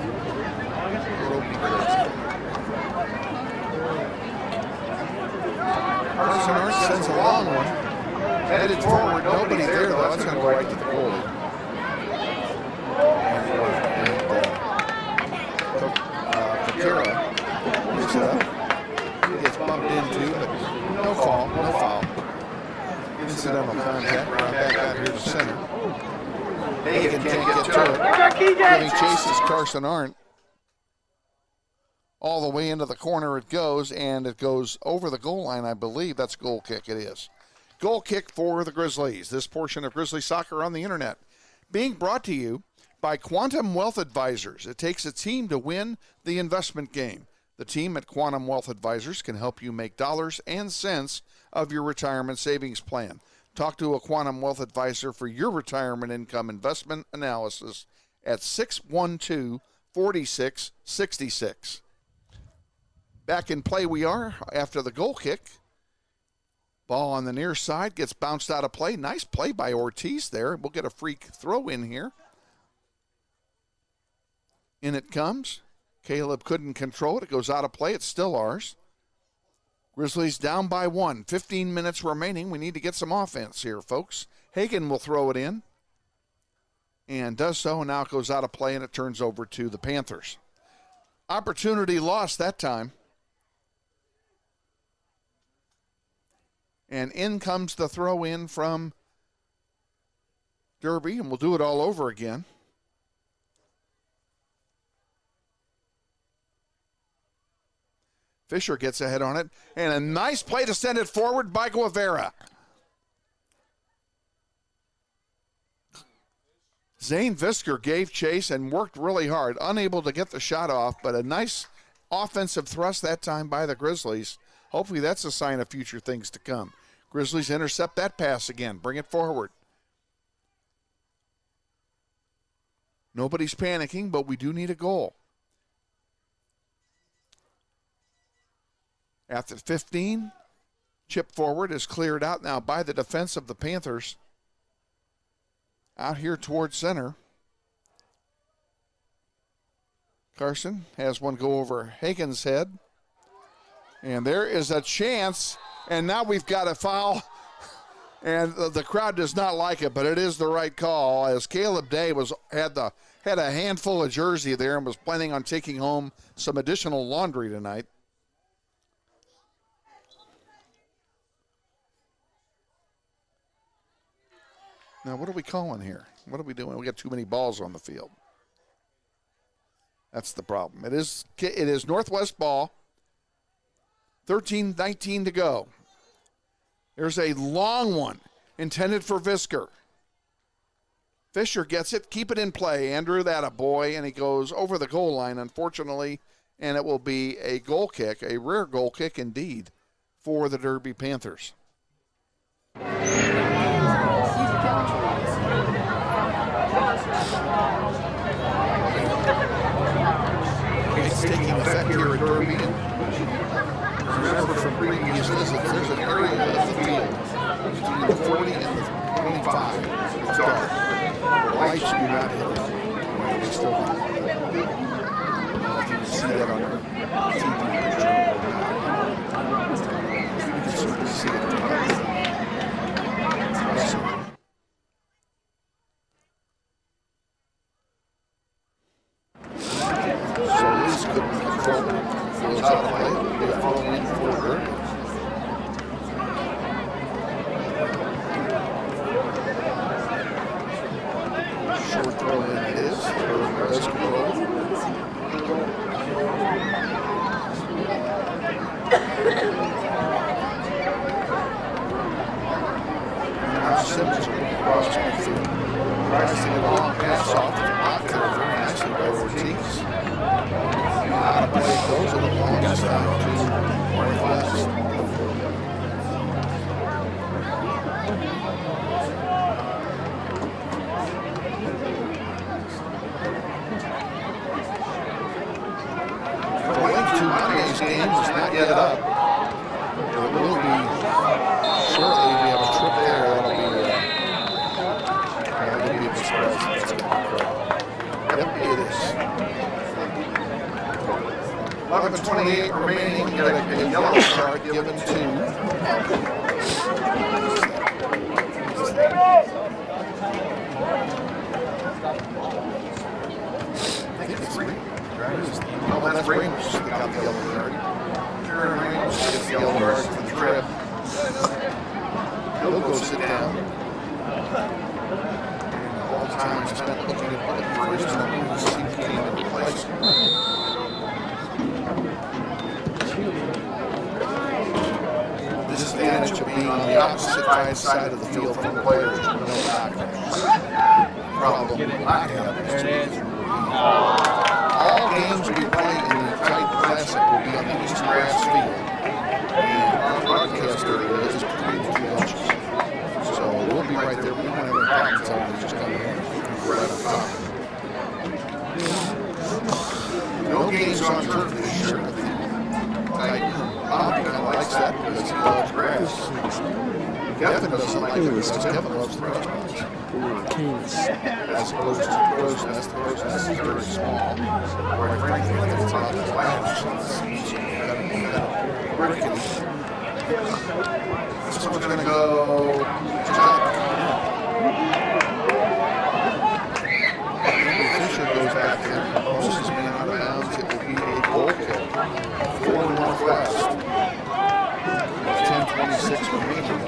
It'll be crazy. Carson Arndt sends a long one. Headed forward, nobody there though. That's going to go right to the goalie. Kakira picks it up. He gets bumped into, but no foul. Incidental contact. Right back out here to center. Hagan can't get to it. Giving chase is Carson Arndt. All the way into the corner it goes, and it goes over the goal line, I believe. That's a goal kick. It is. Goal kick for the Grizzlies. This portion of Grizzly Soccer on the Internet being brought to you by Quantum Wealth Advisors. It takes a team to win the investment game. The team at Quantum Wealth Advisors can help you make dollars and cents of your retirement savings plan. Talk to a Quantum Wealth Advisor for your retirement income investment analysis at 6-1-2-46-66. Back in play we are after the goal kick. Ball on the near side gets bounced out of play. Nice play by Ortiz there. We'll get a free throw in here. In it comes. Caleb couldn't control it. It goes out of play. It's still ours. Grizzlies down by 1. 15 minutes remaining. We need to get some offense here, folks. Hagan will throw it in. And does so. And now it goes out of play and it turns over to the Panthers. Opportunity lost that time. And in comes the throw in from Derby, and we'll do it all over again. Fisher gets ahead on it, and a nice play to send it forward by Guevara. Zane Visker gave chase and worked really hard, unable to get the shot off, but a nice offensive thrust that time by the Grizzlies. Hopefully that's a sign of future things to come. Grizzlies intercept that pass again, bring it forward. Nobody's panicking, but we do need a goal. After 15, chip forward is cleared out now by the defense of the Panthers. Out here towards center. Carson has one go over Hagen's head. And there is a chance, and now we've got a foul. And the crowd does not like it, but it is the right call, as Caleb Day had a handful of jersey there and was planning on taking home some additional laundry tonight. Now, what are we calling here? What are we doing? We got too many balls on the field. That's the problem. It is Northwest ball. 13-19 to go. There's a long one intended for Visker. Fisher gets it. Keep it in play. Andrew, that a boy, and he goes over the goal line, unfortunately, and it will be a goal kick, a rare goal kick indeed, for the Derby Panthers. It's taking effect here at Derby. Remember from previous visits, there's an area of the field between the 40 and the 25. It's dark. The lights do not hit it. They still do. If you can see that on your TV picture, you can certainly see it. So Liz couldn't control it. Goes out of play. It'll be a throw in for her. Short throw in it is. Her does control it. Now Simmons will cross midfield. Tries to get a long pass off. Blocked there very nicely by Ortiz. Out of play goes to the long side to Northwest. The link to Monday's game is not yet up. It will be shortly. We have a trip there. That'll be a surprise. Yep, it is. 11:28 remaining. Got a yellow card given to I think it's Ramos. No, that's Ramos that got the yellow card. Aaron Ramos gets the yellow card for the trip. He'll go sit down. All the time he's spent looking at the first number to see if he can replace him. The disadvantage of being on the opposite side of the field from players who know backgrounds. Problem we will not have is all games we play in the Titan Classic will be on the East Grass field. And our broadcast area is between the two benches. So we'll be right there. We won't have any problems on it. Just come in right up top. games on turf this year. Bob kind of likes that because he loves grass. Kevin doesn't like it because Kevin loves the grass. As opposed to the crow's nest. The crow's nest is very small. Quite frankly, I think it's about the glass. This one's going to go just up. Fisher goes back in. This is man out of bounds. It will be a goal kick for Northwest. 10:26 remaining.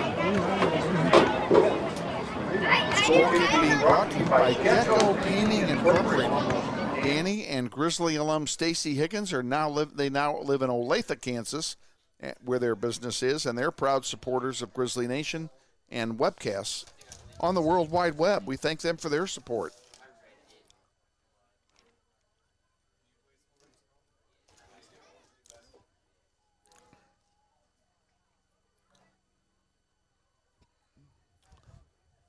This goal kick being brought to you by Gecko Painting Incorporated. Danny and Grizzly alum Stacy Higgins now live in Olathe, Kansas, where their business is, and they're proud supporters of Grizzly Nation and webcasts on the World Wide Web. We thank them for their support.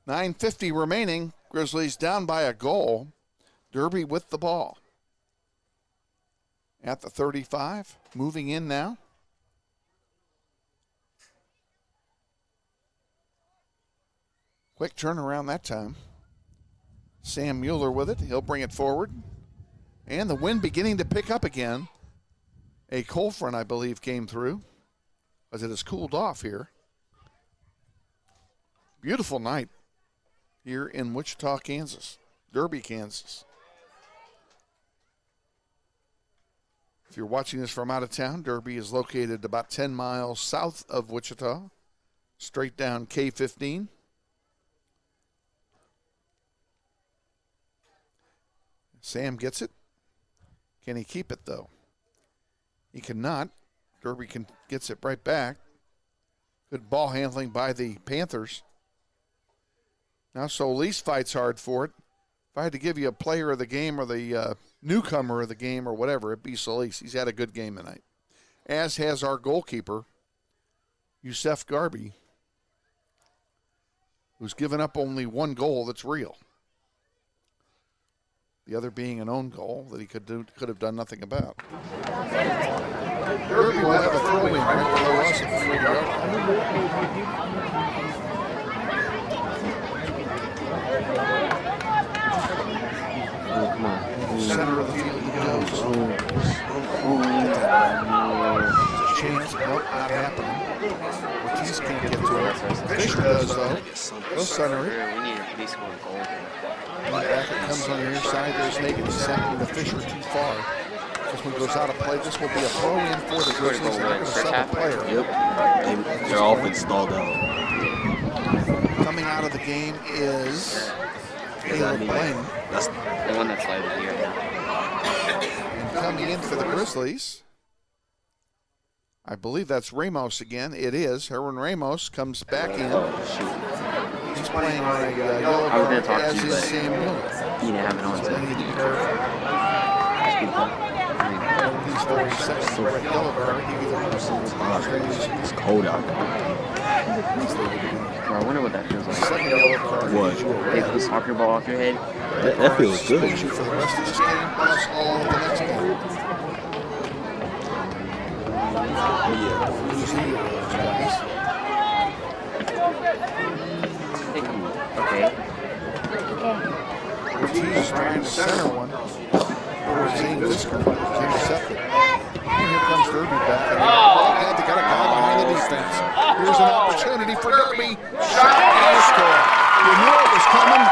.950 remaining. Grizzlies down by a goal. Derby with the ball. At the 35. Moving in now. Quick turnaround that time. Sam Mueller with it. He'll bring it forward. And the wind beginning to pick up again. A cold front, I believe, came through as it has cooled off here. Beautiful night here in Wichita, Kansas. Derby, Kansas. If you're watching this from out of town, Derby is located about 10 miles south of Wichita, straight down K-15. Sam gets it. Can he keep it, though? He cannot. Derby gets it right back. Good ball handling by the Panthers. Now Solis fights hard for it. If I had to give you a player of the game or the newcomer of the game or whatever, it'd be Solis. He's had a good game tonight. As has our goalkeeper, Yusef Garby, who's given up only one goal that's real. The other being an own goal that he could have done nothing about. Derby will have a throw-in right below us at the 3-yard Oh, come on. Center of the field he goes. Chance, nope, not happening. Ortiz can't get to it. Fisher does, though. They'll center it. We need at least one goal. Back it comes on the near side. There's Hagan sending the Fisher too far. This one goes out of play. This will be a throw-in for the Grizzlies. They're going to sub a player. Yep. Their offense stalled out. Coming out of the game is Caleb Blaine. That's the one that's live here. And coming in for the Grizzlies, I believe that's Ramos again. It is. Herwin Ramos comes back in. Oh, shoot. He's playing on a yellow card, as is Sam Mueller. He didn't have it on. So they need to be careful. He's 46 for a yellow card. It's cold out there. Bro, I wonder what that feels like. Second yellow card. What? Take the soccer ball off your head. That feels good. For the rest of this game, plus all of the next game. Okay. Ortiz trying to center one. Zane Visker is intercepted. And here comes Derby back. They got a guy behind the defense. Here's an opportunity for Derby. Shot and score. You knew it was coming. The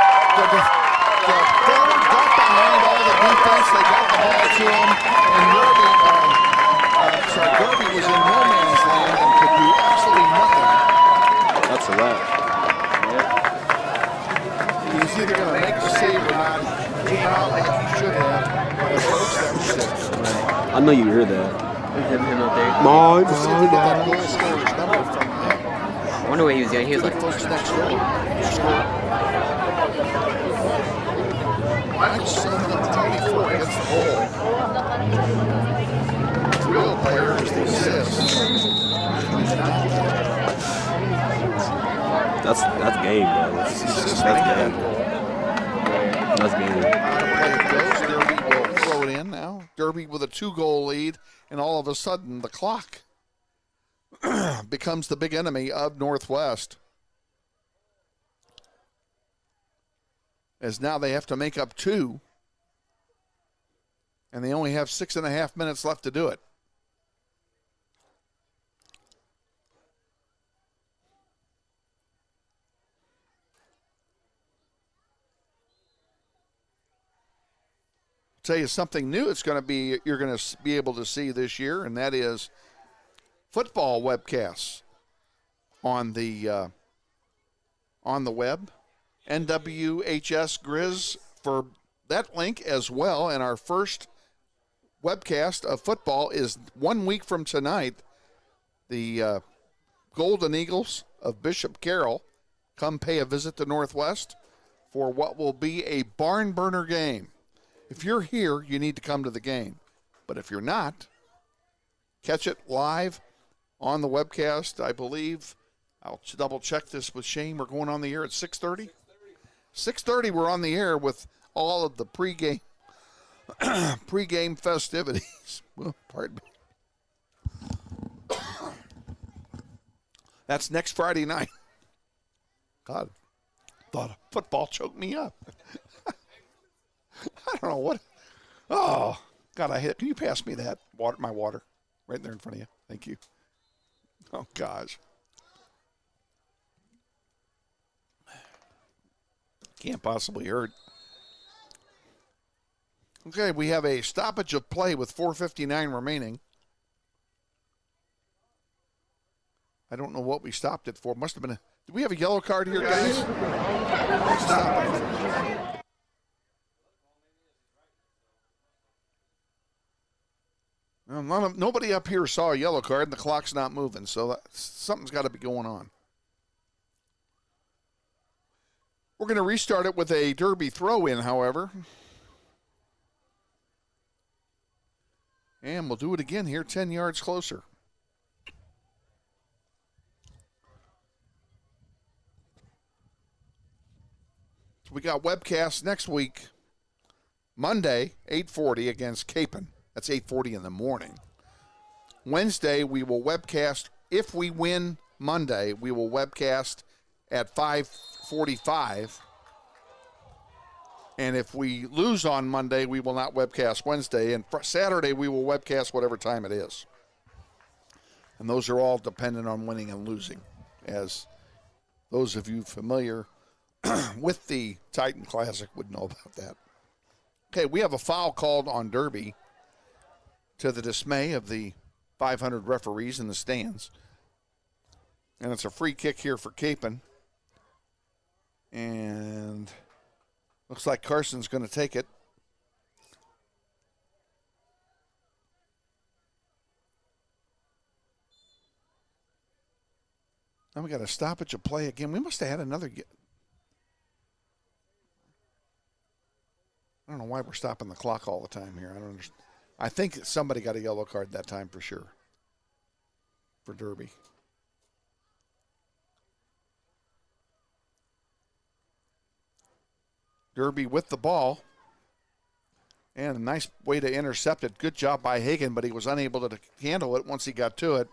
forward got behind all the defense. They got the ball to him. And Derby was in no man's land and could do absolutely nothing. That's a wrap. He was either going to make the save or not. He came out like he should have. I know you heard that. Him out there. My I wonder what he was doing. He was like, folks next door. Michael Sullivan up 24 against the goal. The real player is the assist. That's game, bro. That's game. That's game. Play it goes. Derby will throw it in now. Derby Derby with a 2-goal lead, and all of a sudden the clock becomes the big enemy of Northwest. As now they have to make up 2, and they only have 6.5 minutes left to do it. Tell you something new you're going to be able to see this year, and that is football webcasts on the web. NWHS GRIZZ for that link as well. And our first webcast of football is 1 week from tonight. The Golden Eagles of Bishop Carroll come pay a visit to Northwest for what will be a barn burner game. If you're here, you need to come to the game. But if you're not, catch it live on the webcast. I believe, I'll double check this with Shane. We're going on the air at 6:30. 6:30, we're on the air with all of the pregame festivities. Well, pardon me. That's next Friday night. God, thought football choked me up. I don't know what. Oh, God, I hit. Can you pass me that water? My water, right there in front of you. Thank you. Oh gosh. Can't possibly hurt. Okay, we have a stoppage of play with 4:59 remaining. I don't know what we stopped it for. Must have been a. Do we have a yellow card here, guys? Stop. Well, nobody up here saw a yellow card, and the clock's not moving, so something's got to be going on. We're going to restart it with a Derby throw-in, however. And we'll do it again here, 10 yards closer. So we got webcasts next week, Monday, 8:40 against Capon. That's 8:40 in the morning. Wednesday, we will webcast. If we win Monday, we will webcast at 5:45. And if we lose on Monday, we will not webcast Wednesday. And Saturday, we will webcast whatever time it is. And those are all dependent on winning and losing, as those of you familiar with the Titan Classic would know about that. Okay, we have a foul called on Derby, to the dismay of the 500 referees in the stands. And it's a free kick here for Capon. And looks like Carson's going to take it. Now we got a stoppage of play again. We must have had another. I don't know why we're stopping the clock all the time here. I don't understand. I think somebody got a yellow card that time for sure, for Derby. Derby with the ball, and a nice way to intercept it. Good job by Hagan, but he was unable to handle it once he got to it,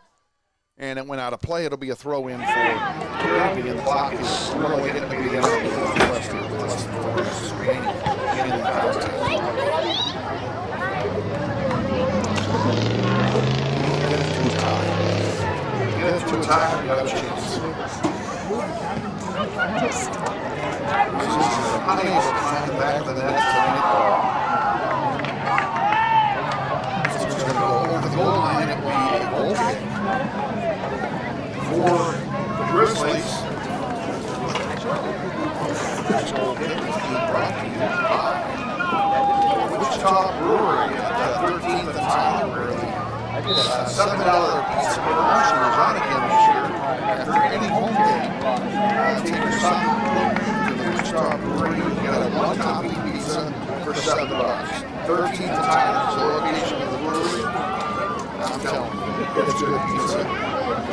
and it went out of play. It'll be a throw-in for Derby, and the clock is really getting to be the end of the Northwest here with less than 4 minutes remaining. Get it to a tie, you got a chance. Unable to find the back of the net tonight. So it's going to go over the goal line. It will be a goal kick for the Grizzlies. Next goal kick is being brought to you by Wichita Brewery at 13th and Tyler, where the $7 pizza promotion is on again this year. After any home game, take your son to the Wichita Brewery. You get a one-topping pizza for $7. 13th and Tyler is the location of the brewery. I'm telling you, it's good pizza.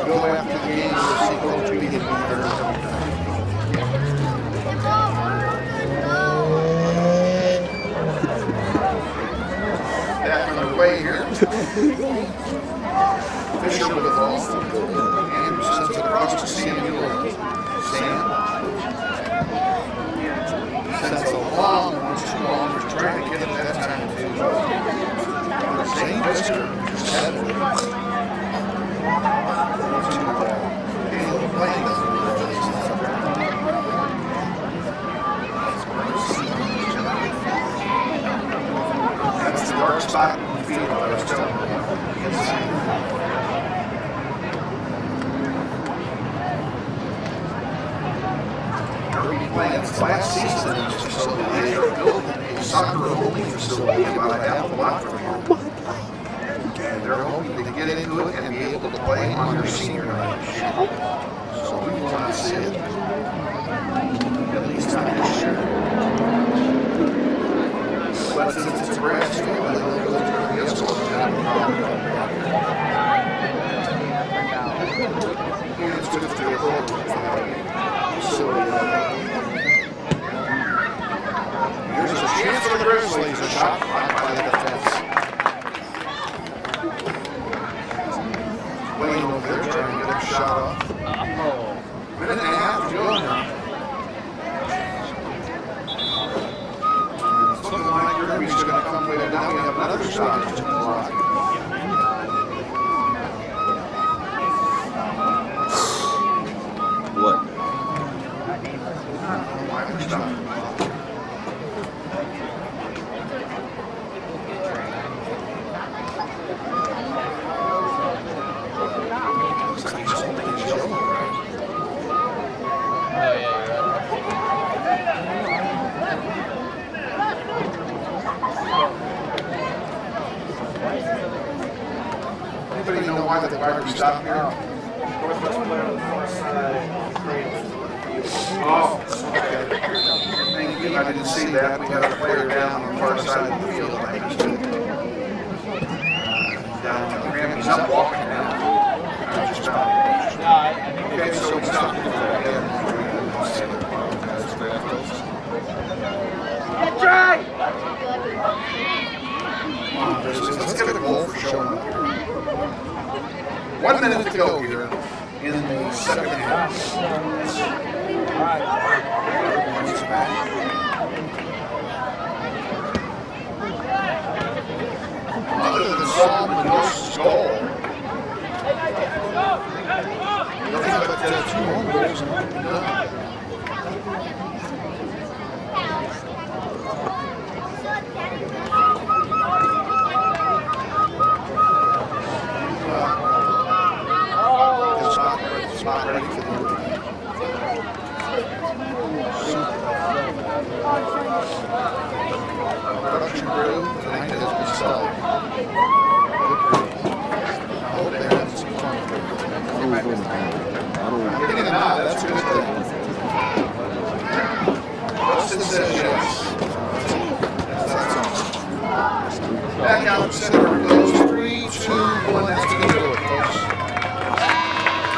Go after the game, you'll see Coach B and be there. Back on the play here. Fisher with the ball. Andrews sends it across to Samuel. Sam. Sends a long one, too long. He's trying to get it that time, too. Zane Fisker just had it. That's the dark spot in the field I was telling you. Last season in this facility, they are building a soccer-only facility about a half a block from here. And they're hoping to get into it and be able to play on their senior night. So we want to see it at least not this year. But since it's a grass field, they'll go to the escort and it's good for their program. So, here's a chance for the Grizzlies. A shot blocked by the defense. Wayne over there trying to get a shot off. Minute and a half to go now. It's looking like Kirby's going to come with it. Now we have another shot to block. What? Anybody know why the Vikings stopped here? Oh, okay. Thank you. I didn't see that. We had a player down on the far side of the field. I understood. Down there. He's up walking now. Okay, so we stopped. Let's get a goal for showing up here. 1 minute to go here in the second half. Everyone's back. Other than Saul Mendoza's goal, nothing but 2 home goals. Spot ready for the production crew tonight has been stellar. I hope they're having some fun. I'm getting a nod. That's a good thing. Austin says yes. That's awesome. Back out in center goes 3, 2, 1. That's going to do it, folks.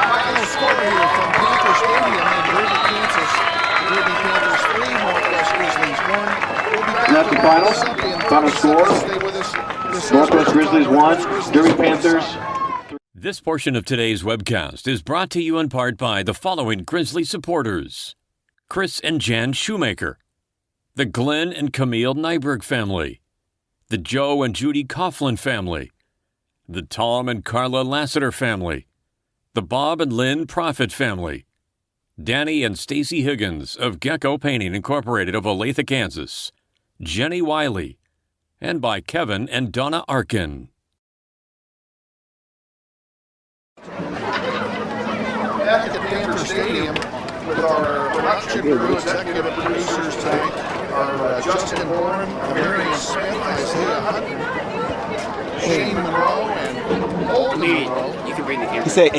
Final score here from Panther Stadium in Derby, Kansas. Derby Panthers 3, Northwest Grizzlies 1. We'll be back That's the final score. Northwest Grizzlies 1, Derby Panthers. This portion of today's webcast is brought to you in part by the following Grizzly supporters: Chris and Jan Shoemaker, the Glenn and Camille Nyberg family, the Joe and Judy Coughlin family, the Tom and Carla Lassiter family, the Bob and Lynn Profit family, Danny and Stacy Higgins of Gecko Painting Incorporated of Olathe, Kansas, Jenny Wiley, and by Kevin and Donna Arkin. Back at Panther Stadium with our production crew, executive producers tonight are Justin Bourne, Marion Smith, Isaiah Hutton, Shane Monroe, and Holden Monroe. You can bring the camera. He said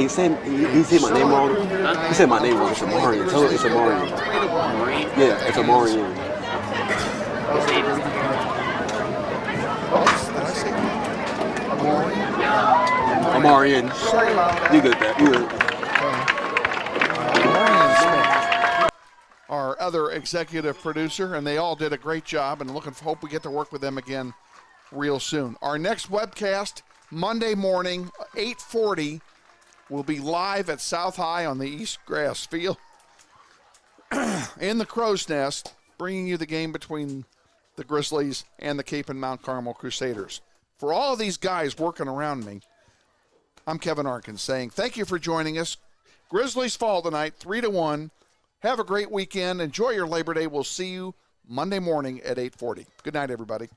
my name wrong. He said my name wrong. It's Amarian. Tell him it's Amarian. Yeah, it's Amarian. Amarian. You good there. You good. Our other executive producer, and they all did a great job, and hope we get to work with them again real soon. Our next webcast, Monday morning, 8:40, will be live at South High on the East Grass Field in the Crow's Nest, bringing you the game between the Grizzlies and the Cape and Mount Carmel Crusaders. For all of these guys working around me, I'm Kevin Arkin saying thank you for joining us. Grizzlies fall tonight, 3-1. Have a great weekend. Enjoy your Labor Day. We'll see you Monday morning at 8:40. Good night, everybody.